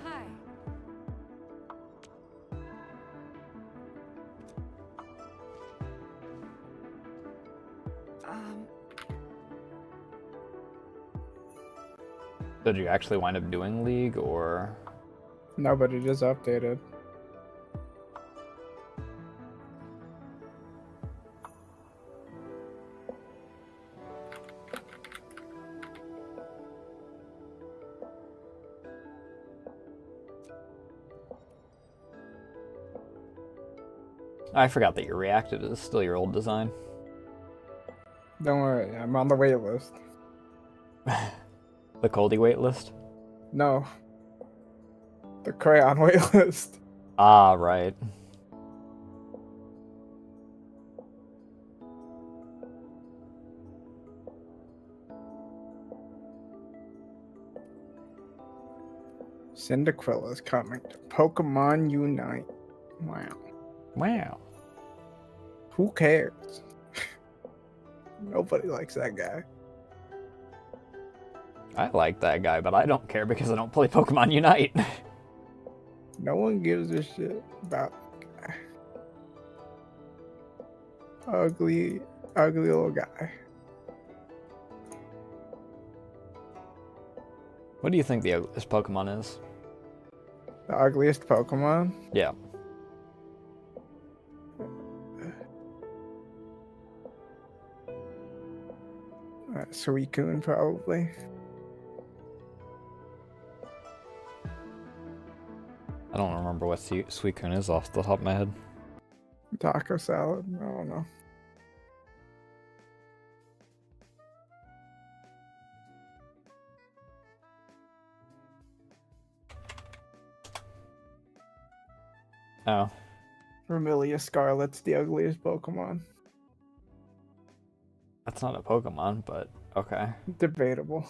Hi. Did you actually wind up doing League, or...? No, but it is updated. I forgot that your reactive is still your old design. Don't worry, I'm on the wait list. The Coldy wait list? No. The crayon wait list. Ah, right. Cyndaquilla's coming to Pokemon Unite. Wow. Wow. Who cares? Nobody likes that guy. I like that guy, but I don't care because I don't play Pokemon Unite. No one gives a shit about that guy. Ugly little guy. What do you think the ugliest Pokemon is? The ugliest Pokemon? Yeah. Suicune, probably. I don't remember what Suicune is off the top of my head. Taco salad. I don't know. Oh. Vermilia Scarlet's the ugliest Pokemon. That's not a Pokemon, but okay. Debatable.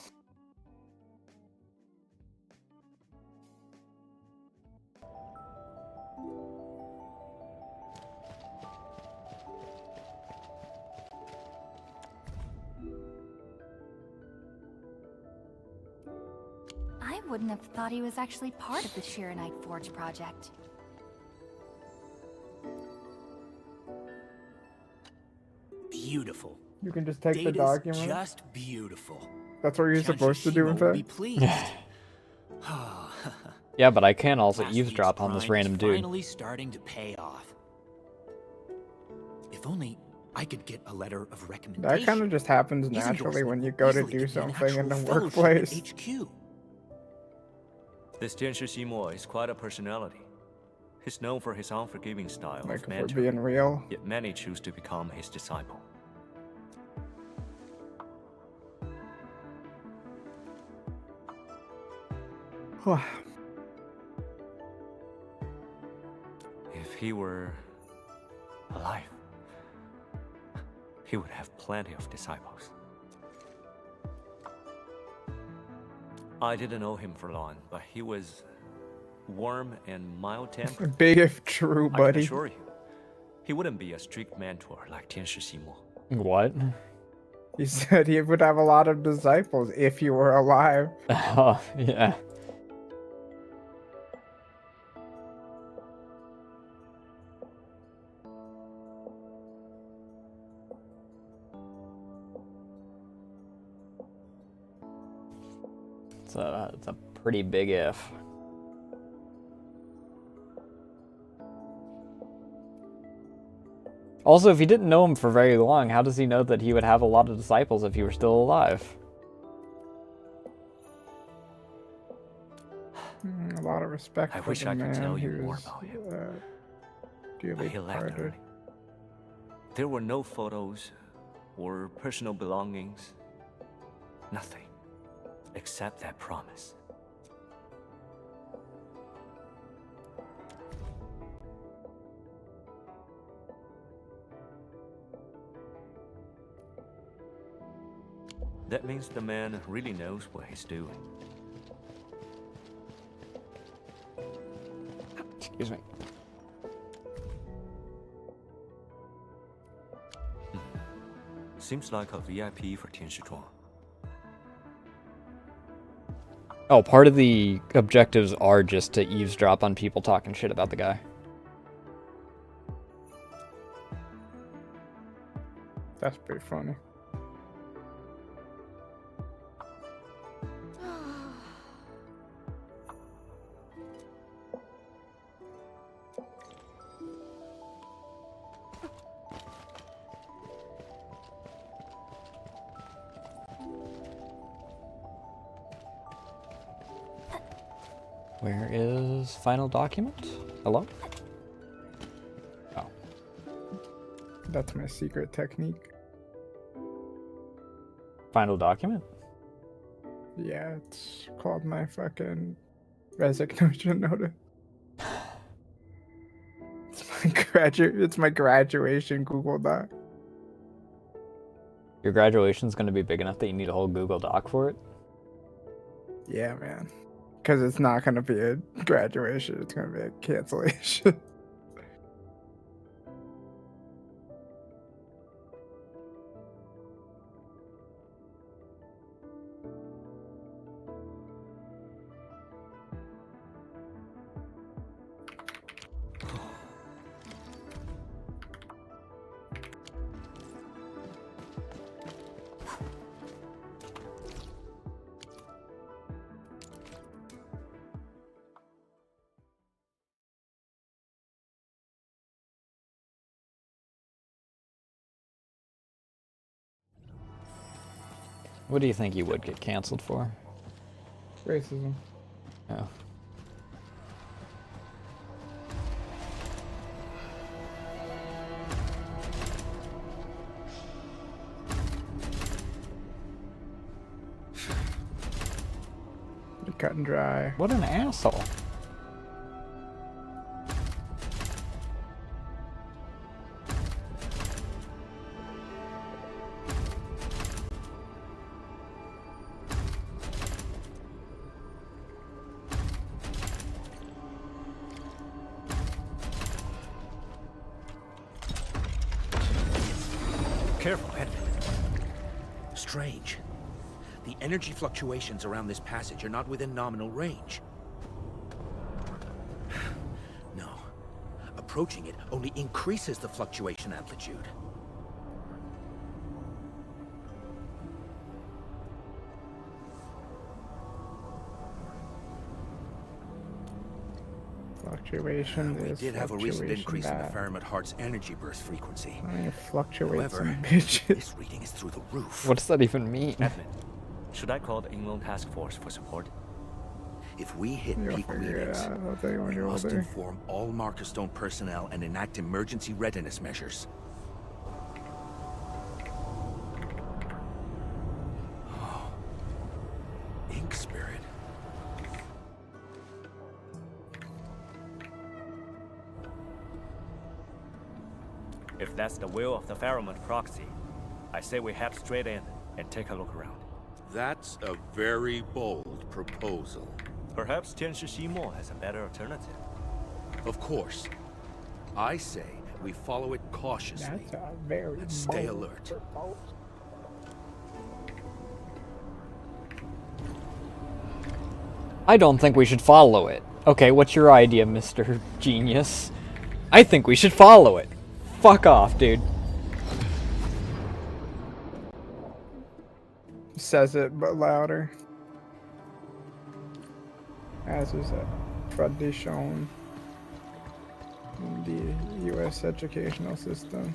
I wouldn't have thought he was actually part of the Shiranite Forge project. Beautiful. You can just take the Data's document. just beautiful. That's what you're supposed to do, in Shishimo will be fact. pleased. Yeah, but I can also Last eavesdrop week's on this grind is random dude. Finally starting to pay off. If only I could get a letter of recommendation. That kind of just happens His naturally when endorsement you will go to easily do get me an something in the actual fellowship at workplace. HQ. This Tianshi Ximo is quite a personality. He's known for his unforgiving style Like, of if we're mentoring, being real. yet many choose to become his disciple. If he were alive, he would have plenty of disciples. I didn't know him for long, but he was warm and mild-tempered. Big if true, I buddy. can assure you, he wouldn't be a strict mentor like Tianshi Ximo. What? He said he would have a lot of disciples if he were alive. Oh, yeah. It's a pretty big if. Also, if he didn't know him for very long, how does he know that he would have a lot of disciples if he were still alive? A lot of respect I for wish the I could man tell you who's, more about him. But dearly he left departed. early. There were no photos or personal belongings. Nothing. Except that promise. That means the man really knows what he's doing. Excuse me. Seems like a VIP for Tianshi Zhuang. Oh, part of the objectives are just to eavesdrop on people talking shit about the guy. That's pretty funny. Where is final document? Hello? Oh. That's my secret technique. Final document? Yeah, it's called my fucking resignation notice. It's my graduation Google Doc. Your graduation's gonna be big enough that you need a whole Google Doc for it? Yeah, man. Because it's not gonna be a graduation, it's gonna be a cancellation. What do you think you would get canceled for? Racism. Oh. dry. What an asshole. Careful, Edmund. Strange. The energy fluctuations around this passage are not within nominal range. No. Approaching it only increases the fluctuation amplitude. Fluctuation We is did have a recent fluctuation increase in the bad. Fahrenheit heart's energy burst frequency. I mean, fluctuates However, some bitches. this reading is through the roof. What does that even mean? Edmund, should I call the Inland Task Force for support? If we hit You'll peak figure it readings, out. I'll tell you when we you're must older. inform all Markerstone personnel and enact emergency readiness measures. Oh. Ink Spirit. If that's the will of the Faramund proxy, I say we head straight in and take a look around. That's a very bold proposal. Perhaps Tianshi Shimo has a better alternative. Of course. I say we follow it cautiously. That's a very and stay bold alert. proposal. I don't think we should follow it. Okay, what's your idea, Mr. Genius? I think we should follow it. Fuck off, dude. Says it, but louder. As is a tradition in the U.S. educational system.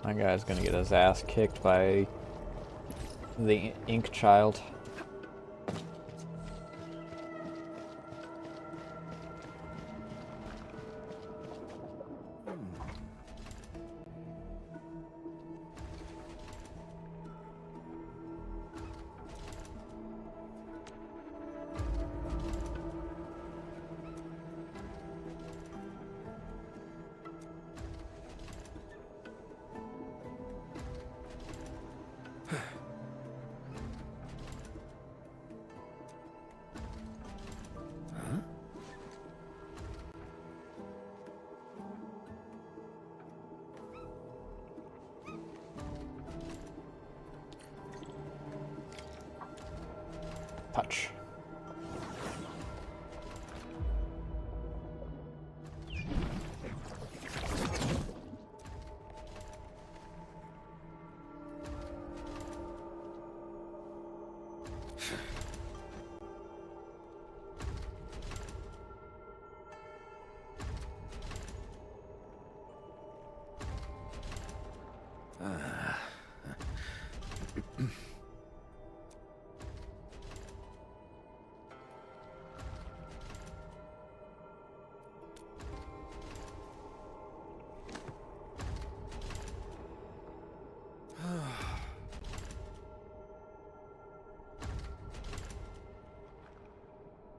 My guy's gonna get his ass kicked by the ink child. Touch.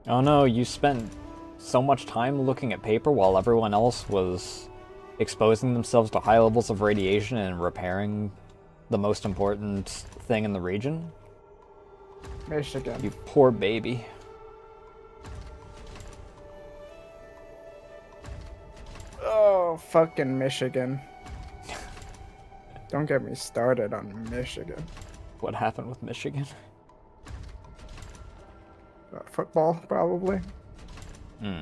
Oh no, you spent so much time looking at paper while everyone else was exposing themselves to high levels of radiation and repairing the most important thing in the region? Michigan. You poor baby. Oh, fucking Michigan. Don't get me started on Michigan. What happened with Michigan? Football, probably. Hmm.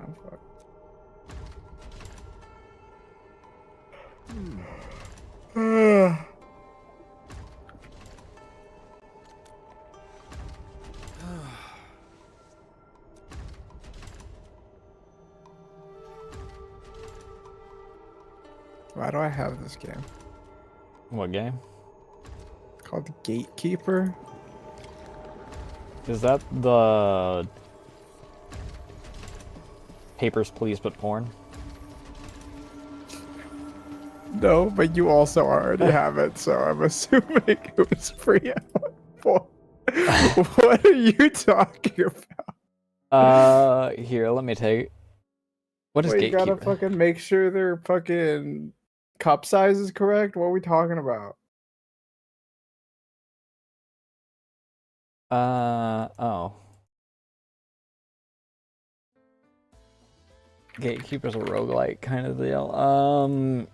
Oh, fuck. Why do I have this game? What game? It's called Gatekeeper. Is that the Papers, Please, but porn? No, but you also already have it, so I'm assuming it was free. What are you talking about? Here, let me take. What is Well, you gotta Gatekeeper? fucking make sure their fucking cup size is correct. What are we talking about? Oh. Gatekeeper's a roguelike kind of deal.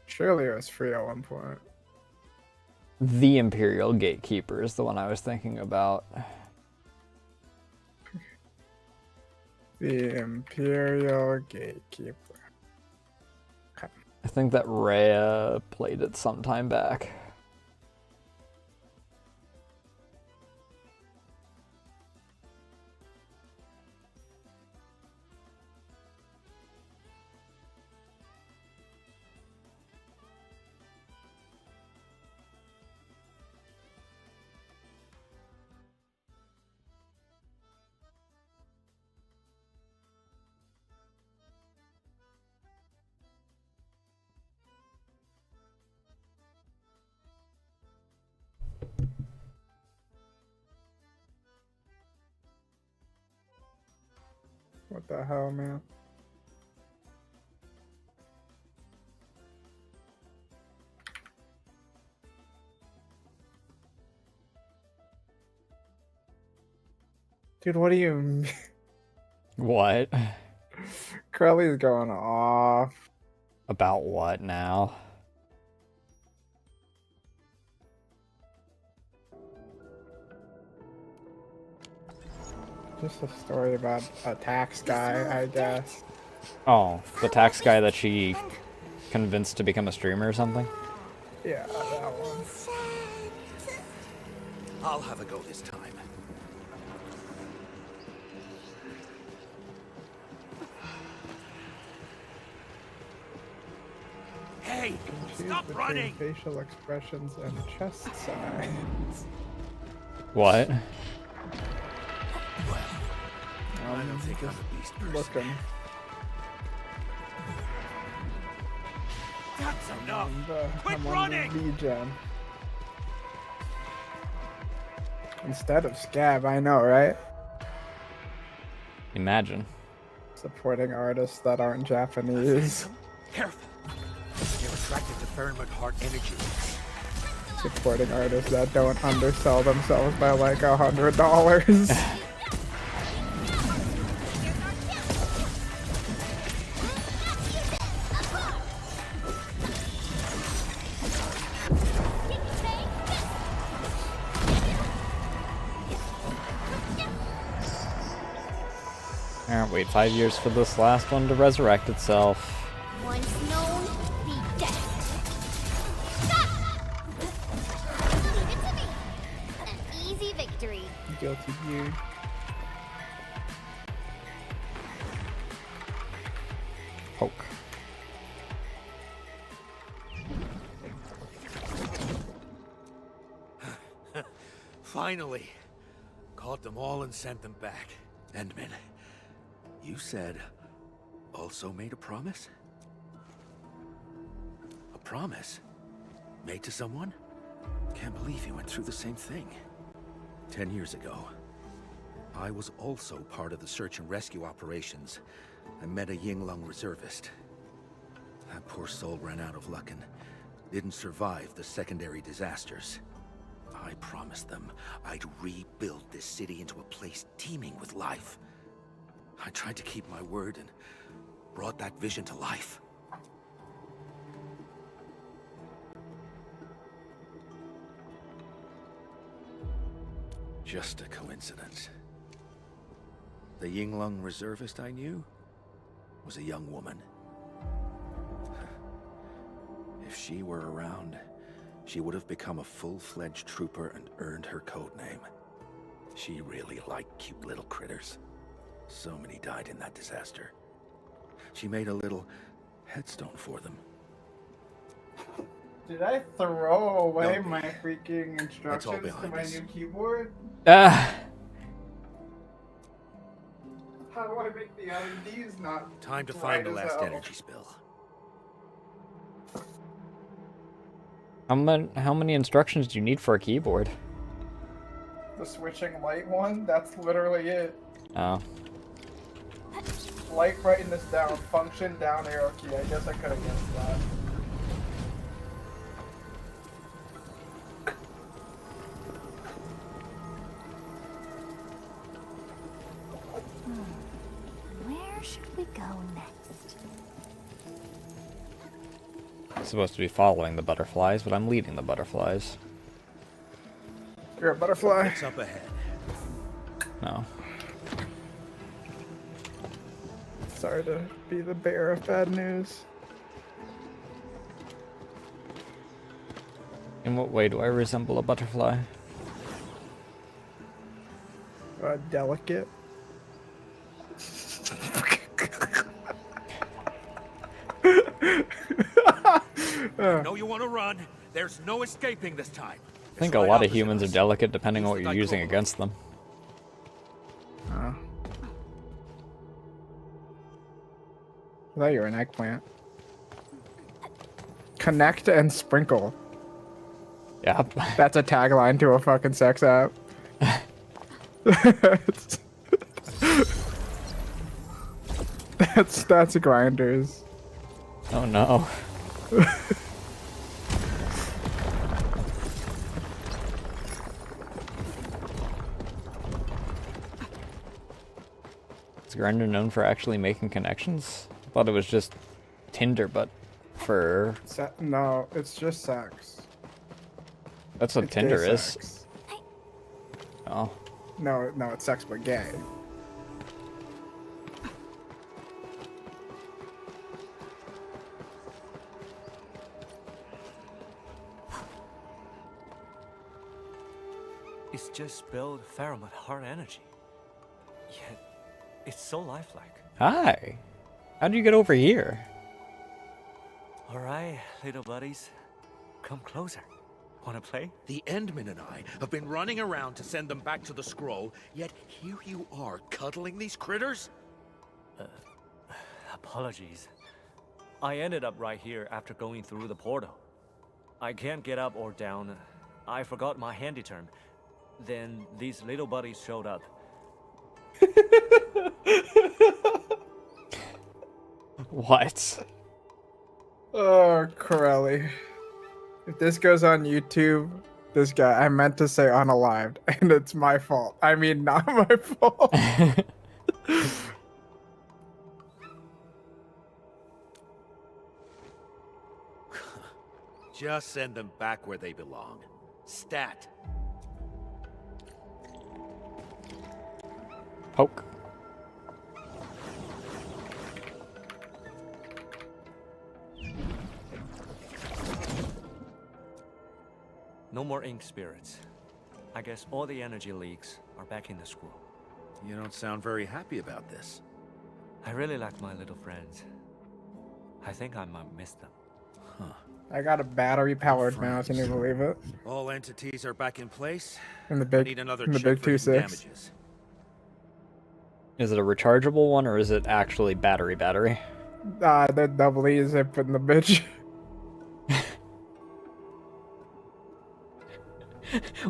Surely it was free at one point. The Imperial Gatekeeper is the one I was thinking about. The Imperial Gatekeeper. I think that Rhea played it some time back. What the hell, man? Dude, what do you mean? What? Crowley's going off. About what now? Just a story about a tax guy, I guess. Oh, the tax guy that she convinced to become a streamer or something? Yeah, that one. I'll have a go this time. Hey, stop running! Facial expressions and chest size. What? I don't think I'm a beast person. Looking. That's enough! Quit running! Regen. Instead of scab, I know, right? Imagine. Supporting artists that aren't Japanese. Careful! You're attracted to Fairmont Heart energy. Supporting artists that don't undersell themselves by like $100. Wait 5 years for this last one to resurrect itself. Once known, be dead. Stop! Leave it to me. An easy victory. Guilty you. Poke. Finally! Caught them all and sent them back. Endman, you said also made a promise? A promise? Made to someone? Can't believe you went through the same thing. 10 years ago, I was also part of the search and rescue operations. I met a Yinglong reservist. That poor soul ran out of luck and didn't survive the secondary disasters. I promised them I'd rebuild this city into a place teeming with life. I tried to keep my word and brought that vision to life. Just a coincidence. The Yinglung reservist I knew was a young woman. If she were around, she would have become a full-fledged trooper and earned her code name. She really liked cute little critters. So many died in that disaster. She made a little headstone for them. Did I throw away Don't my freaking That's all instructions to behind my us. new keyboard? Ah, How do I make the LEDs not Time to bright find the as last hell? energy spill. how many instructions do you need for a keyboard? The switching light one? That's literally it. Oh. Light brightness down, function down arrow key. I guess I could have guessed that. Where should we go next? I'm supposed to be following the butterflies, but I'm leading the butterflies. You're a butterfly. What's up ahead? No. Sorry to be the bearer of bad news. In what way do I resemble a butterfly? Delicate. No, you want to run. There's no escaping this time. I think a lot of humans are delicate depending on what you're using against them. I thought you were an eggplant. Connect and sprinkle. Yeah. That's a tagline to a fucking sex app. that's grinders. Oh no. Is Grindr known for actually making connections? I thought it was just Tinder, but for... No, it's just sex. That's what It's Tinder gay is. sex. Oh. No, it's sex but gay. It's just spilled Pheromone heart energy. Yet, it's so lifelike. Hi. How did you get over here? Alright, little buddies. Come closer. Wanna play? The Endman and I have been running around to send them back to the scroll, yet here you are cuddling these critters? Apologies. I ended up right here after going through the portal. I can't get up or down. I forgot my handy term. Then these little buddies showed up. What? Oh, Corelli. If this goes on YouTube, this guy, I meant to say unalived, and it's my fault. I mean, not my fault. Just send them back where they belong. Stat. Poke. No more ink spirits. I guess all the energy leaks are back in the scroll. You don't sound very happy about this. I really like my little friends. I think I might miss them. Huh. I got a battery-powered mouse, can you believe it? All entities are back in place. In the I big, need another in the check big for hidden 2.6. damages. Is it a rechargeable one or is it actually battery? The double E's I put in the bitch.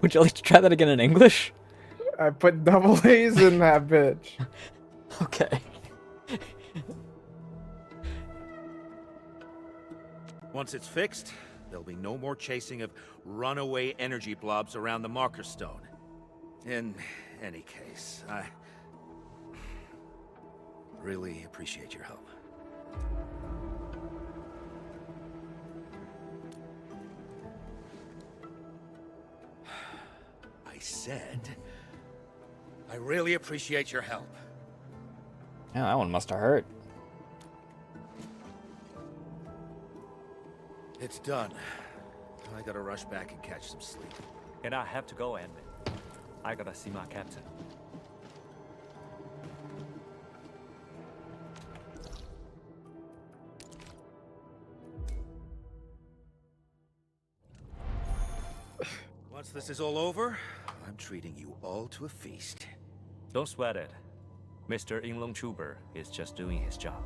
Would you like to try that again in English? I put double A's in that bitch. Okay. Once it's fixed, There'll be no more chasing of runaway energy blobs around the marker stone. In any case, I really appreciate your help. I said, I really appreciate your help. Yeah, that one must have hurt. It's done. I gotta rush back and catch some sleep. And I have to go, and I gotta see my captain. Once this is all over, I'm treating you all to a feast. Don't sweat it. Mr. Inglong Chuber is just doing his job.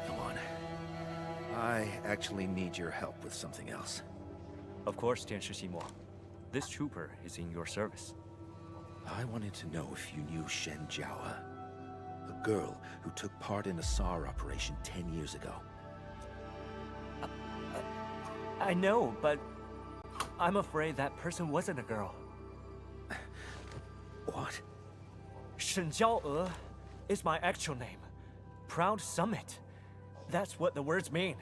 Come on. I actually need your help with something else. Of course, Tianshi Ximua. This trooper is in your service. I wanted to know if you knew Shen Jiaoa, a girl who took part in a SAR operation 10 years ago. I know, but I'm afraid that person wasn't a girl. What? Shen Jiaoe is my actual name. Proud Summit. That's what the words mean.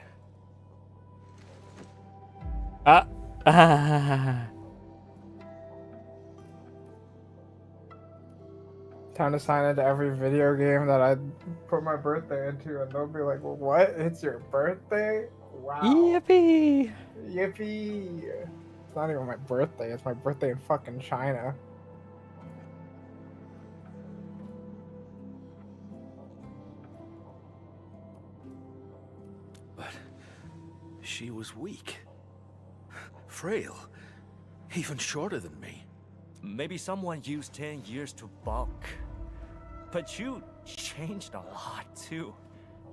Time to sign into every video game that I put my birthday into, and they'll be like, well, what? It's your birthday? Wow. Yippee! Yippee! It's not even my birthday, it's my birthday in fucking China. But she was weak. Frail. Even shorter than me. Maybe someone used 10 years to bulk. But you changed a lot, too.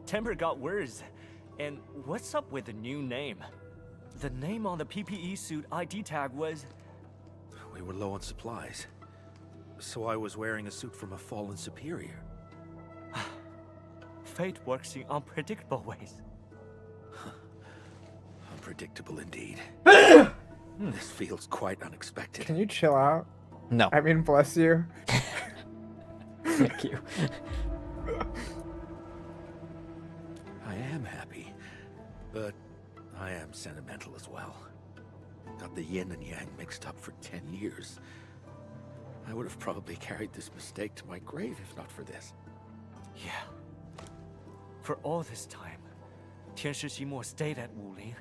Temper got worse. And what's up with the new name? The name on the PPE suit ID tag was... We were low on supplies. So I was wearing a suit from a fallen superior. Fate works in unpredictable ways. Unpredictable indeed. This feels quite unexpected. Can you chill out? No. I mean, bless you. Thank you. I am happy, but I am sentimental as well. Got the yin and yang mixed up for 10 years. I would have probably carried this mistake to my grave if not for this. Yeah. For all this time, Tianshi Ximua stayed at Wuling,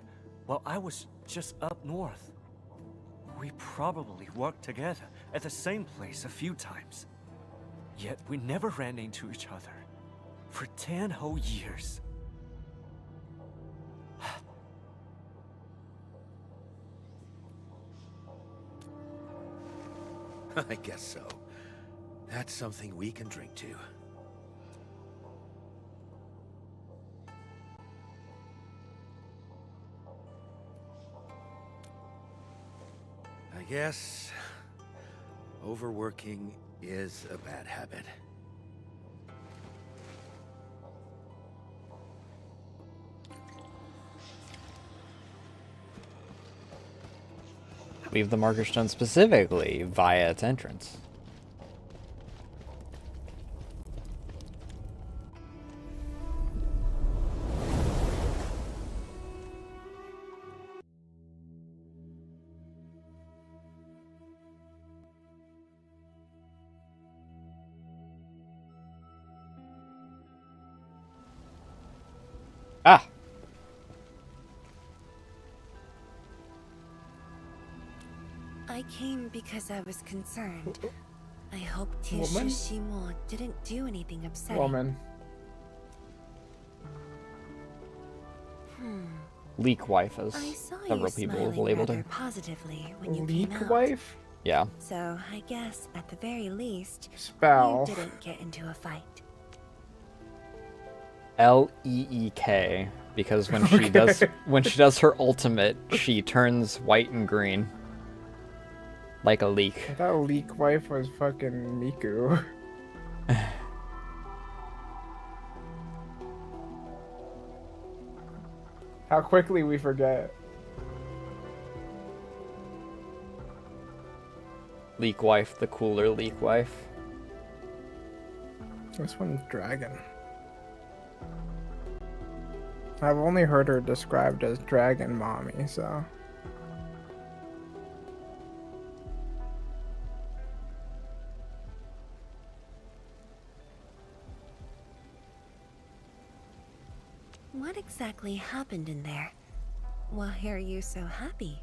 while I was just up north. We probably worked together at the same place a few times. Yet we never ran into each other. For 10 whole years. I guess so. That's something we can drink to. I guess overworking is a bad habit. Leave the marker stone specifically via its entrance. Ah! I came because I was concerned. I hope Woman? Tianshi Ximua didn't do anything upsetting. Woman. Leak wife, as I saw several you people have smiling labeled rather her. positively when you Leak came out. wife? Yeah. So I guess at the very least, Spell. you didn't get into a fight. Leek, because when she does her ultimate, she turns white and green. Like a leak. I thought Leak wife was fucking Miku. How quickly we forget. Leak Wife, the cooler Leak Wife. This one's Dragon. I've only heard her described as Dragon Mommy, so... What exactly happened in there? Why are you so happy?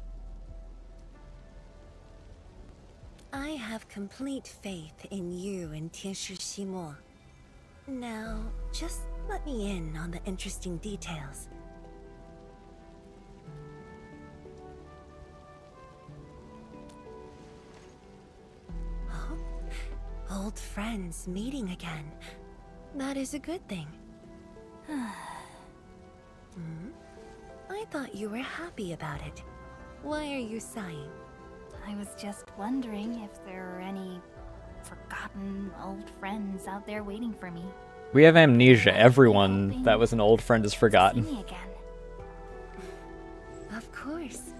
I have complete faith in you and Tianshi Ximo. Now, just let me in on the interesting details. Oh, old friends meeting again. That is a good thing. I thought you were happy about it. Why are you sighing? I was just wondering if there are any forgotten old friends out there waiting for me. We have amnesia. Everyone that was an old friend is forgotten. See me again. Of course.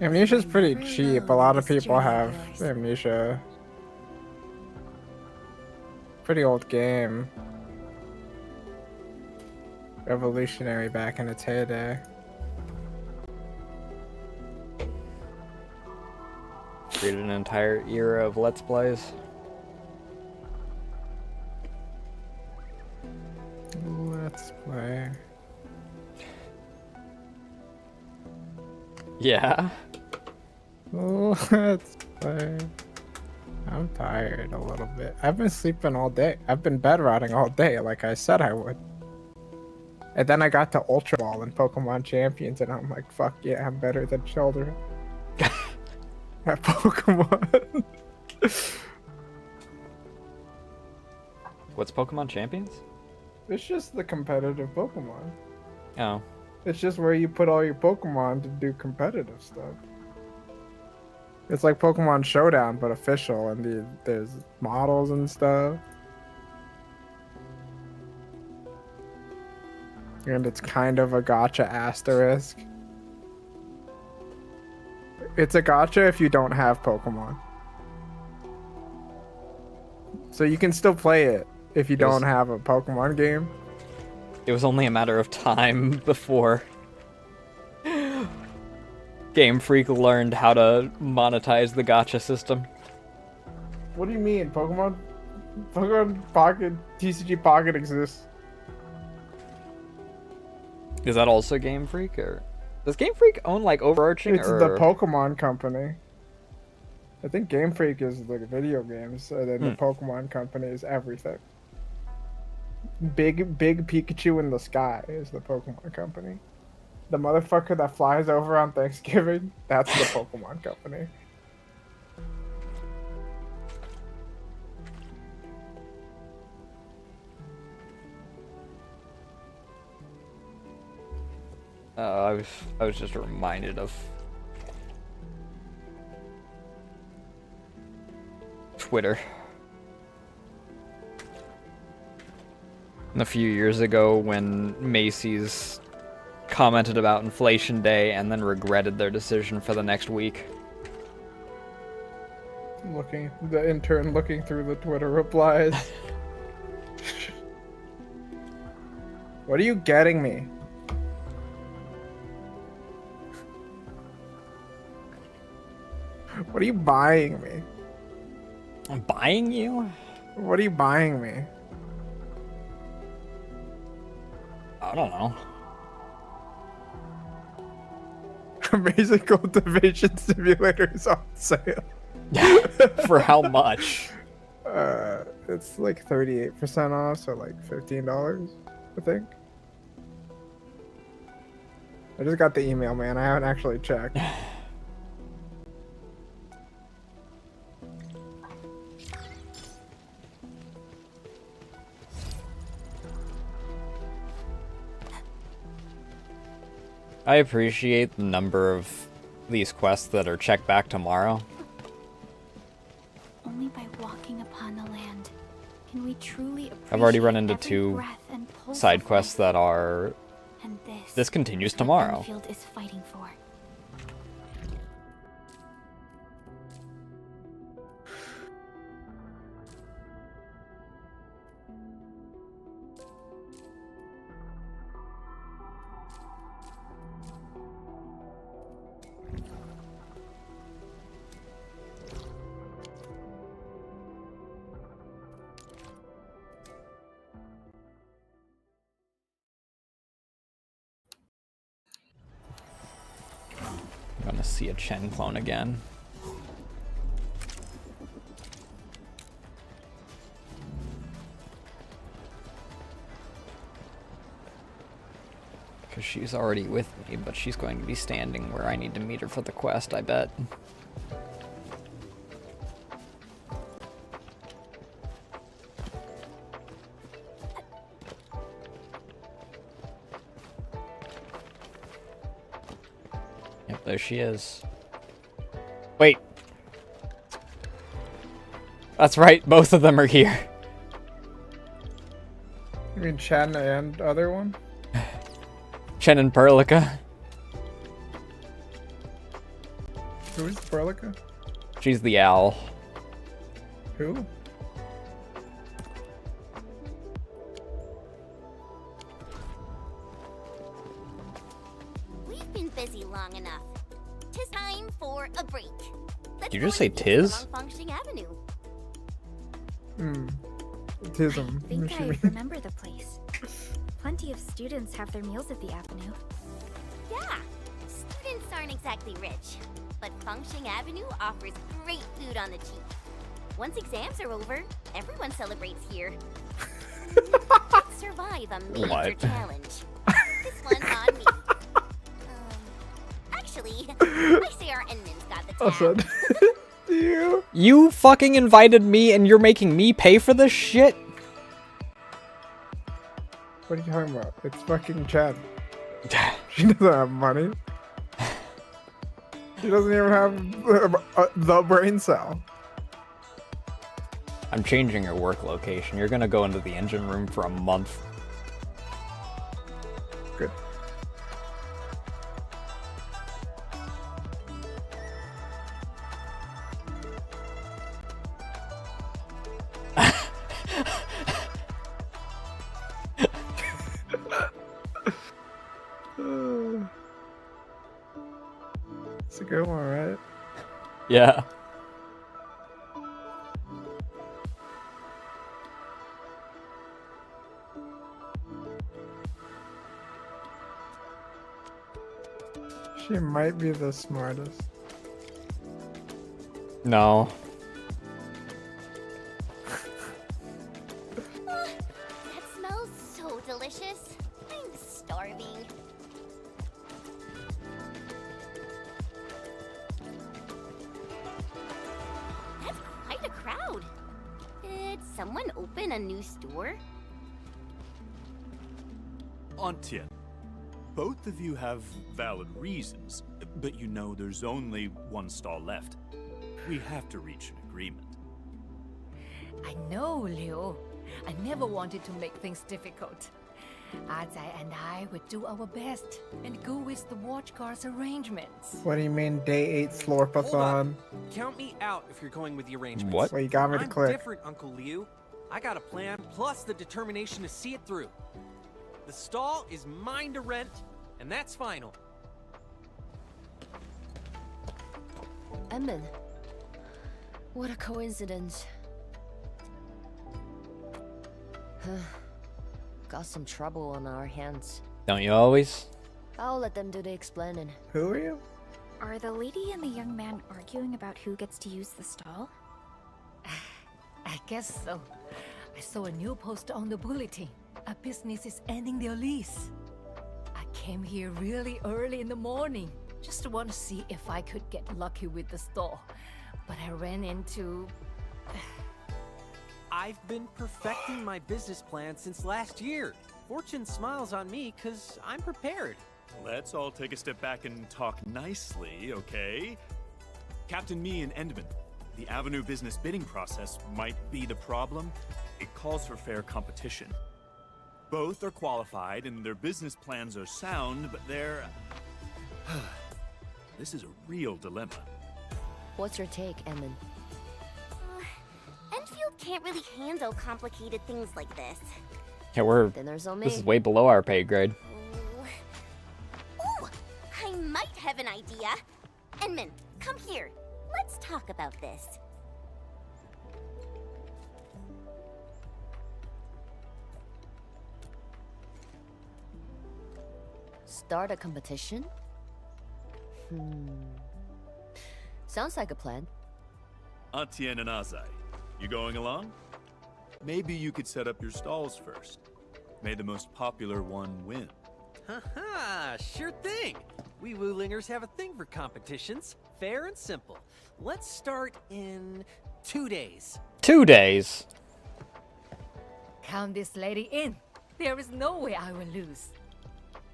Amnesia's pretty cheap. A lot of people have amnesia. Pretty old game. Revolutionary back in its heyday. Created an entire era of Let's Plays. Let's play. Yeah. Let's play. I'm tired a little bit. I've been sleeping all day. I've been bed rotting all day, like I said I would. And then I got to Ultra Ball and Pokemon Champions, and I'm like, fuck yeah, I'm better than children. At Pokemon. What's Pokemon Champions? It's just the competitive Pokemon. Oh. It's just where you put all your Pokemon to do competitive stuff. It's like Pokemon Showdown, but official, and there's models and stuff. And it's kind of a gacha asterisk. It's a gacha if you don't have Pokemon. So you can still play it if you don't have a Pokemon game. It was only a matter of time before Game Freak learned how to monetize the gacha system. What do you mean? Pokemon Pocket, TCG Pocket exists. Is that also Game Freak, or does Game Freak own like overarching? It's the Pokemon company. I think Game Freak is like video games, and then the Pokemon company is everything. Big Pikachu in the sky is the Pokemon company. The motherfucker that flies over on Thanksgiving, that's the Pokemon company. I was just reminded of Twitter. A few years ago when Macy's commented about Inflation Day and then regretted their decision for the next week. The intern looking through the Twitter replies. What are you getting me? What are you buying me? I'm buying you? What are you buying me? I don't know. Amazing Cultivation Simulator is on sale. For how much? It's like 38% off, so like $15, I think. I just got the email, man. I haven't actually checked. I appreciate the number of these quests that are checked back tomorrow. Only by walking upon the land can we truly appreciate I've already run into every 2 breath and pulse side of quests life. that are... And This continues what tomorrow. Enfield is fighting for. to see a Chen clone again. Because she's already with me, but she's going to be standing where I need to meet her for the quest, I bet. Yep, there she is. Wait. That's right, both of them are here. You mean Chen and other one? Chen and Perlica. Who's Perlica? She's the owl. Who? We've been busy long enough. 'Tis time for a break. Let's Did you go just say and eat tis? along Fangxing Avenue. Tism. I think I remember the place. Plenty of students have their meals at the avenue. Yeah, students aren't exactly rich, but Fangxing Avenue offers great food on the cheap. Once exams are over, everyone celebrates here. Let's survive a major What? challenge. This one's on me. Actually, I say our Enman's got the tab. You fucking invited me and you're making me pay for this shit? What are you talking about? It's fucking Chen. She doesn't have money. She doesn't even have the brain cell. I'm changing your work location. You're gonna go into the engine room for a month. Good. It's a good one, right? Yeah. She might be the smartest. No. That smells so delicious. I'm starving. That's quite a crowd. Did someone open a new store? Antien, both of you have valid reasons, but you know there's only one stall left. We have to reach an agreement. I know, Liu. I never wanted to make things difficult. Azai and I would do our best and go with the watch guard's arrangements. What do you mean, day 8 slorpathon? Count me out if you're going with the arrangements. What? Well, you got me to I'm click. different, Uncle Liu. I got a plan, plus the determination to see it through. The stall is mine to rent, and that's final. Emman. What a coincidence. Got some trouble on our hands. Don't you always? I'll let them do the explaining. Who are you? Are the lady and the young man arguing about who gets to use the stall? I guess so. I saw a new poster on the bulletin. A business is ending their lease. I came here really early in the morning, just to want to see if I could get lucky with the stall. But I ran into... I've been perfecting my business plan since last year. Fortune smiles on me because I'm prepared. Let's all take a step back and talk nicely, okay? Captain Me and Endman, the Avenue business bidding process might be the problem. It calls for fair competition. Both are qualified and their business plans are sound, but they're... This is a real dilemma. What's your take, Emman? Enfield can't really handle complicated things like this. Yeah, Then there's no this is me. way below our pay grade. Ooh, I might have an idea. Enman, come here. Let's talk about this. Start a competition? Sounds like a plan. Atien and Azai, you going along? Maybe you could set up your stalls first. May the most popular one win. Haha, sure thing. We Wulingers have a thing for competitions. Fair and simple. Let's start in 2 days. 2 days? Count this lady in. There is no way I will lose.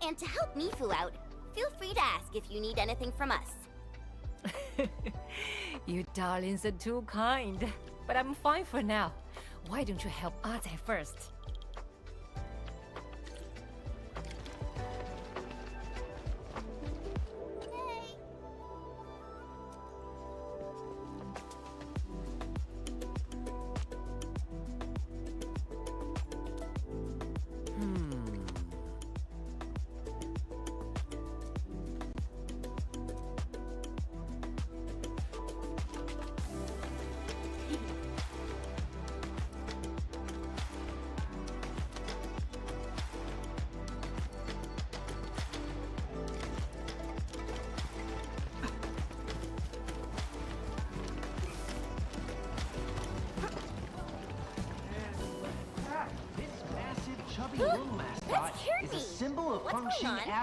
And to help Mifu out, feel free to ask if you need anything from us. You darlings are too kind. But I'm fine for now. Why don't you help Azai first?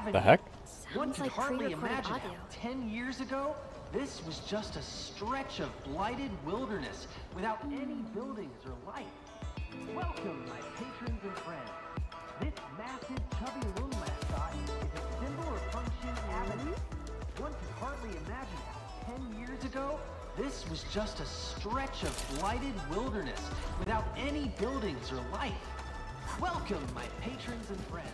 The heck? One can like hardly pre-recorded imagine audio. how 10 years ago, this was just a stretch of blighted wilderness without any buildings or life. Welcome, my patrons and friends. This massive chubby room mascot is a symbol of Fengshin Avenue. One can hardly imagine how 10 years ago, this was just a stretch of blighted wilderness without any buildings or life. Welcome, my patrons and friends.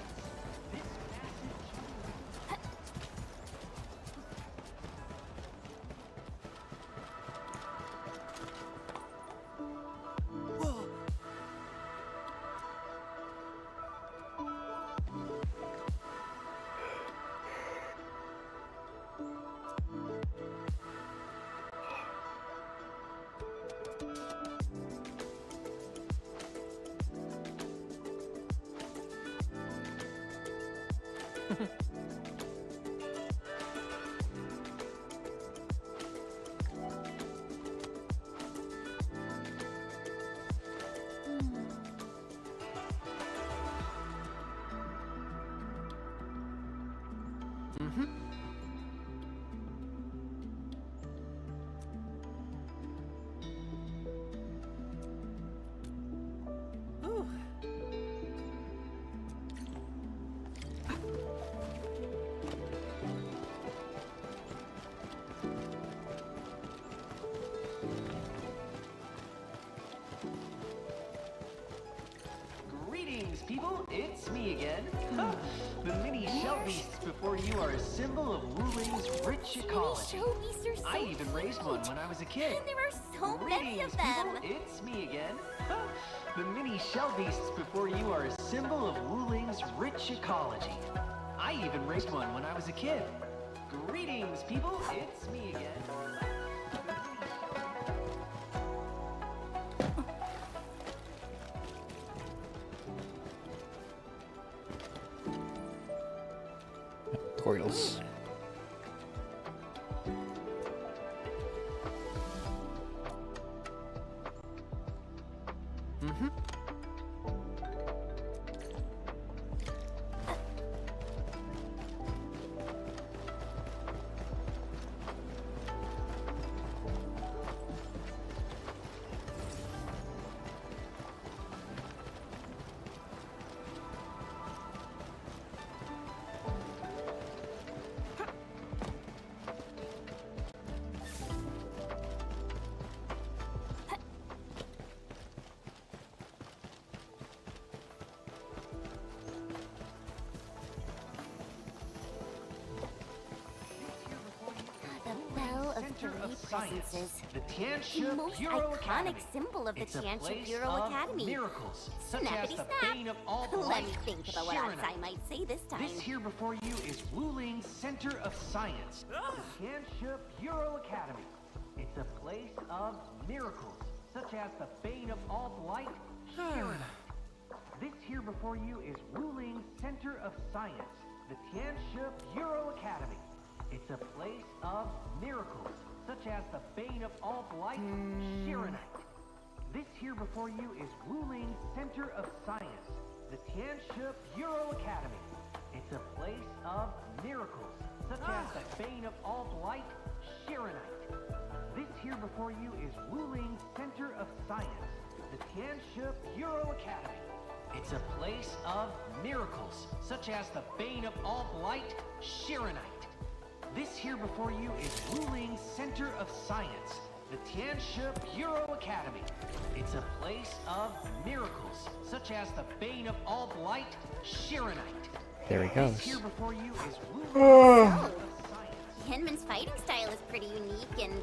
People, it's me again. The mini shell beasts before you are a symbol of Wuling's rich ecology. I even raised one when I was a kid. And there are so many of them. People, it's me again. The mini shell beasts before you are a symbol of Wuling's rich ecology. I even raised one when I was a kid. Greetings, people, it's me again. Tutorials. Presences. The most iconic symbol of the Tianxia Bureau Academy. Miracles, Snappity snap. Let me think about what else I might say this time. This here before you is Wuling's Center of Science, the Tianxia Bureau Academy. It's a place of miracles, such as the bane of all blight, Sharon. This here before you is Wuling's Center of Science, the Tianxia Bureau Academy. It's a place of miracles, such as the bane of all blight, Shiranite. This here before you is Wuling Center of Science, the Tianshe Bureau Academy. It's a place of miracles, such as the bane of all blight, Shiranite. This here before you is Wuling Center of Science, the Tianshe Bureau Academy. It's a place of miracles, such as the bane of all blight, Shiranite. This here before you is Wuling Center of Science, the Tianshe Bureau Academy. It's a place of miracles, such as the bane of all blight, Shiranite. There he goes. This here before you is Wuling Center of Science. Yenman's fighting style is pretty unique and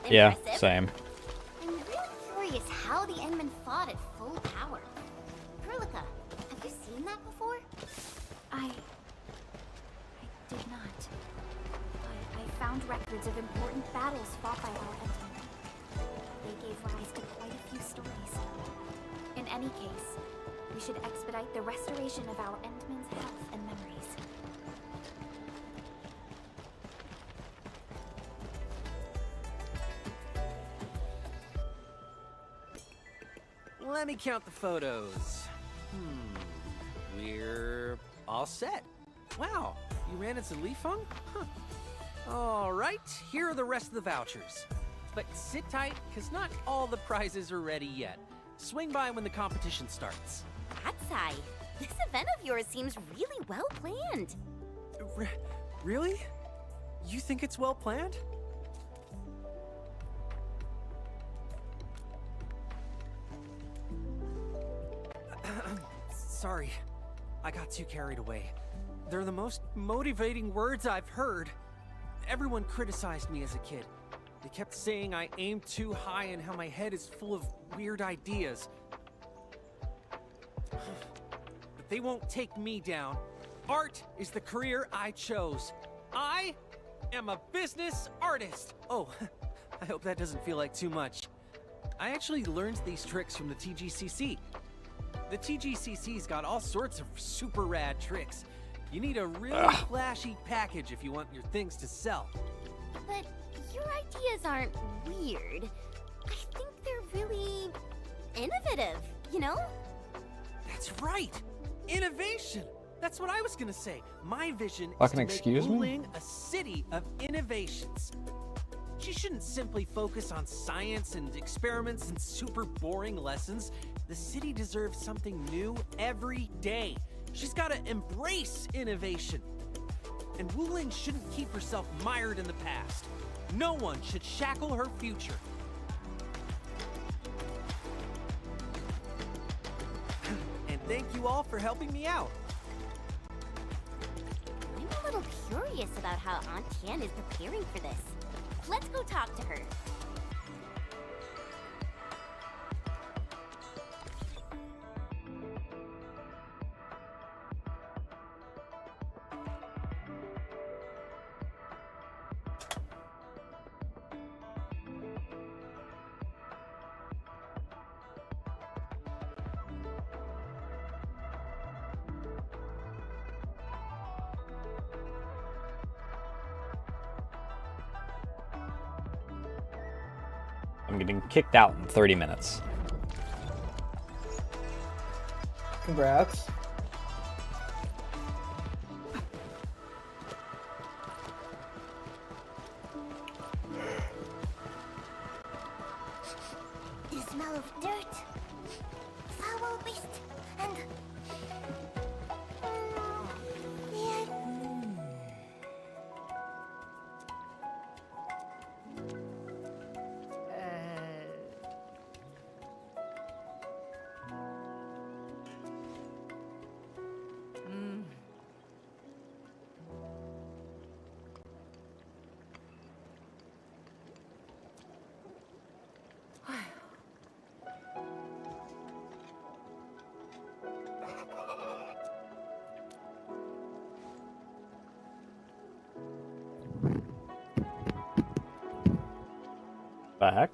impressive. Yeah, same. I'm really curious how the Endman fought at full power. Perlica, have you seen that before? I did not. I found records of important battles fought by our Endmen. They gave rise to quite a few stories. In any case, we should expedite the restoration of our Endmen's health and memories. Let me count the photos. We're all set. Wow, you ran into Li Feng? Huh. All right, here are the rest of the vouchers. But sit tight, because not all the prizes are ready yet. Swing by when the competition starts. Hatsai, this event of yours seems really well planned. Really? You think it's well planned? Sorry, I got too carried away. They're the most motivating words I've heard. Everyone criticized me as a kid. They kept saying I aim too high and how my head is full of weird ideas. But they won't take me down. Art is the career I chose. I am a business artist. Oh, I hope that doesn't feel like too much. I actually learned these tricks from the TGCC. The TGCC's got all sorts of super rad tricks. You need a really flashy package if you want your things to sell. But your ideas aren't weird. I think they're really innovative, you know? That's right! Innovation! That's what I was gonna say. My vision is Fucking to make excuse me? Wuling a city of innovations. She shouldn't simply focus on science and experiments and super boring lessons. The city deserves something new every day. She's gotta embrace innovation. And Wuling shouldn't keep herself mired in the past. No one should shackle her future. And thank you all for helping me out. I'm a little curious about how Aunt Tian is preparing for this. Let's go talk to her. I'm getting kicked out in 30 minutes. Congrats. The smell of dirt, foul beast, and The heck?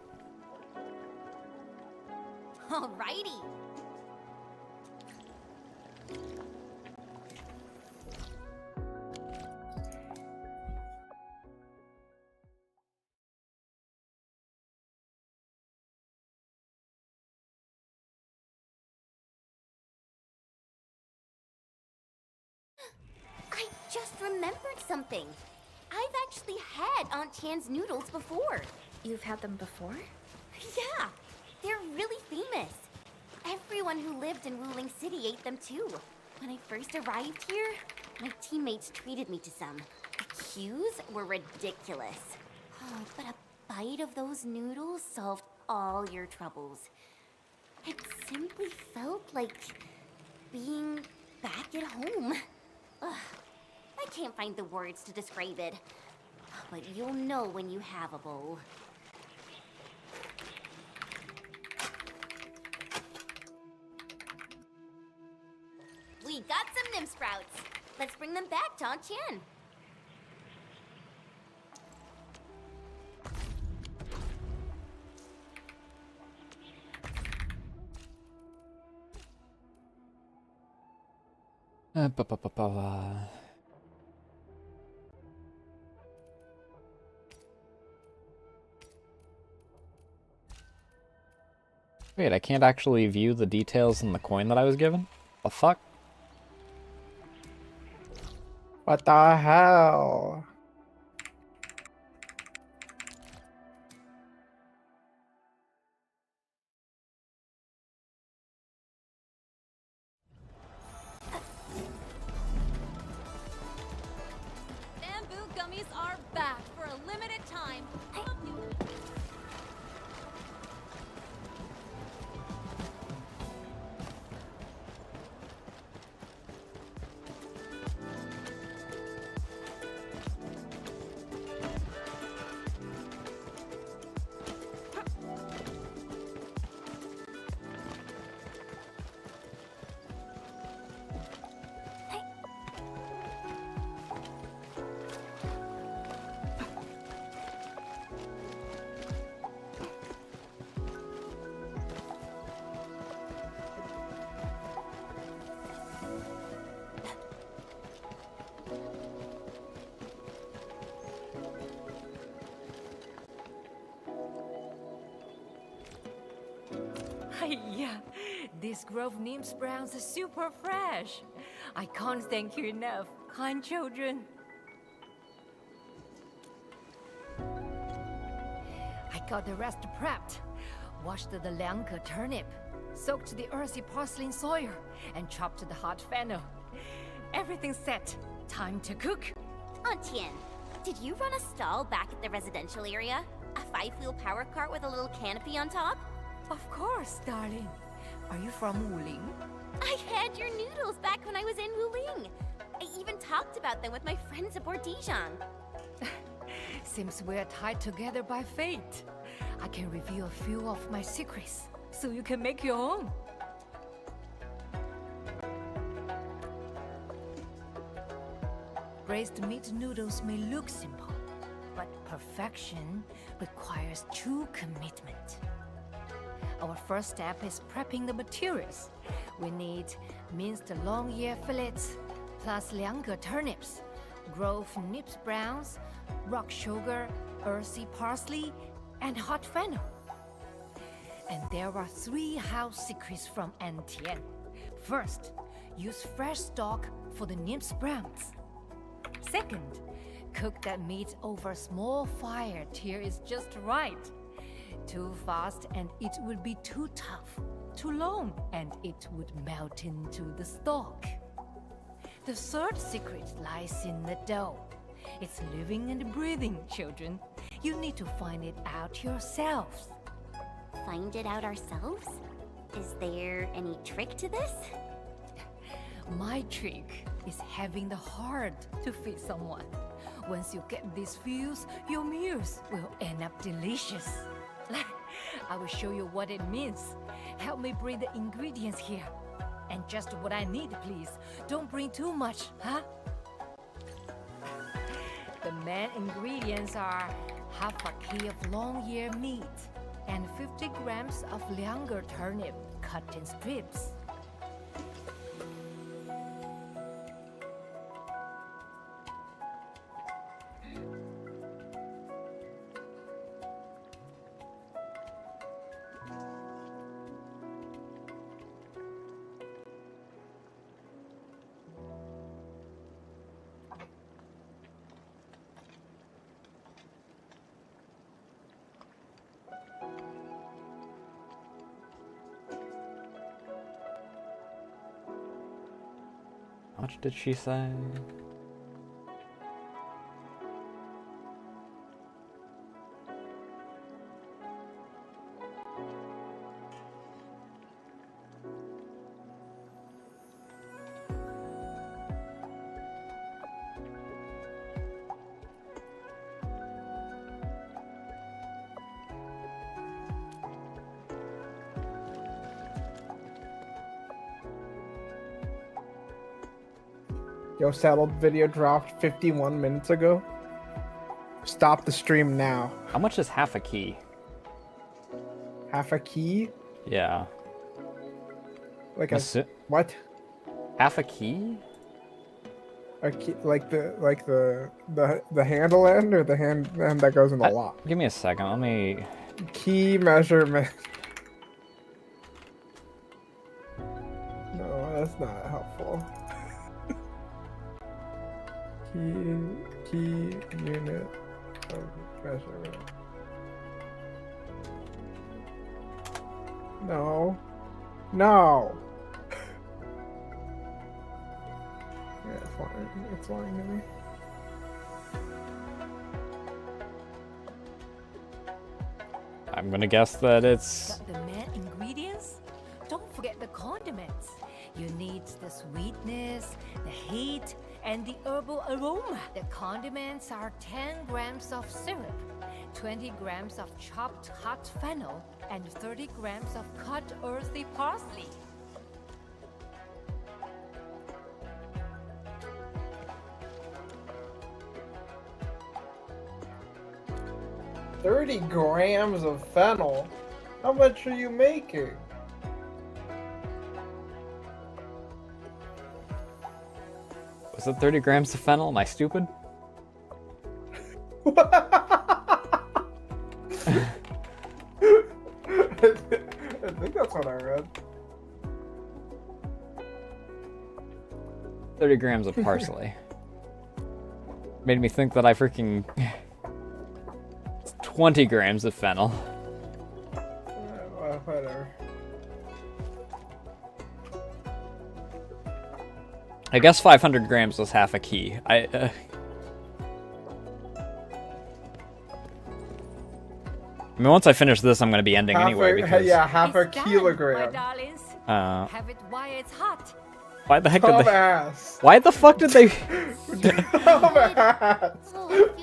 Alrighty. just remembered something. I've actually had Aunt Chan's noodles before. You've had them before? Yeah, they're really famous. Everyone who lived in Wuling City ate them too. When I first arrived here, my teammates treated me to some. The queues were ridiculous. Oh, but a bite of those noodles solved all your troubles. It simply felt like being back at home. Ugh, I can't find the words to describe it. But you'll know when you have a bowl. We got some nymph sprouts. Let's bring them back to Aunt Chan. Wait, I can't actually view the details in the coin that I was given? The fuck? What the hell? Bamboo gummies are back for a limited time. Yeah, this Grove Neem Sprouts is super fresh. I can't thank you enough, kind children. I got the rest prepped. Washed the Liangke turnip, soaked the earthy porcelain soil, and chopped the hot fennel. Everything's set. Time to cook. Aunt Tian, did you run a stall back at the residential area? A 5-wheel power cart with a little canopy on top? Of course, darling. Are you from Wuling? I had your noodles back when I was in Wuling. I even talked about them with my friends aboard Dijon. Seems we're tied together by fate. I can reveal a few of my secrets, so you can make your own. Braised meat noodles may look simple, but perfection requires true commitment. Our first step is prepping the materials. We need minced long ear fillets, plus Liangke turnips, Grove nips browns, rock sugar, earthy parsley, and hot fennel. And there are 3 house secrets from Aunt Tian. First, use fresh stock for the nips browns. Second, cook that meat over a small fire till it's just right. Too fast and it would be too tough. Too long and it would melt into the stock. The third secret lies in the dough. It's living and breathing, children. You need to find it out yourselves. Find it out ourselves? Is there any trick to this? My trick is having the heart to feed someone. Once you get these feels, your meals will end up delicious. I will show you what it means. Help me bring the ingredients here. And just what I need, please. Don't bring too much, huh? The main ingredients are half a key of long ear meat and 50 grams of Liangke turnip cut in strips. How much did she say? Yo, Settled video dropped 51 minutes ago. Stop the stream now. How much is half a key? Half a key? Yeah. Like a what? Half a key? A key, like the handle end or the hand that goes in the lock? Give me a second. Let me. Key measurement. No, that's not helpful. Key unit of measurement. No. No. Yeah, it's lying. It's lying to me. I'm gonna guess that it's. Got the main ingredients? Don't forget the condiments. You need the sweetness, the heat, and the herbal aroma. The condiments are 10 grams of syrup, 20 grams of chopped hot fennel, and 30 grams of cut earthy parsley. $30 grams of fennel? How much are you making? Was it 30 grams of fennel? Am I stupid? I think that's what I read. 30 grams of parsley. Made me think that I freaking... 20 grams of fennel. Whatever. I guess 500 grams was half a key. I mean, once I finish this, I'm gonna be ending anyway. Because yeah, half a kilogram. Have it while it's hot. Why the heck did they? Dumbass. Why the fuck did they? Dumbass.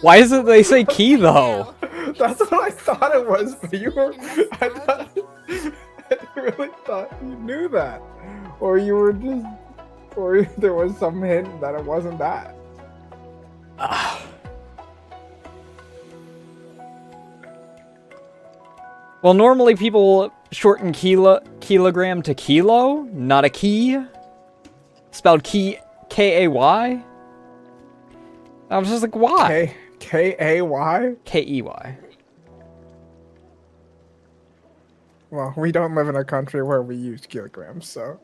Why is it they say key though? That's what I thought it was, but you were. I really thought you knew that, or you were just, or there was some hint that it wasn't that. Well, normally people shorten kilogram to kilo, not a key. Spelled key K-A-Y. I was just like, why? K-A-Y? K-E-Y. Well, we don't live in a country where we use kilograms, so.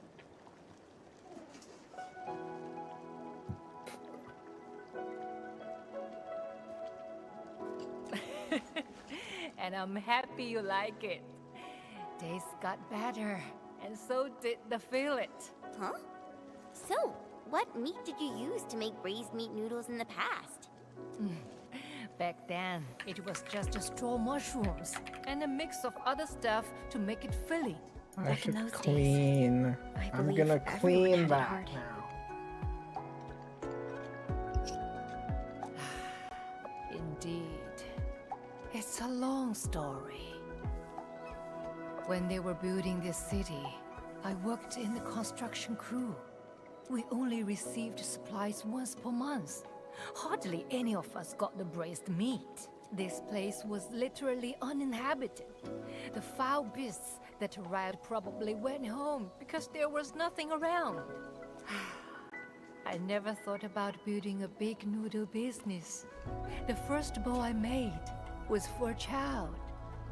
And I'm happy you like it. Taste got better, and so did the fillet. Huh? So, what meat did you use to make braised meat noodles in the past? Back then, it was just straw mushrooms and a mix of other stuff to make it filling. I should clean. I'm gonna clean that now. Indeed. It's a long story. When they were building this city, I worked in the construction crew. We only received supplies once per month. Hardly any of us got the braised meat. This place was literally uninhabited. The foul beasts that arrived probably went home because there was nothing around. I never thought about building a big noodle business. The first bowl I made was for a child.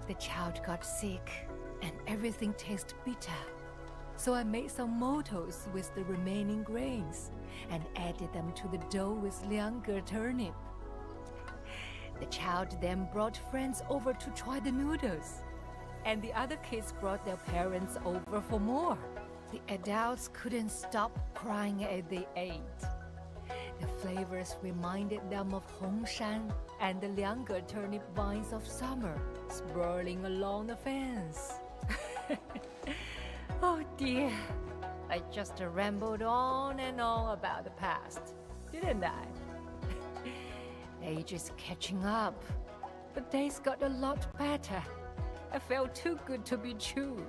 The child got sick and everything tasted bitter. So I made some motos with the remaining grains and added them to the dough with lianga turnip. The child then brought friends over to try the noodles, and the other kids brought their parents over for more. The adults couldn't stop crying as they ate. The flavors reminded them of Hongshan and the younger turnip vines of summer swirling along the fence. Oh dear, I just rambled on and on about the past, didn't I? Age is catching up, but days got a lot better. I felt too good to be true.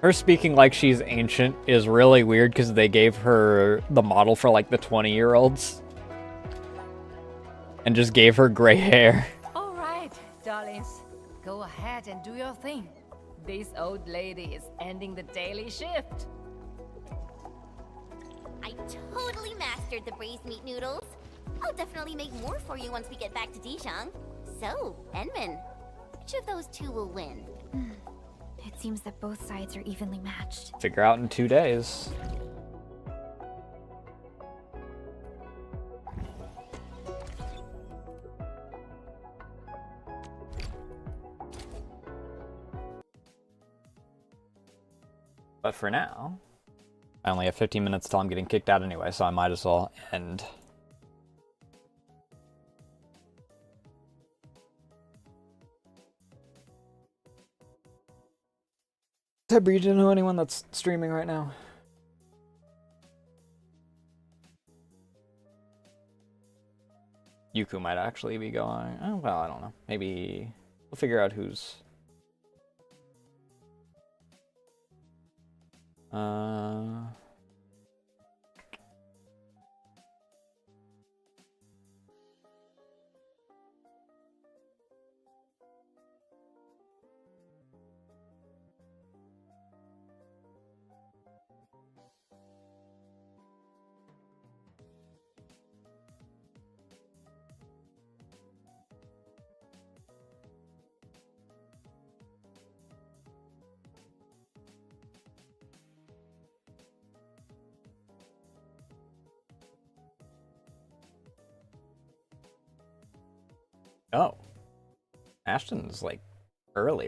Her speaking like she's ancient is really weird because they gave her the model for like the 20-year-olds. And just gave her gray hair. All right, darlings, go ahead and do your thing. This old lady is ending the daily shift. I totally mastered the braised meat noodles. I'll definitely make more for you once we get back to Dijon. So, Enman, which of those two will win? It seems that both sides are evenly matched. Figure out in 2 days. But for now, I only have 15 minutes till I'm getting kicked out anyway, so I might as well end. Debbie, do you know anyone that's streaming right now? Yuku might actually be going. Oh, well, I don't know. Maybe we'll figure out who's... Oh. Ashton's like early.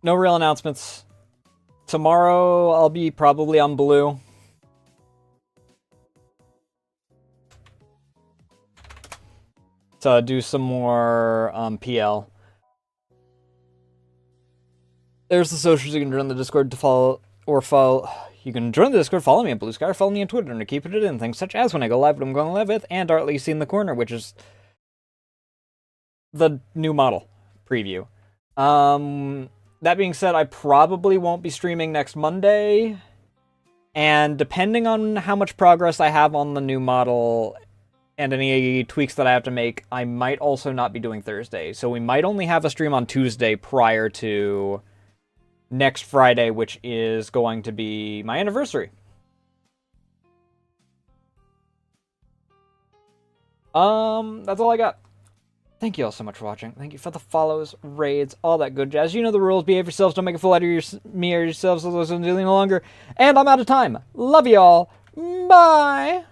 No real announcements. Tomorrow I'll be probably on Blue. To do some more PL. There's the socials you can join the Discord to follow You can join the Discord, follow me on Blue Sky, or follow me on Twitter and keep it in things such as when I go live, what I'm going live with, and Art Lacey in the Corner, which is the new model preview. That being said, I probably won't be streaming next Monday, and depending on how much progress I have on the new model and any tweaks that I have to make, I might also not be doing Thursday. So we might only have a stream on Tuesday prior to next Friday, which is going to be my anniversary. That's all I got. Thank you all so much for watching. Thank you for the follows, raids, all that good jazz. You know the rules. Behave yourselves. Don't make a fool out of me or yourselves. Otherwise I'm dealing no longer. And I'm out of time. Love you all. Bye.